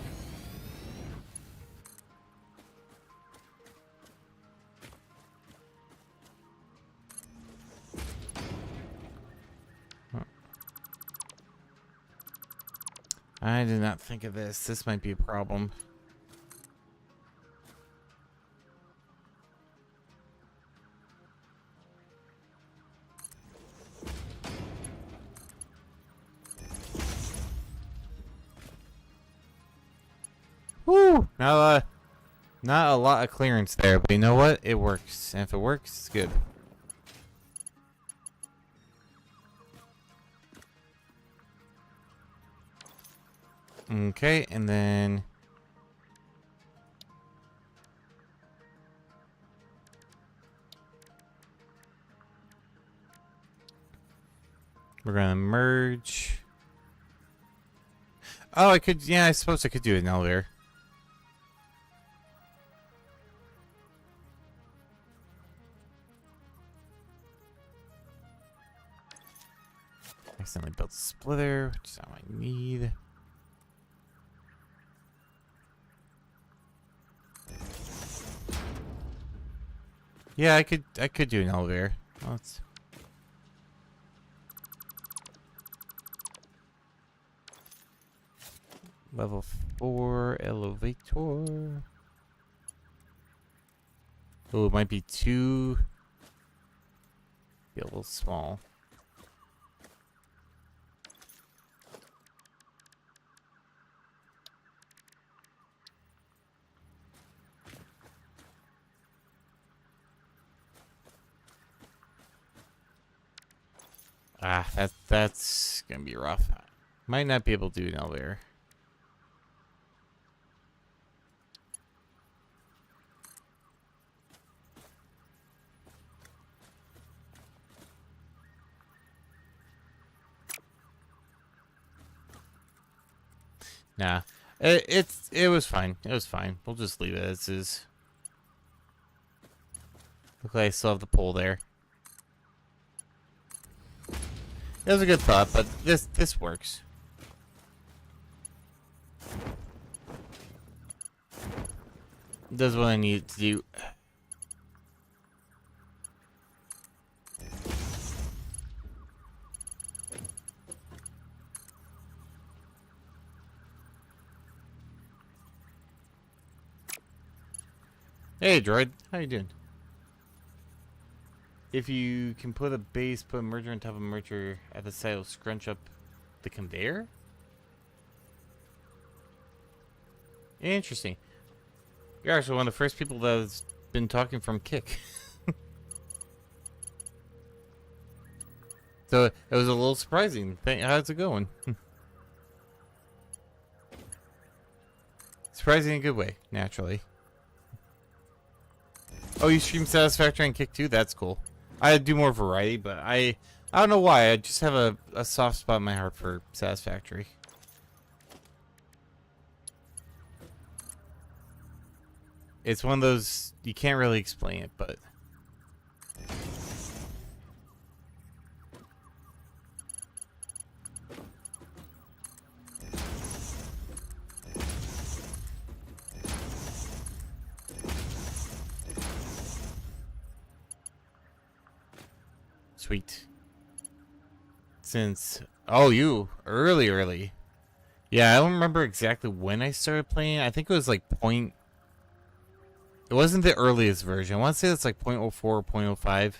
I did not think of this. This might be a problem. Woo! Now, not a lot of clearance there, but you know what? It works. And if it works, it's good. Okay, and then... we're gonna merge. Oh, I could... yeah, I suppose I could do an elevator. Accidentally built a splitter, which is not what I need. Yeah, I could do an elevator. Well, let's... level 4 elevator. Oh, it might be too... be a little small. Ah, that's gonna be rough. Might not be able to do an elevator. Nah. It was fine. It was fine. We'll just leave it as is. Look like I still have the pole there. It was a good thought, but this works. Does what I need to do. Hey, droid. How you doing? If you can put a base, put a merger on top of a merger at the side, it'll scrunch up the conveyor? Interesting. You're actually one of the first people that's been talking from Kick. So it was a little surprising. How's it going? Surprising in a good way, naturally. Oh, you stream Satisfactory and Kick too? That's cool. I do more variety, but I don't know why. I just have a soft spot in my heart for Satisfactory. It's one of those, you can't really explain it, but... Sweet. Since... Oh, you. Early. Yeah, I don't remember exactly when I started playing. I think it was like point... It wasn't the earliest version. I want to say it's like 0.04 or 0.05.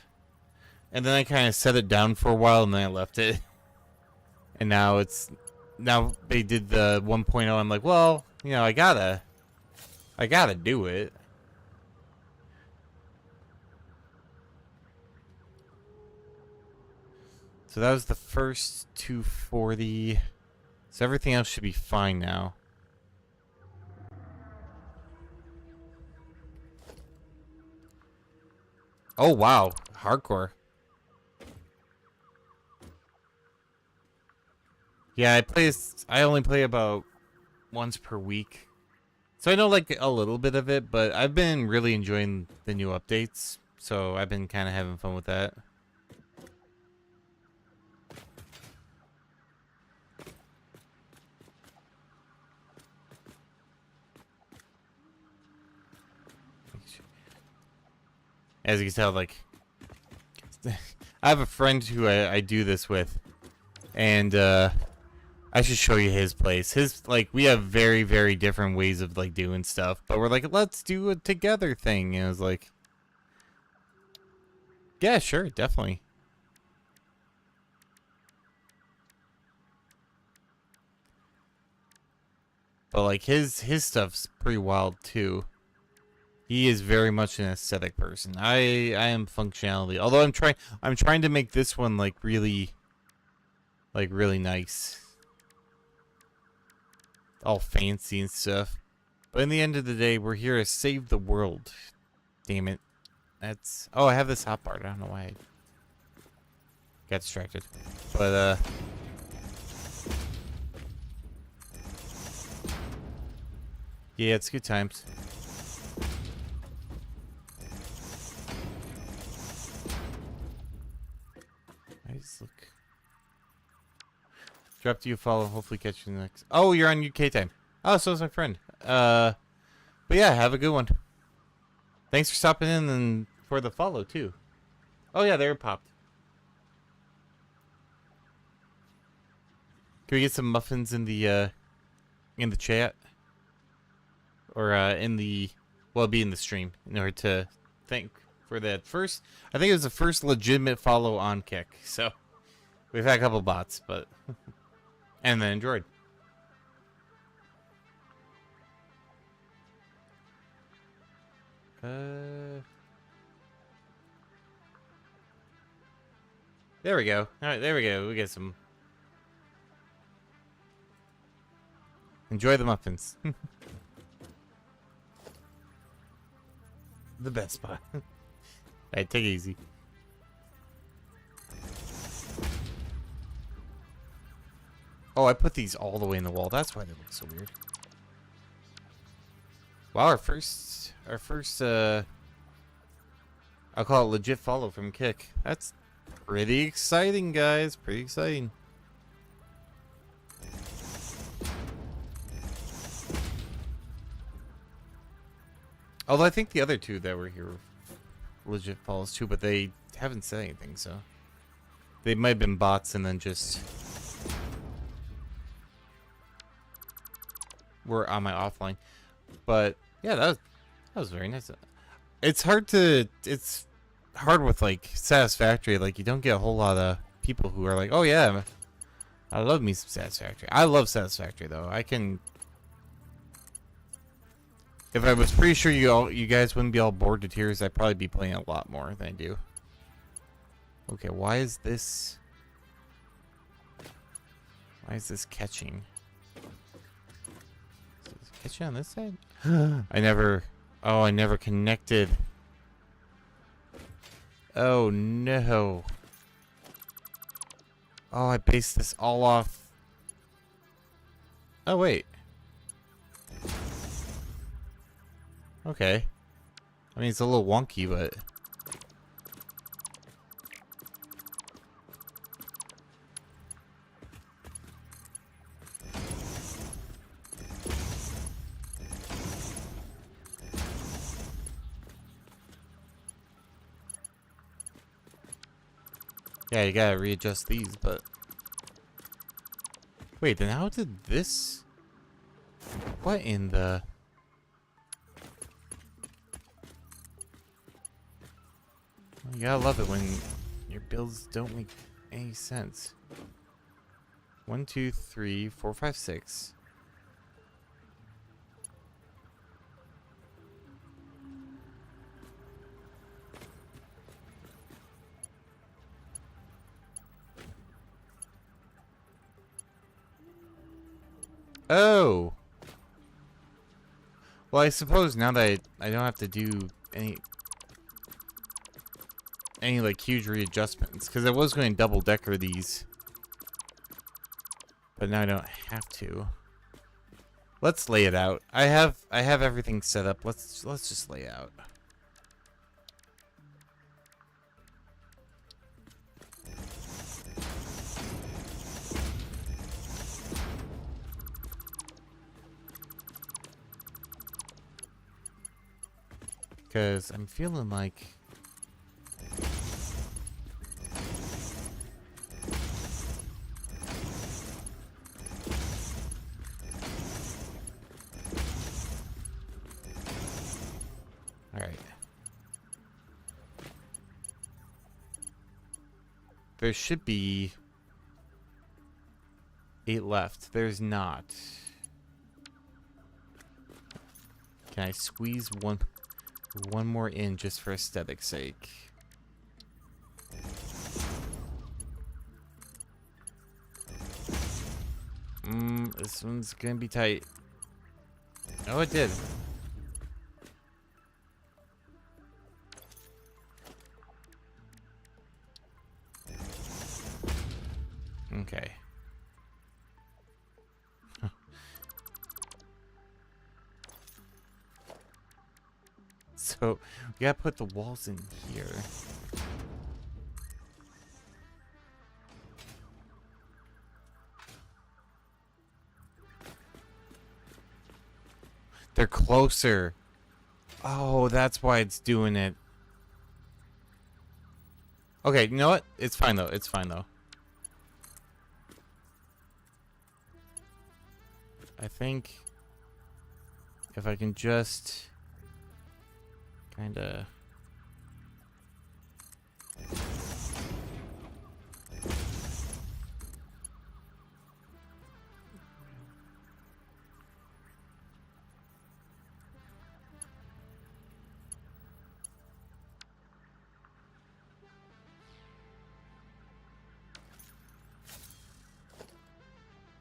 And then I kind of set it down for a while and then I left it. And now it's... Now they did the 1.0. I'm like, well, you know, I gotta do it. So that was the first 240. So everything else should be fine now. Oh wow, hardcore. Yeah, I only play about once per week. So I know like a little bit of it, but I've been really enjoying the new updates. So I've been kind of having fun with that. As you can tell, like, I have a friend who I do this with, and I should show you his place. Like, we have very, very different ways of, like, doing stuff, but we're like, let's do a together thing, and I was like, yeah, sure, definitely. But, like, his stuff's pretty wild, too. He is very much an aesthetic person. I am functionality. Although I'm trying to make this one like really nice. All fancy and stuff. But in the end of the day, we're here to save the world. Damn it. That's... Oh, I have this hot part. I don't know why I got distracted. But yeah, it's good times. Nice, look. Drop to you, follow. Hopefully catch you next. Oh, you're on UK time. Oh, so is my friend. But yeah, have a good one. Thanks for stopping in and for the follow too. Oh yeah, there it popped. Can we get some muffins in the chat? Or in the... Well, it'll be in the stream in order to thank for that first... I think it was the first legitimate follow on Kick. So, we've had a couple bots, but... and then Android. There we go. Alright, there we go. We get some... Enjoy the muffins. The best spot. Alright, take it easy. Oh, I put these all the way in the wall. That's why they look so weird. Wow, our first, I'll call it legit follow from Kick. That's pretty exciting, guys. Pretty exciting. Although I think the other two that were here were legit follows too, but they haven't said anything, so they might have been bots and then just were on my offline. But yeah, that was very nice. It's hard with like Satisfactory. Like you don't get a whole lot of people who are like, oh yeah, I love me some Satisfactory. I love Satisfactory though. I can. If I was pretty sure you guys wouldn't be all bored to tears, I'd probably be playing a lot more than I do. Okay, why is this catching? Is it catching on this side? I never connected. Oh no. Oh, I based this all off. Oh wait. Okay. I mean, it's a little wonky, but... yeah, you gotta readjust these, but... wait, then how did this... what in the... you gotta love it when your builds don't make any sense. 1, 2, 3, 4, 5, 6. Oh! Well, I suppose now that I don't have to do any like huge readjustments, because I was going to double decker these, but now I don't have to. Let's lay it out. I have everything set up. Let's just lay it out. Because I'm feeling like... alright. There should be 8 left. There's not. Can I squeeze one more in just for aesthetic's sake? This one's gonna be tight. Oh, it did. Okay. So, we gotta put the walls in here. They're closer. Oh, that's why it's doing it. Okay, you know what? It's fine though. It's fine though. I think if I can just kinda...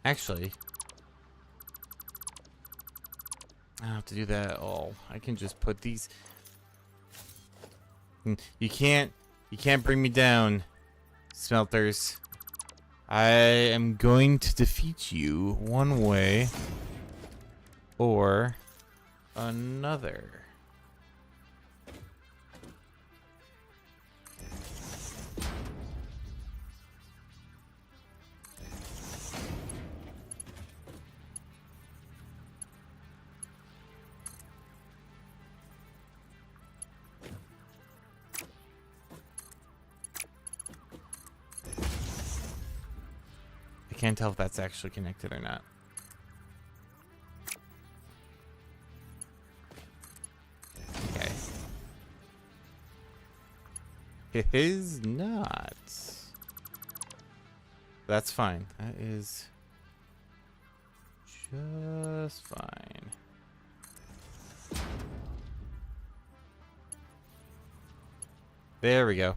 actually, I don't have to do that at all. I can just put these... You can't bring me down, smelters. I am going to defeat you one way or another. I can't tell if that's actually connected or not. Okay. It is not. That's fine. That is just fine. There we go.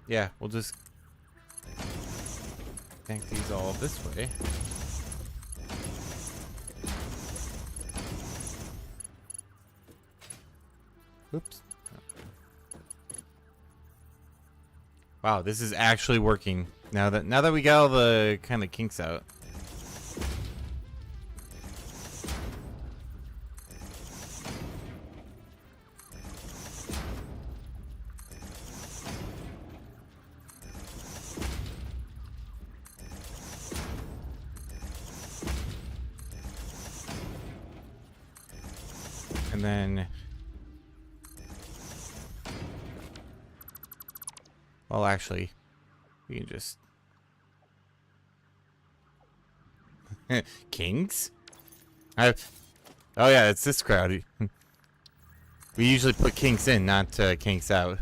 Yeah, we'll just connect these all this way. Oops. Wow, this is actually working. Now that we got all the kind of kinks out. And then, well, actually, we can just kings. Oh yeah, it's this crowd. We usually put kinks in, not kinks out.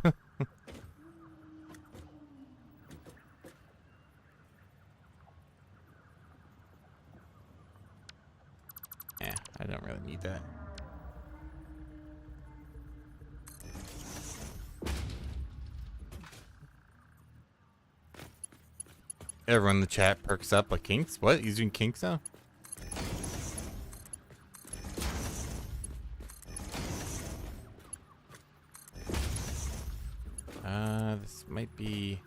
Yeah, I don't really need that. Everyone in the chat perks up like kinks. What? He's doing kinks now? This might be.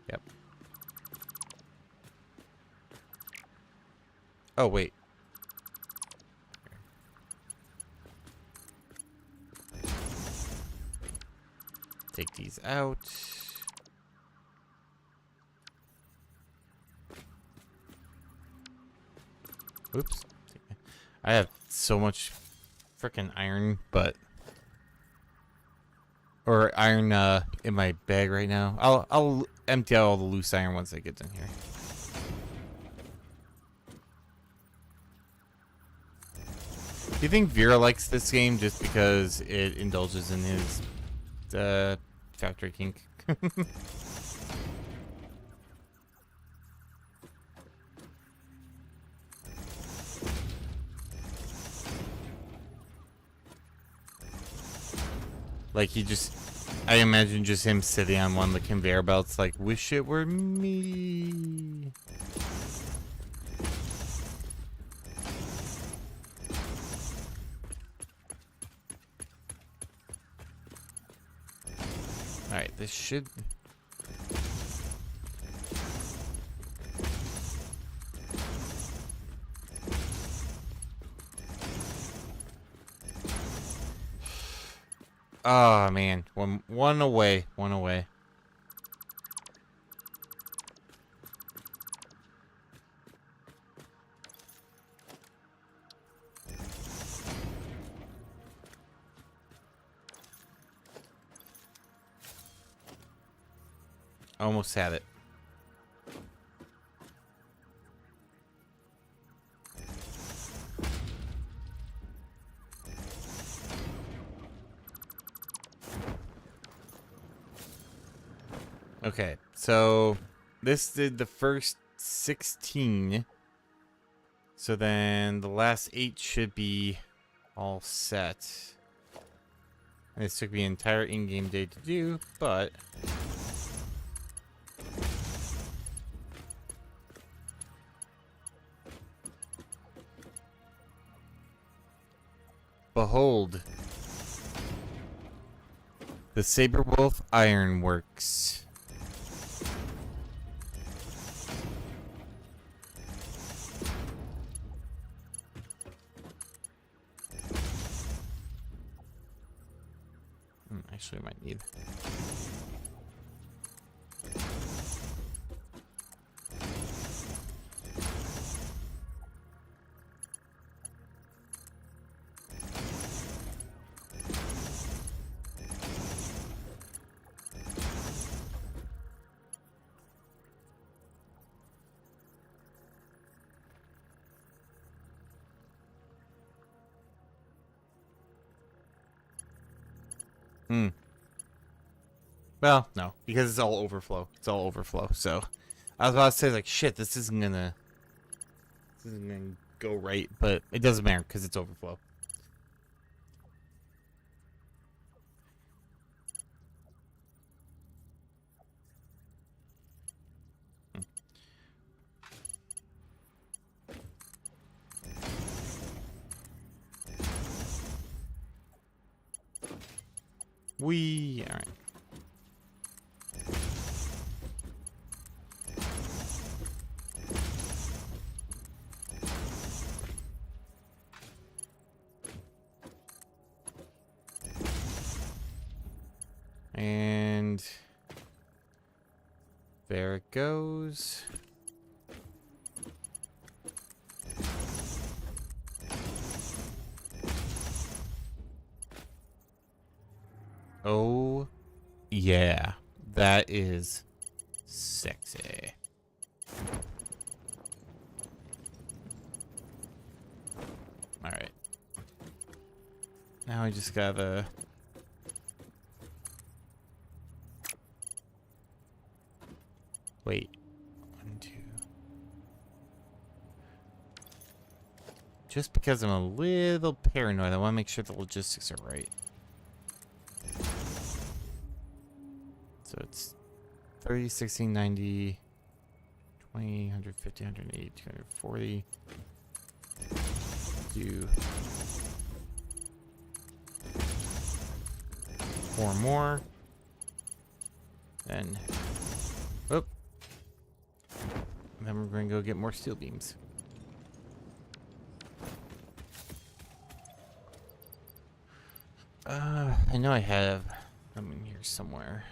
Yep. Oh, wait. Take these out. Oops. I have so much frickin' iron, or iron in my bag right now. I'll empty out all the loose iron once I get done here. Do you think Vera likes this game just because it indulges in his factory kink? Like I imagine just him sitting on one of the conveyor belts like, wish it were me. Alright, this should... Oh man, one away. Almost had it. Okay, so this did the first 16. So then the last 8 should be all set. And this took me an entire in-game day to do, but... Behold. The Sabrewolf Ironworks. Actually, might need. Well, no, because it's all overflow. It's all overflow. So, I was about to say like, shit, this isn't gonna go right, but it doesn't matter because it's overflow. All right. And there it goes. Oh, yeah. That is sexy. All right. Now I just gotta... Wait. 1, 2. Just because I'm a little paranoid, I want to make sure the logistics are right. So it's 30, 60, 90, 20, 150, 180, 240. Do 4 more. Then, whoop. And then we're going to go get more steel beams. I know I have them in here somewhere.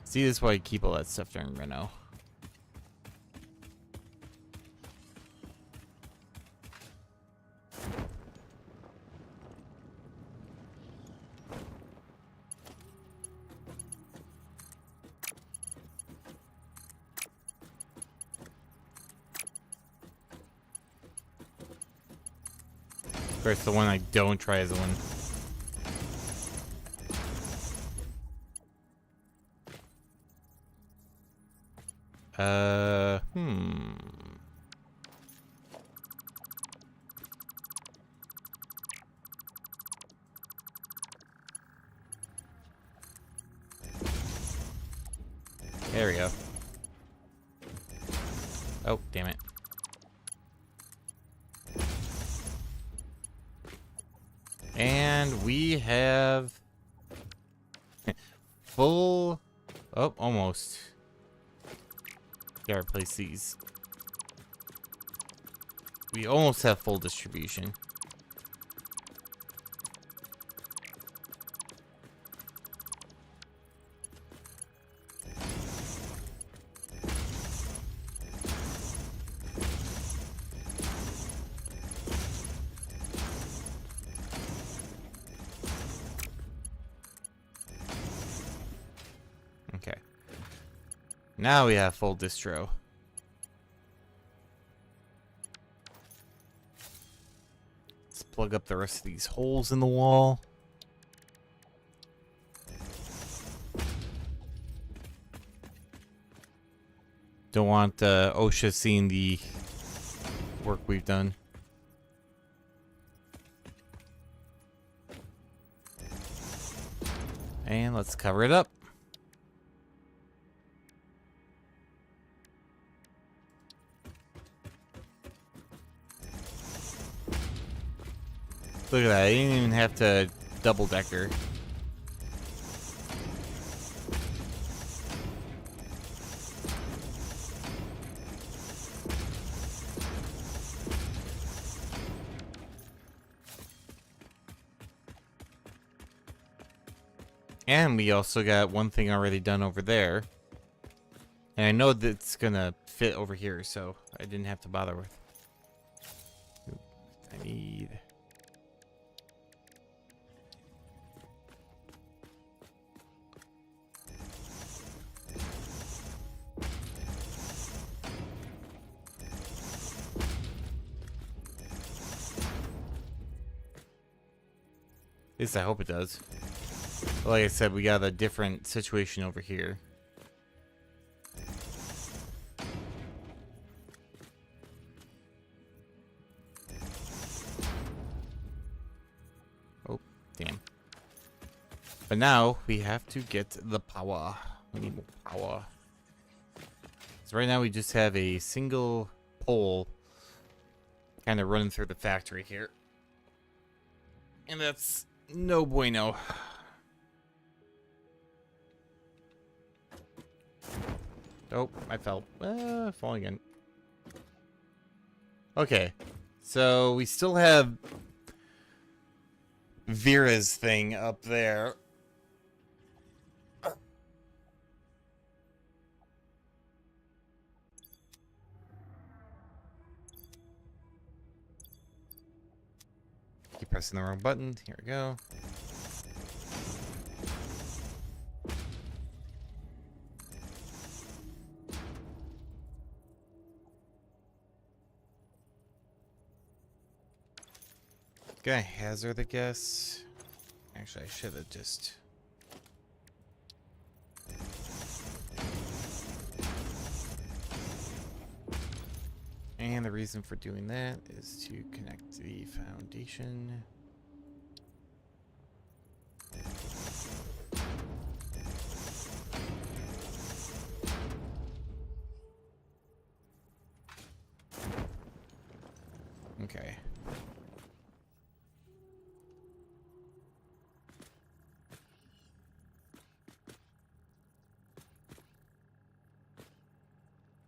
See, this is why I keep all that stuff during Reno. Of course, the one I don't try is the one. There we go. Oh, damn it. And we have full... Oh, almost. Gotta replace these. We almost have full distribution. Okay. Now we have full distro. Let's plug up the rest of these holes in the wall. Don't want OSHA seeing the work we've done. And let's cover it up. Look at that. I didn't even have to double decker. And we also got one thing already done over there. And I know that's gonna fit over here, so I didn't have to bother with. I need... At least I hope it does. But like I said, we got a different situation over here. Oh, damn. But now we have to get the power. We need more power. So right now we just have a single pole kind of running through the factory here. And that's no bueno. Oh, I fell. Falling again. Okay. So we still have Vera's thing up there. Keep pressing the wrong button. Here we go. Got hazard, I guess. Actually, I should have just... And the reason for doing that is to connect the foundation. Okay.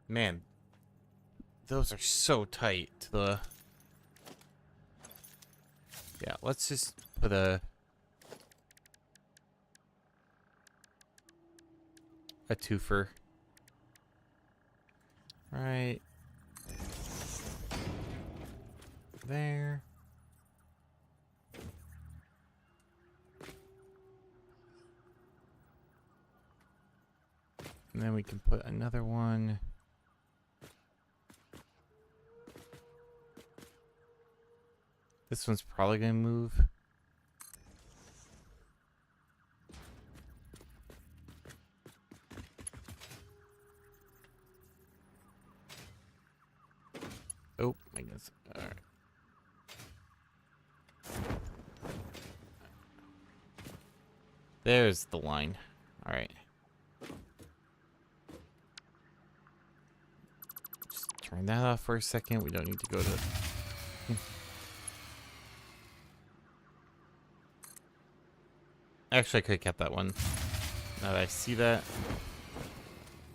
Man, those are so tight to the... Yeah, let's just put a twofer. Right there. And then we can put another one. This one's probably gonna move. Oh, I guess. All right. There's the line. All right. Just turn that off for a second. We don't need to go to... Actually, I could have kept that one. Now that I see that.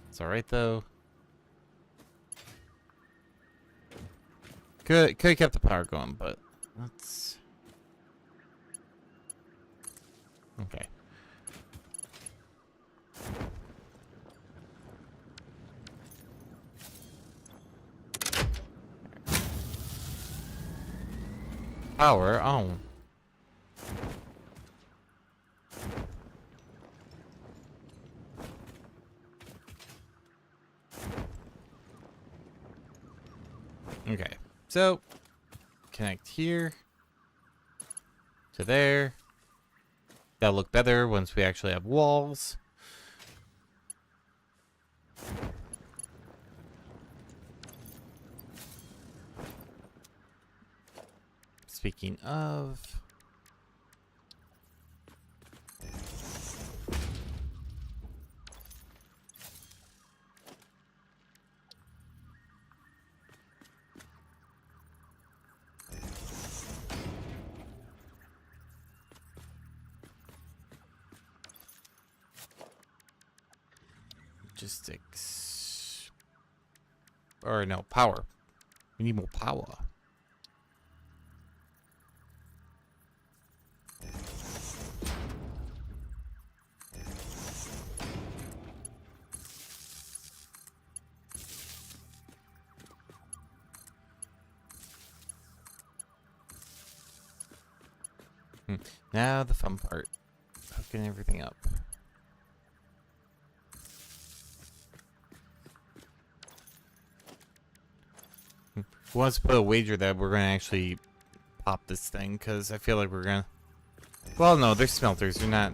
It's alright, though. Could have kept the power going, but let's... Okay. Power on. Okay, so connect here to there. That'll look better once we actually have walls. Speaking of... logistics. Or no, power. We need more power. Now the fun part. Hooking everything up. Who wants to put a wager that we're going to actually pop this thing? Because I feel like we're going to... Well, no, they're smelters. They're not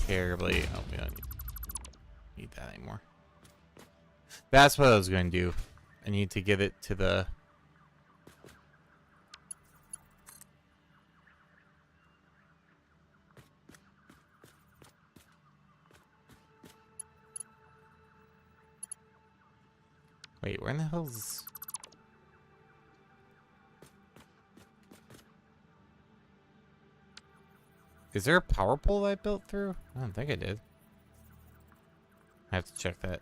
terribly... Oh, we don't need that anymore. That's what I was going to do. I need to get it to the... Wait, where in the hell's... Is there a power pole I built through? I don't think I did. I have to check that.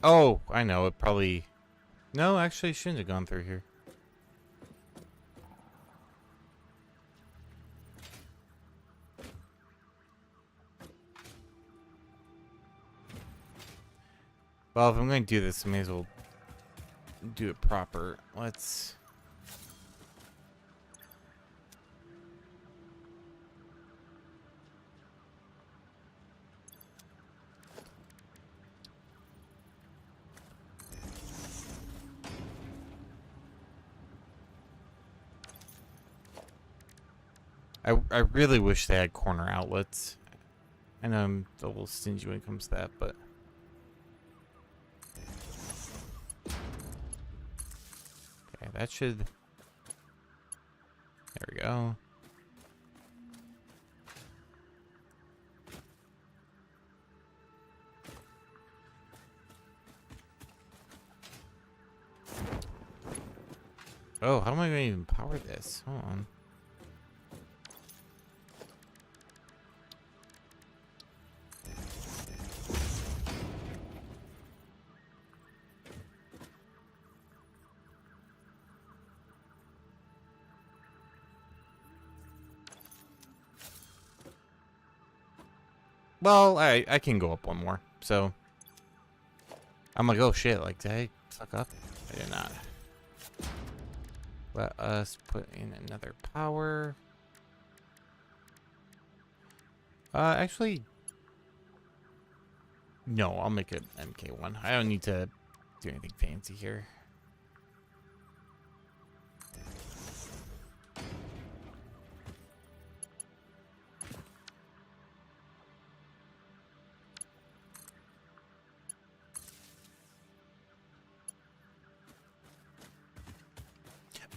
Oh, I know. It probably... No, actually, it shouldn't have gone through here. Well, if I'm going to do this, I may as well do it proper. Let's... I really wish they had corner outlets. I know I'm a little stingy when it comes to that, but... Okay, that should... There we go. Oh, how am I going to even power this? Hold on. Well, I can go up one more, so... I'm like, oh shit, like, did I fuck up? I did not. Let us put in another power. Actually... No, I'll make it MK1. I don't need to do anything fancy here.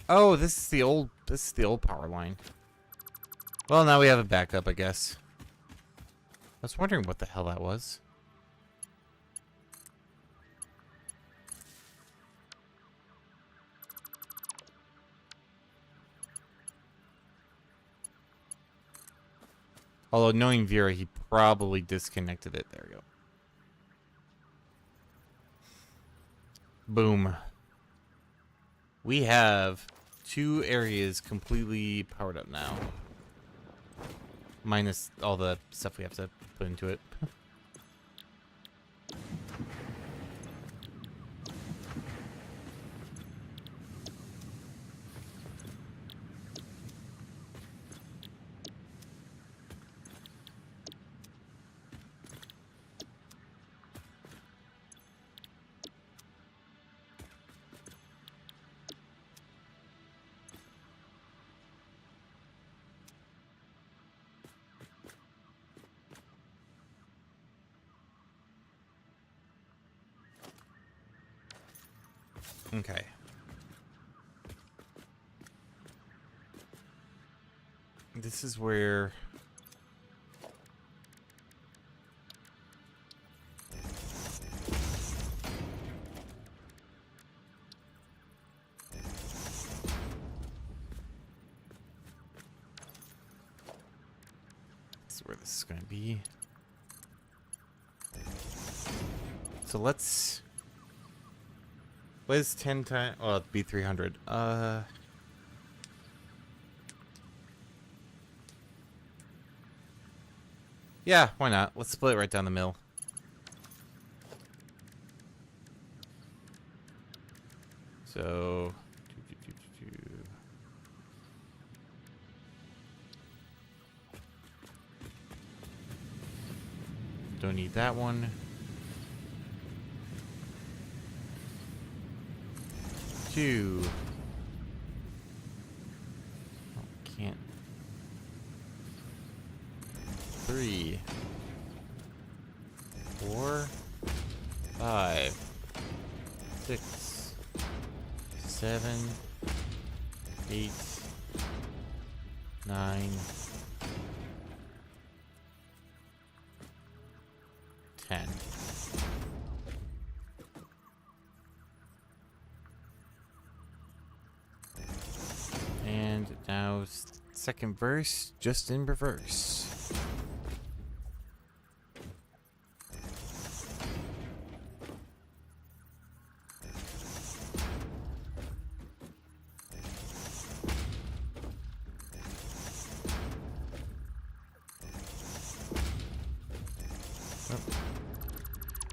Oh, this is the old power line. Well, now we have a backup, I guess. I was wondering what the hell that was. Although knowing Vera, he probably disconnected it. There we go. Boom. We have 2 areas completely powered up now. Minus all the stuff we have to put into it. Okay. This is where... is where this is going to be. So let's... What is 10 times... Oh, it'd be 300. Yeah, why not? Let's split it right down the middle. So... Don't need that one. 2. Oh, can't. 3. 4. 5. 6. 7. 8. 9. 10. And now second verse, just in reverse.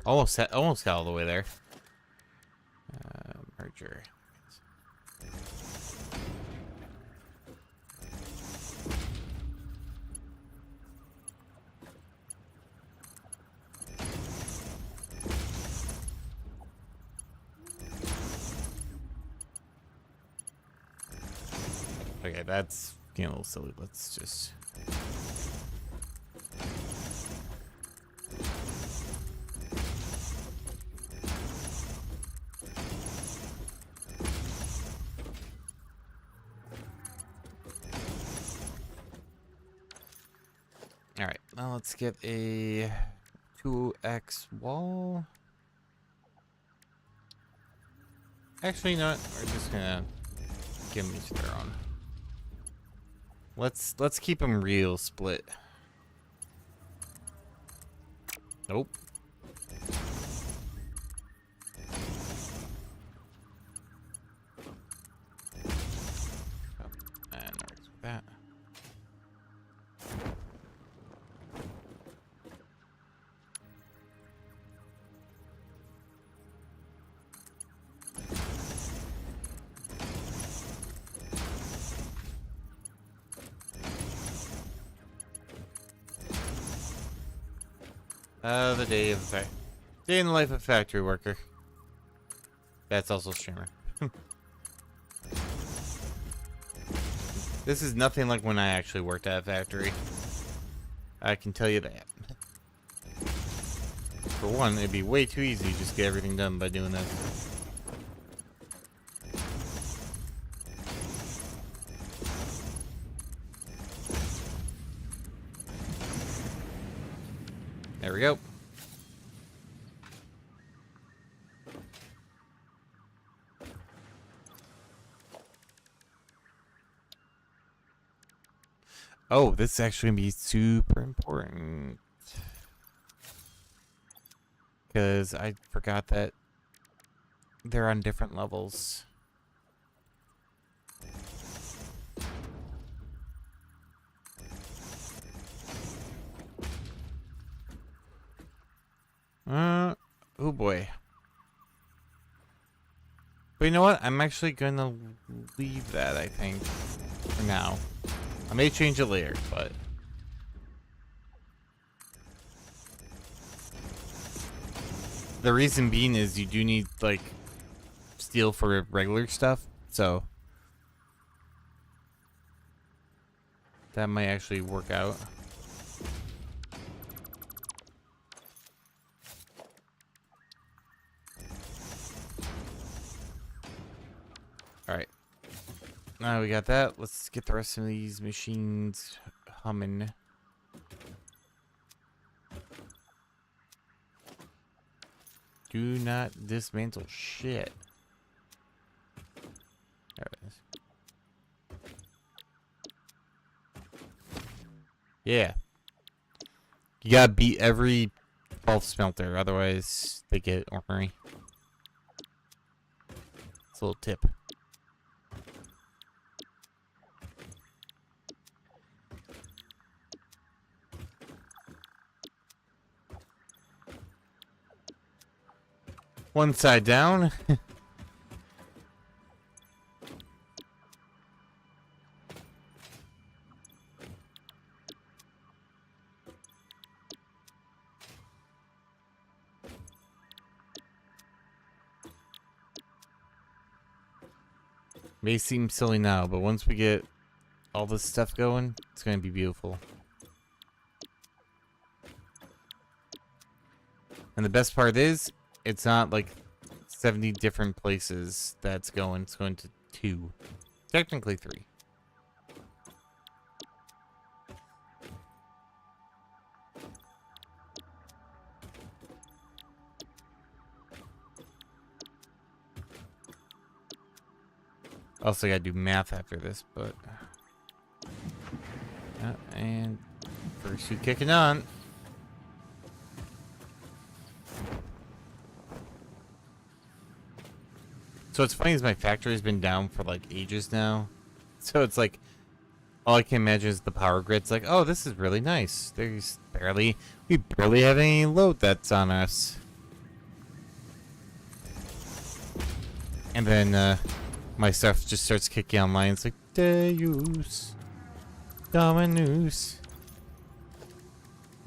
Almost got all the way there. Merger. Okay, that's getting a little silly. Let's just... Alright, now let's get a 2x wall. Actually, you know what? We're just gonna give them each their own. Let's keep them real split. Nope. Oh, and that works with that. The day in the life of a factory worker. That's also a streamer. This is nothing like when I actually worked at a factory. I can tell you that. For one, it'd be way too easy to just get everything done by doing this. There we go. Oh, this is actually going to be super important. Because I forgot that they're on different levels. Oh boy. But you know what? I'm actually gonna leave that, I think, for now. I may change it later, but... The reason being is you do need, like, steel for regular stuff, so... That might actually work out. Alright. Now we got that. Let's get the rest of these machines humming. Do not dismantle shit. There it is. Yeah. You gotta beat every 12th smelter, otherwise they get ornery. It's a little tip. One side down. May seem silly now, but once we get all this stuff going, it's going to be beautiful. And the best part is, it's not like 70 different places that's going. It's going to 2. Technically 3. Also gotta do math after this, but... and... first you kicking on. So what's funny is my factory's been down for like ages now. So it's like... all I can imagine is the power grid's like, oh, this is really nice. We barely have any load that's on us. And then, my stuff just starts kicking online. It's like, Deus Dominus.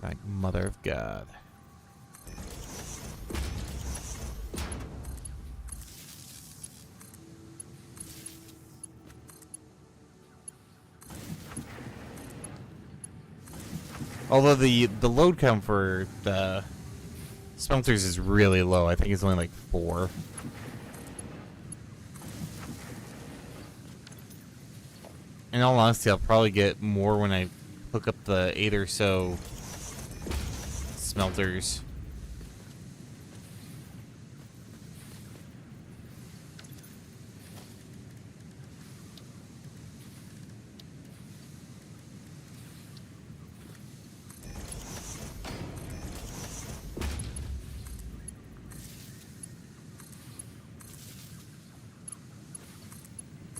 Like, Mother of God. Although the load count for the smelters is really low. I think it's only like 4. In all honesty, I'll probably get more when I hook up the 8 or so smelters.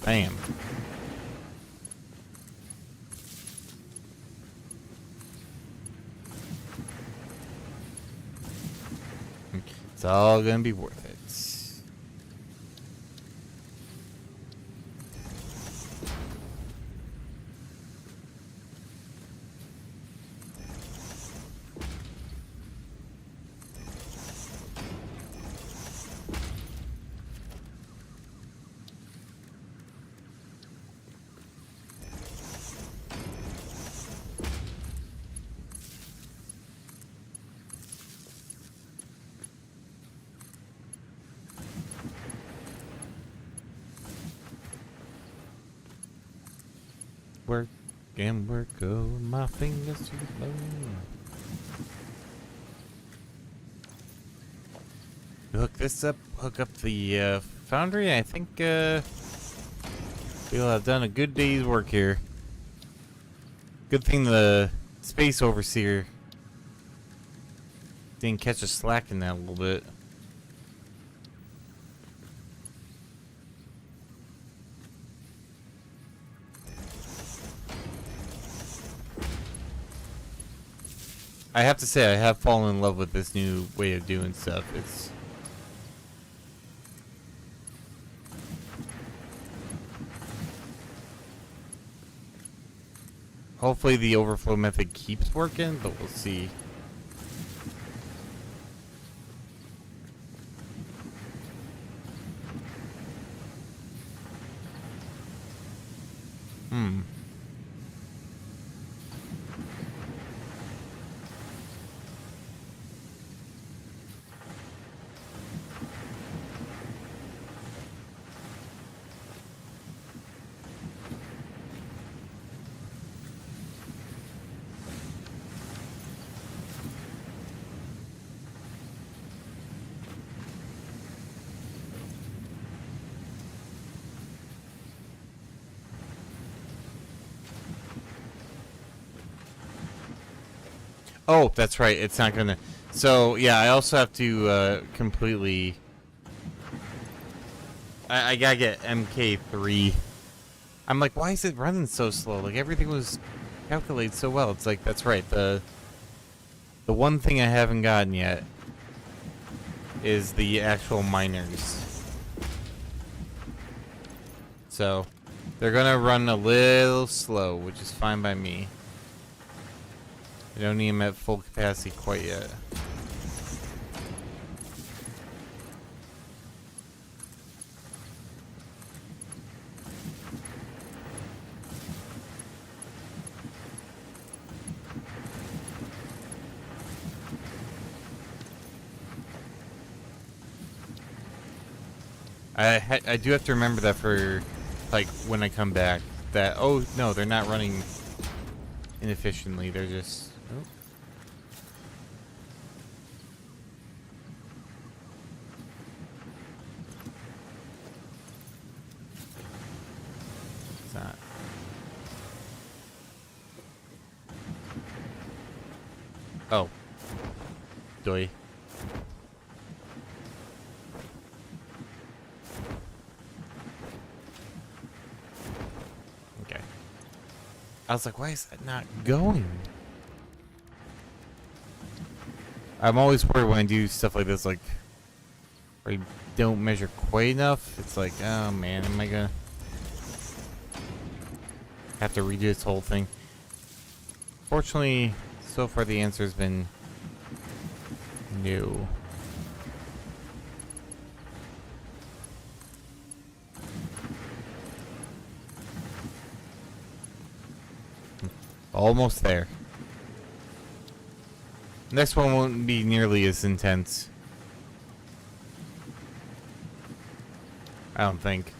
Bam. It's all gonna be worth it. Work and work, oh, my fingers to the bone. Hook this up, hook up the foundry. I think we'll have done a good day's work here. Good thing the space overseer didn't catch us slack in that a little bit. I have to say, I have fallen in love with this new way of doing stuff. It's... hopefully the overflow method keeps working, but we'll see. Oh, that's right. It's not gonna. So yeah, I also have to completely. I gotta get MK3. I'm like, why is it running so slow? Like everything was calculated so well. It's like that's right. The one thing I haven't gotten yet is the actual miners. So they're gonna run a little slow, which is fine by me. I don't need them at full capacity quite yet. I do have to remember that for, like, when I come back. That, oh, no, they're not running inefficiently. They're just... Oh. It's not. Oh. Doy. Okay. I was like, why is that not going? I'm always worried when I do stuff like this, like, where I don't measure quite enough. It's like, oh man, am I gonna have to redo this whole thing? Fortunately, so far the answer's been no. Almost there. Next one won't be nearly as intense. I don't think.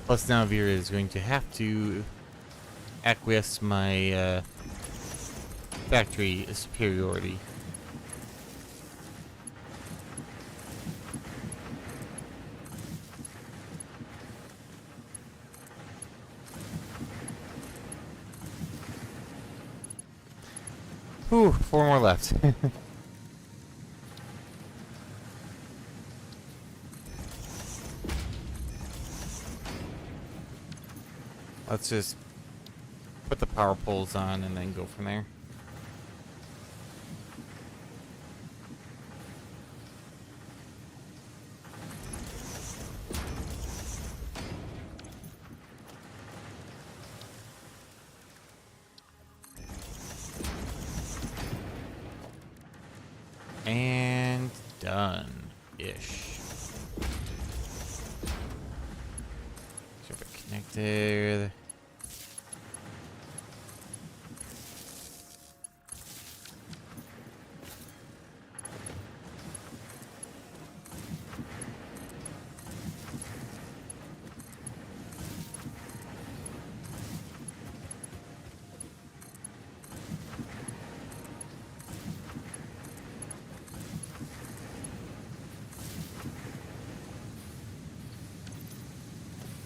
Plus now Vera is going to have to acquiesce my factory superiority. Whew, 4 more left. Let's just put the power poles on and then go from there. And done-ish. Keep it connected.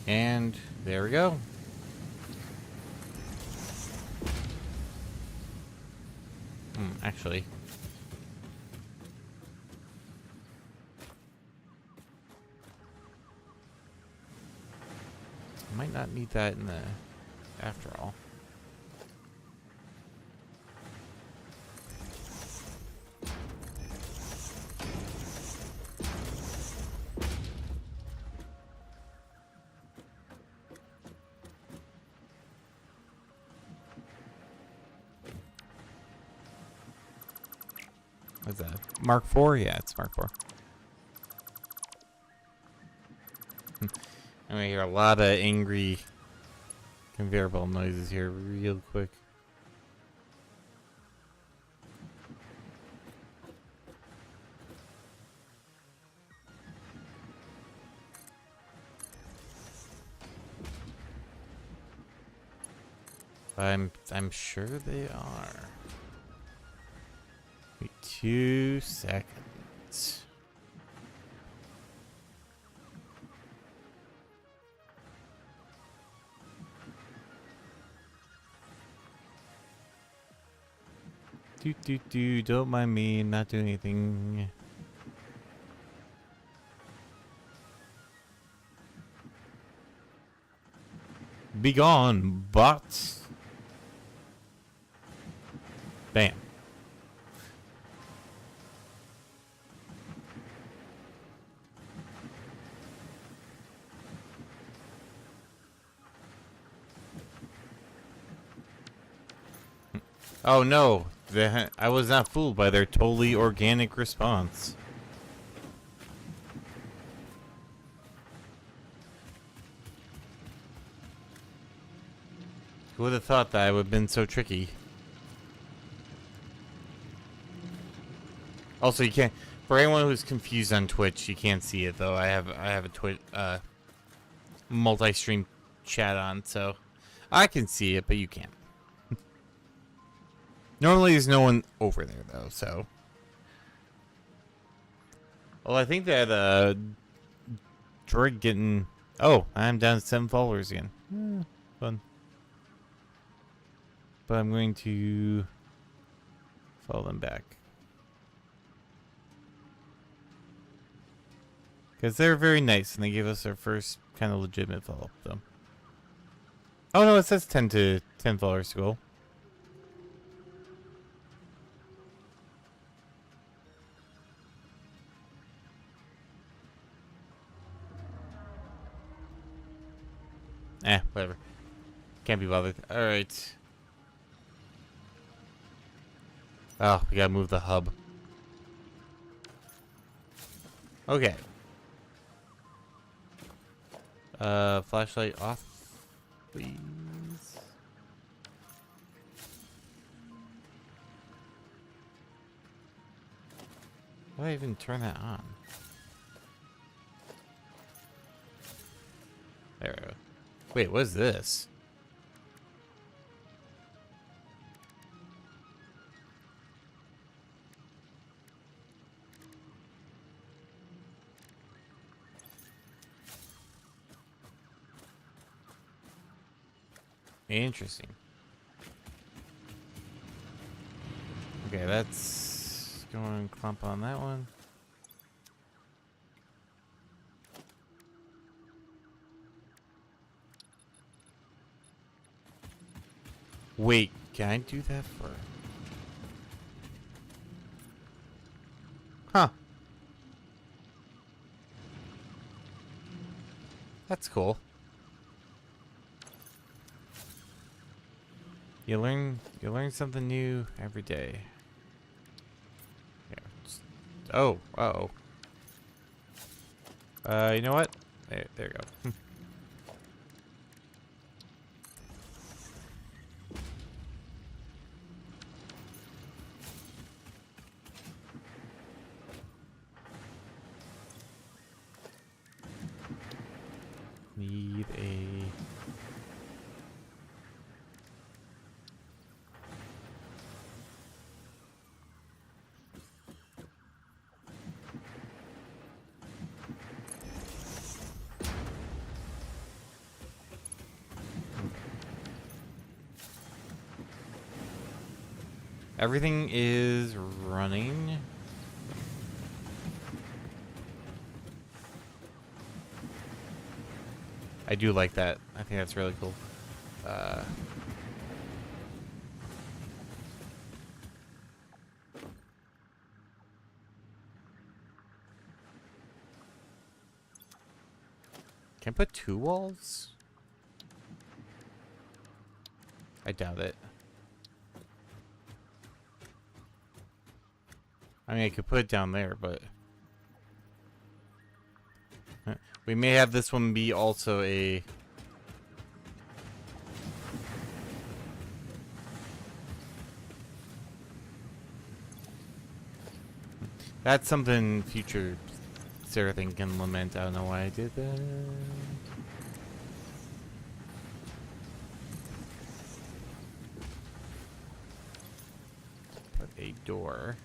And there we go. Actually. I might not need that in the after all. What's that? Mark IV? Yeah, it's Mark IV. I'm gonna hear a lot of angry conveyor belt noises here real quick. I'm sure they are. Wait 2 seconds. right. Don't mind me, not doing anything. Be gone, bots. Bam. Oh no, I was not fooled by their totally organic response. Who would have thought that I would have been so tricky? Also, you can't. For anyone who's confused on Twitch, you can't see it though. I have a Twitch multi-stream chat on, so I can see it, but you can't. Normally, there's no one over there though, so. Well, I think that Droid getting. Oh, I'm down to 7 followers again. Fun. But I'm going to follow them back. Because they're very nice and they gave us our first kind of legitimate follow-up, though. Oh no, it says 10 followers to go. Whatever. Can't be bothered. Alright. Oh, we gotta move the hub. Okay. Flashlight off, please. Why do I even turn that on? There we go. Wait, what is this? Interesting. Okay, that's going to clump on that one. Wait, can I do that for? Huh. That's cool. You learn something new every day. Yeah. Oh, uh-oh. You know what? There you go. Need a... Everything is running. I do like that. I think that's really cool. Can I put 2 walls? I doubt it. I mean, I could put it down there, but... We may have this one be also a... That's something future Sarah thing can lament. I don't know why I did that. Put a door.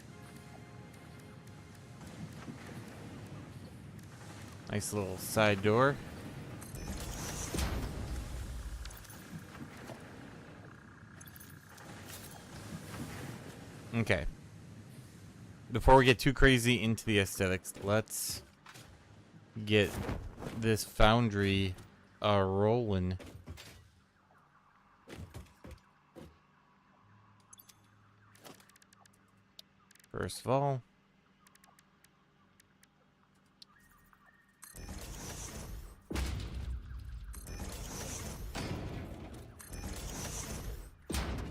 Nice little side door. Okay. Before we get too crazy into the aesthetics, let's get this foundry rolling. First of all,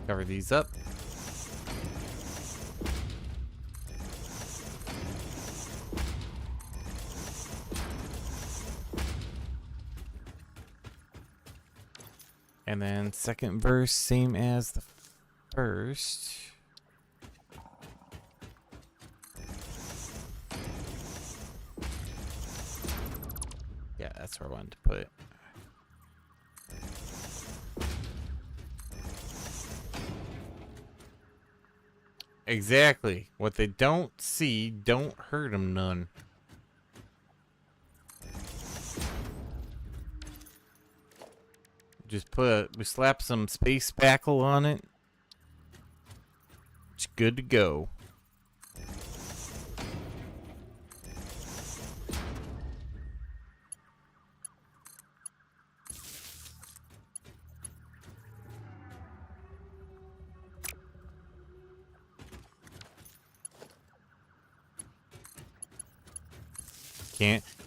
cover these up. And then second verse, same as the first. Yeah, that's where I wanted to put it. Exactly. What they don't see, don't hurt them none. Just we slap some space spackle on it. It's good to go.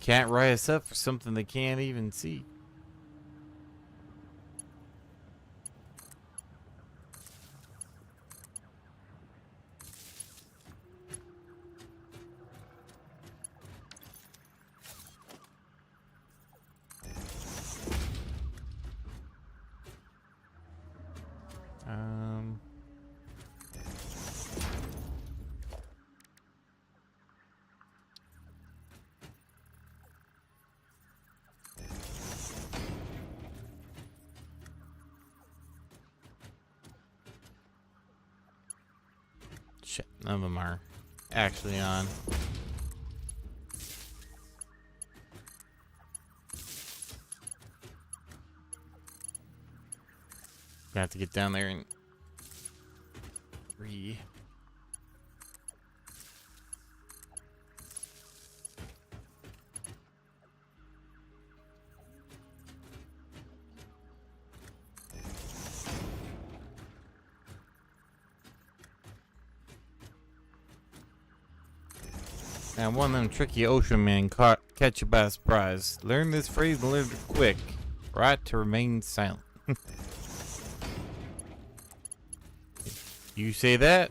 Can't write us up for something they can't even see. Shit, none of them are actually on. Gonna have to get down there and And one of them tricky ocean men catch you by surprise. Learn this phrase and learn it quick. Right to remain silent. You say that,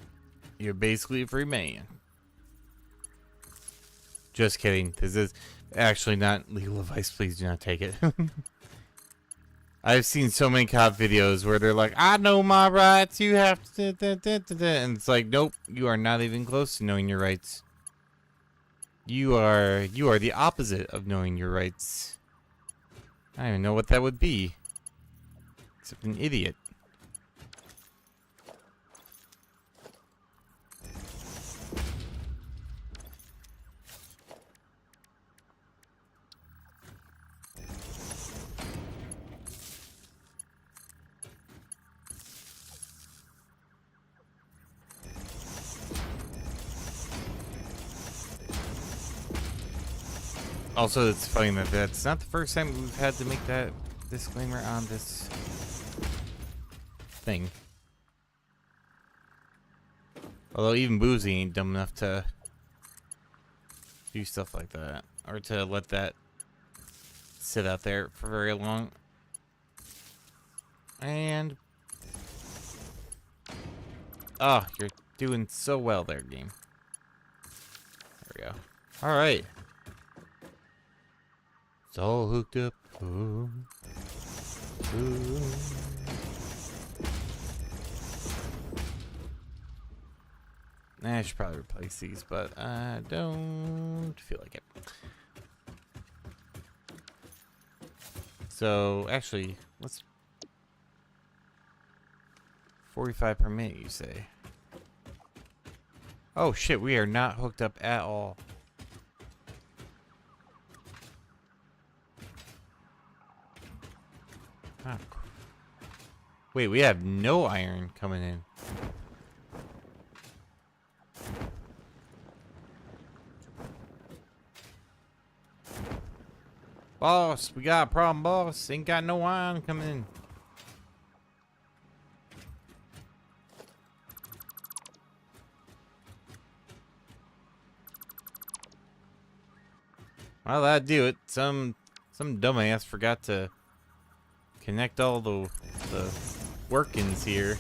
you're basically a free man. Just kidding. This is actually not legal advice. Please do not take it. I've seen so many cop videos where they're like, I know my rights, you have to... And it's like, nope, you are not even close to knowing your rights. You are the opposite of knowing your rights. I don't even know what that would be. Except an idiot. Also, it's funny that that's not the first time we've had to make that disclaimer on this thing. Although even Boozy ain't dumb enough to do stuff like that. Or to let that sit out there for very long. And... oh, you're doing so well there, game. There we go. Alright. It's all hooked up. Ooh. Ooh. I should probably replace these, but I don't feel like it. So, actually, let's... 45 per minute, you say? Oh shit, we are not hooked up at all. Ah, wait, we have no iron coming in. Boss, we got a problem, boss. Ain't got no iron coming in. Well, that'd do it. Some dumbass forgot to connect all the workings here.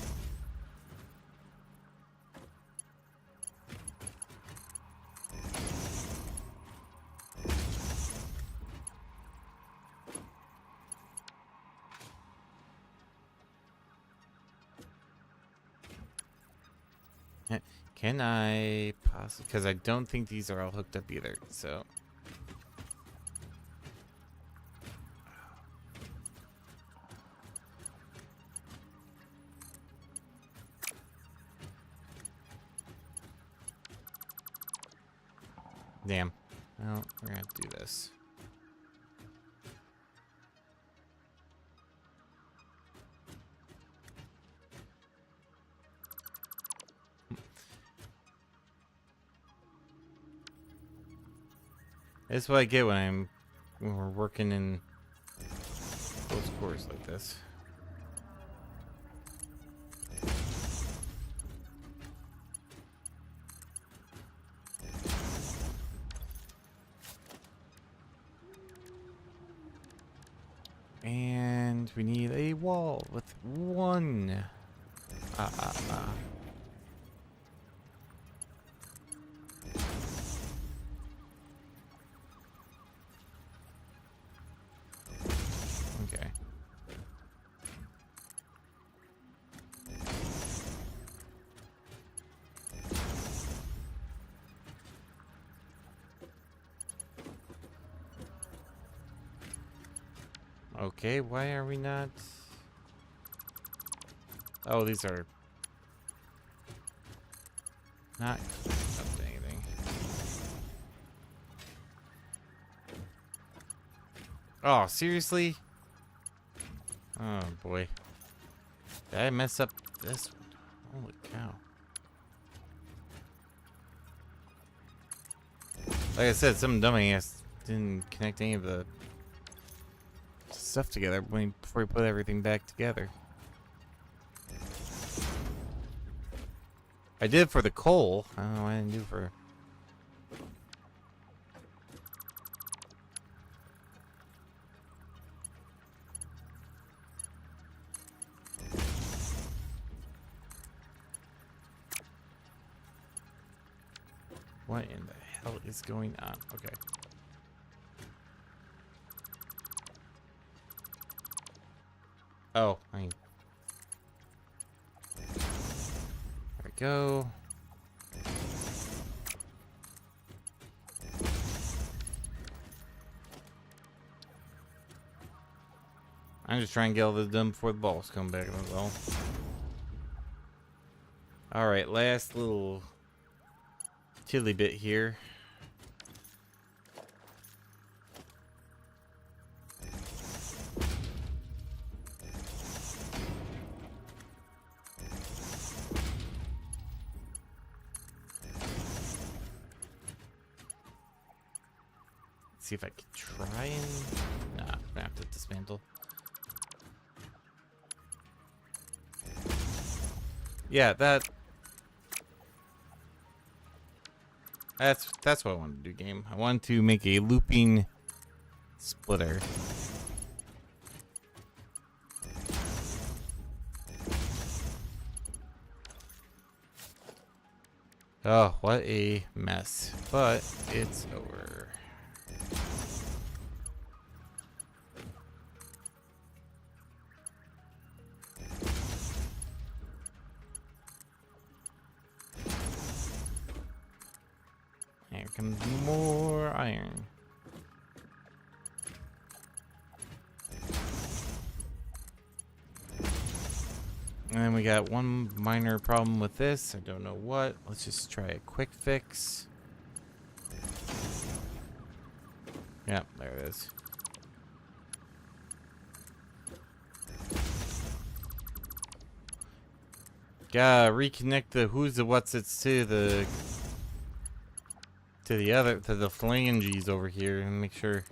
Can I possibly? Because I don't think these are all hooked up either. So. Damn. Well, we're gonna do this. That's what I get when we're working in close quarters like this. And we need a wall with one. Okay. Okay, why are we not? Oh, these are not up to anything. Oh, seriously? Oh boy. Did I mess up this one? Holy cow. Like I said, some dumbass didn't connect any of the stuff together before we put everything back together. I did for the coal. I don't know what I didn't do for. What in the hell is going on? Okay. Oh, there we go. I'm just trying to get all this done before the balls come back. That's all. All right, last little chili bit here. See if I can try and. Nah, I'm gonna have to dismantle. Yeah, that's what I wanted to do, game. I wanted to make a looping splitter. Oh, what a mess. But it's over. Here comes more iron. And then we got one minor problem with this. I don't know what. Let's just try a quick fix. Yep, there it is. Gotta reconnect the who's the what's it's to the phalanges over here and make sure.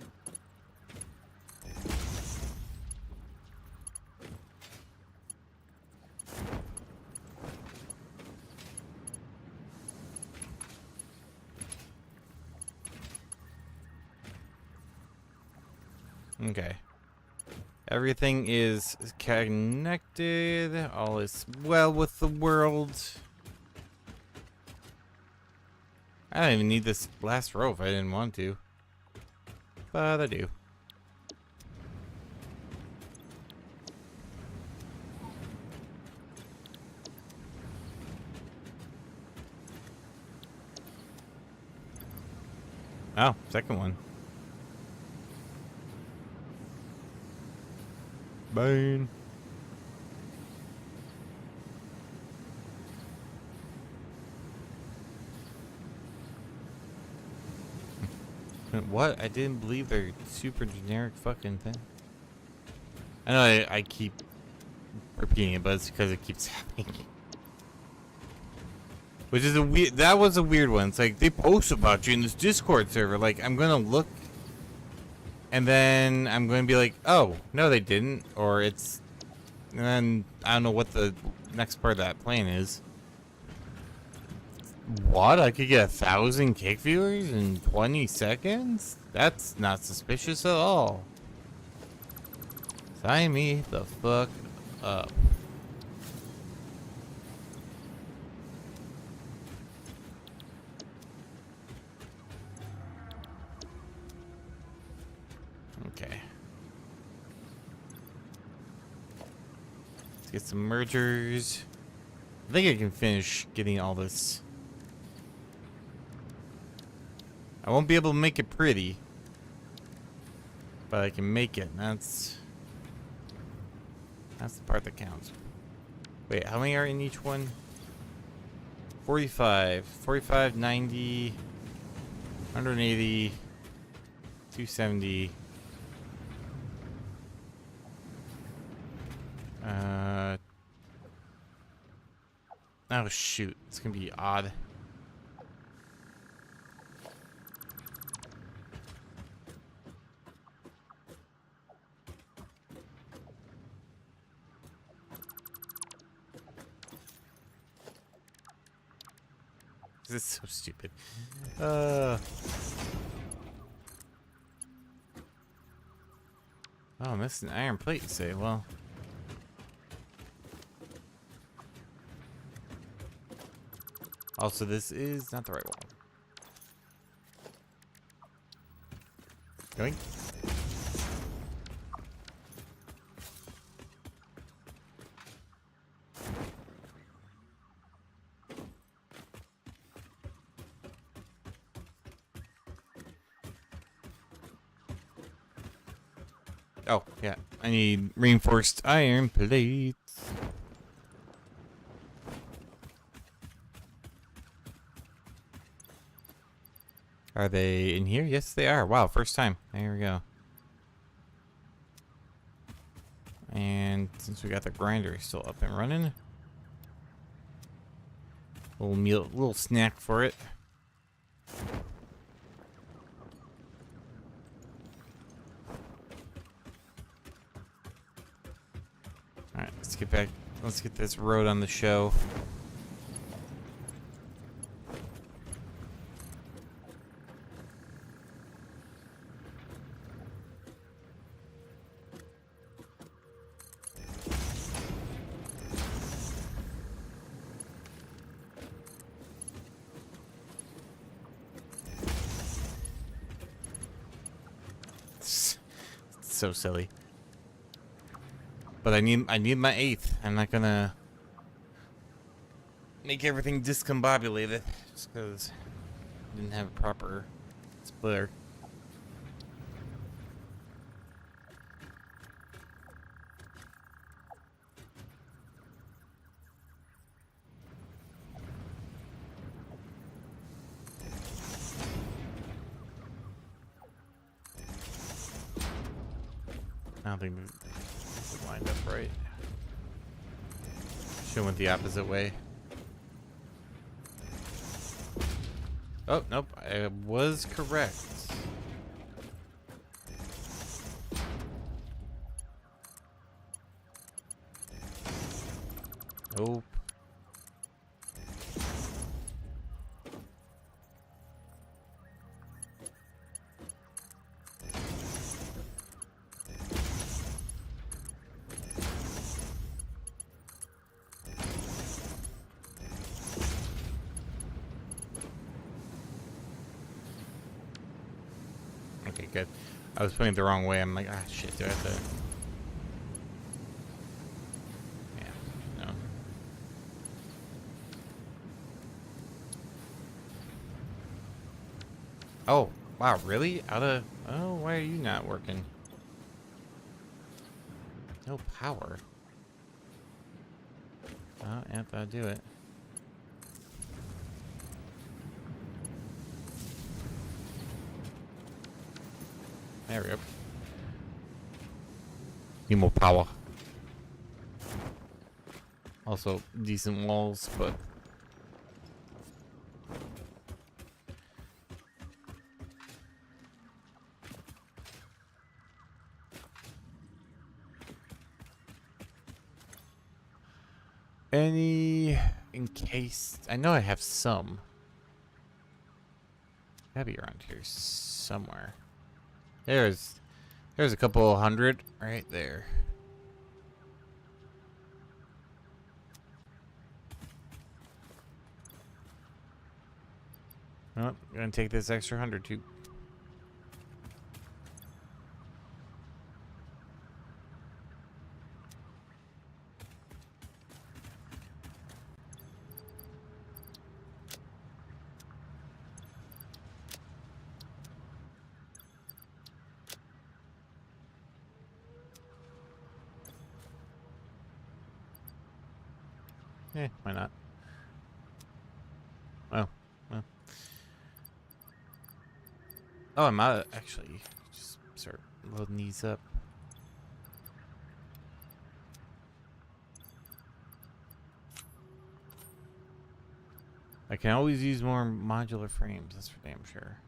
Okay. Everything is connected. All is well with the world. I don't even need this last row if I didn't want to. But I do. Oh, second one. Bane. What? I didn't believe they're super generic fucking thing. I know I keep repeating it, but it's because it keeps happening. Which is a weird. That was a weird one. It's like they post about you in this Discord server. Like I'm gonna look, and then I'm gonna be like, oh no, they didn't, or it's, and then I don't know what the next part of that plan is. What? I could get 1,000 kick viewers in 20 seconds? That's not suspicious at all. Sign me the fuck up. Okay. Let's get some mergers. I think I can finish getting all this. I won't be able to make it pretty, but I can make it. That's the part that counts. Wait, how many are in each one? 45, 45, 90, 180, 270. Oh shoot, it's gonna be odd. This is so stupid. Oh, I missed an iron plate, you say? Well. Also, this is not the right one. Going? Oh, yeah. I need reinforced iron plates. Are they in here? Yes, they are. Wow, first time. There we go. And since we got the grinder still up and running, little snack for it. All right, let's get back. Let's get this road on the show. So silly. But I need my 8th. I'm not gonna make everything discombobulated just because I didn't have a proper splitter. I don't think this is lined up right. Should have went the opposite way. Oh, nope. I was correct. Nope. Okay, good. I was putting it the wrong way. I'm like, ah, shit, do I have to... Yeah, no. Oh, wow, really? Oh, why are you not working? No power. Oh, yep, I'll do it. There we go. Need more power. Also, decent walls, but... Any... in case... I know I have some. Gotta be around here somewhere. There's a couple hundred right there. Oh, gonna take this extra 100 too. Why not? Oh, well. Oh, I'm out. Actually, just start loading these up. I can always use more modular frames. That's for damn sure.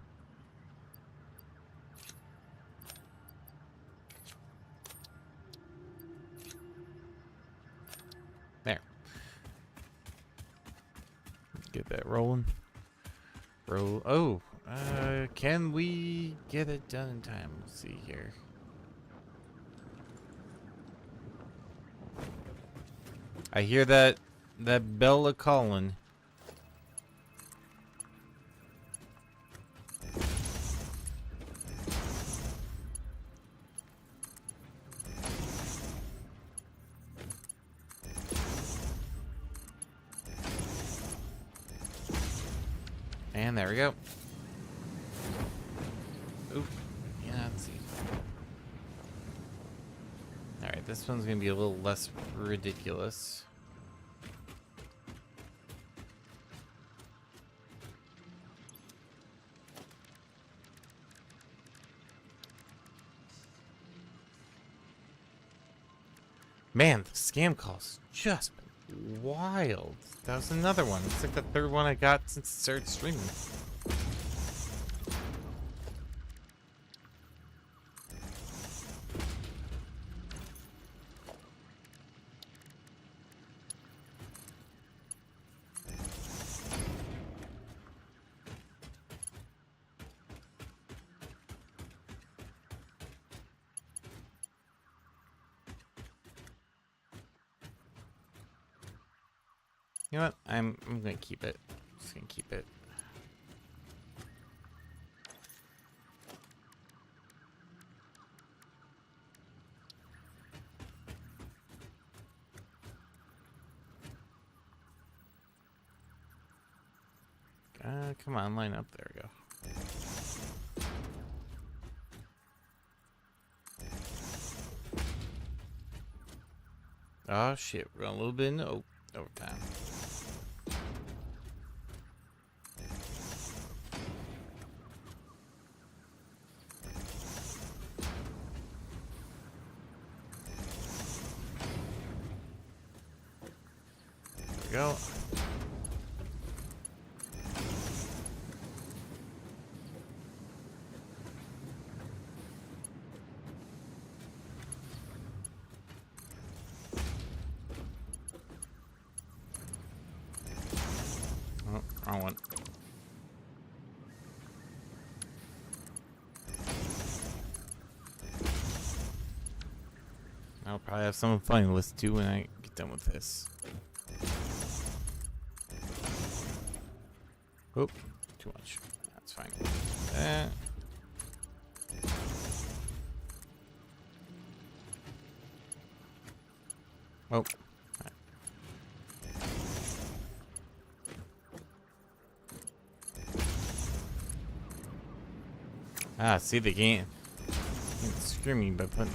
There. Get that rolling. Roll. Oh, can we get it done in time? Let's see here. I hear that bell a calling. And there we go. Oop. Yeah, let's see. Alright, this one's gonna be a little less ridiculous. Man, the scam calls just been wild. That was another one. It's like the third one I got since I started streaming. You know what? I'm gonna keep it. Just gonna keep it. Come on, line up. There we go. Oh shit, we're on a little bit in overtime. we go. Oh, wrong one. I'll probably have something funny to listen to when I get done with this. Oop, too much. That's fine. Oh. Right. Ah, see the game. It's screaming, but putting.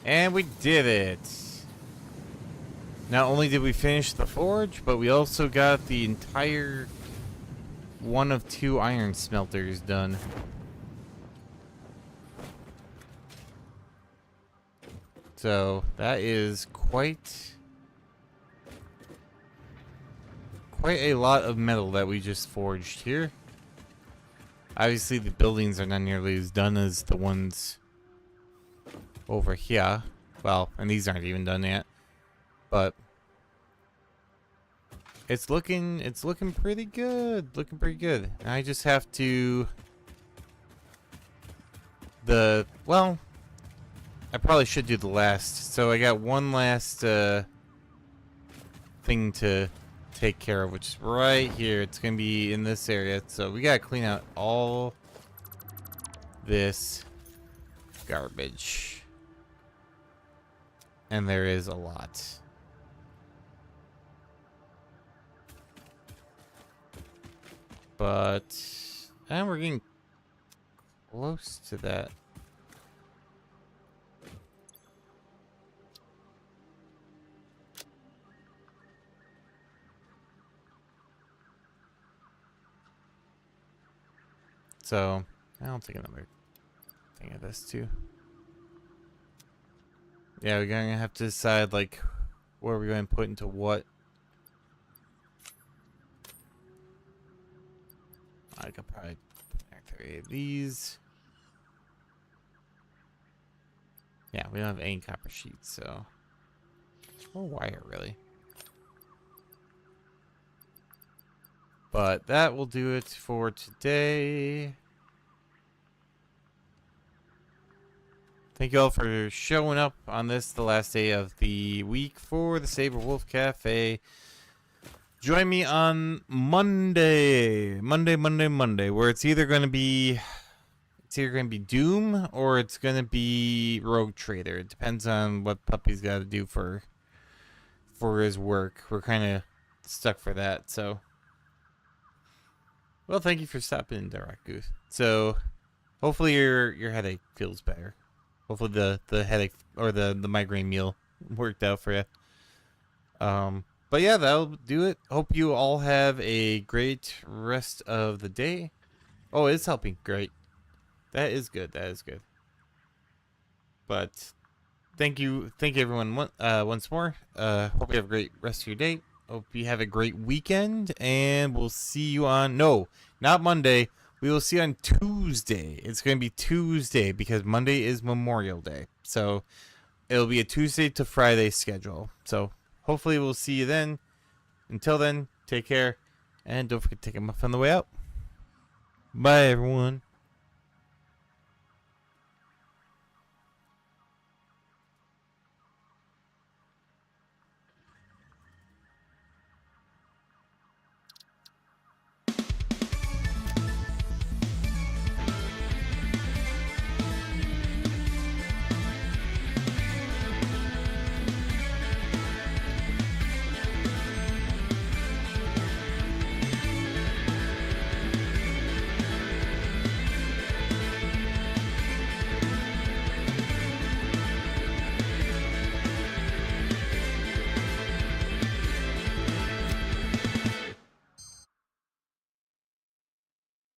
And we did it. Not only did we finish the forge, but we also got the entire one of 2 iron smelters done. So that is quite a lot of metal that we just forged here. Obviously the buildings are not nearly as done as the ones over here. Well, and these aren't even done yet. But it's looking pretty good. Looking pretty good. And I just have to well, I probably should do the last. So I got one last thing to take care of, which is right here. It's gonna be in this area. So we gotta clean out all this garbage. And there is a lot. But and we're getting close to that. So I'll take another thing of this too. Yeah, we're gonna have to decide like where we're going to put into what. I could probably activate these. Yeah, we don't have any copper sheets, so or wire really. But that will do it for today. Thank you all for showing up on this, the last day of the week for the Sabrewolf Cafe. Join me on Monday, where it's either going to be Doom or it's going to be Rogue Trader. It depends on what Puppy's got to do for his work. We're kind of stuck for that, so. Well, thank you for stopping in, Direct Goose. So, hopefully your headache feels better. Hopefully the headache or the migraine meal worked out for you. But yeah, that'll do it. Hope you all have a great rest of the day. Oh, it's helping. Great. That is good. That is good. But thank you everyone once more. Hope you have a great rest of your day. Hope you have a great weekend, and we'll see you on not Monday. We will see you on Tuesday. It's going to be Tuesday because Monday is Memorial Day. So it'll be a Tuesday to Friday schedule. So hopefully we'll see you then. Until then, take care, and don't forget to take a muff on the way out. Bye, everyone.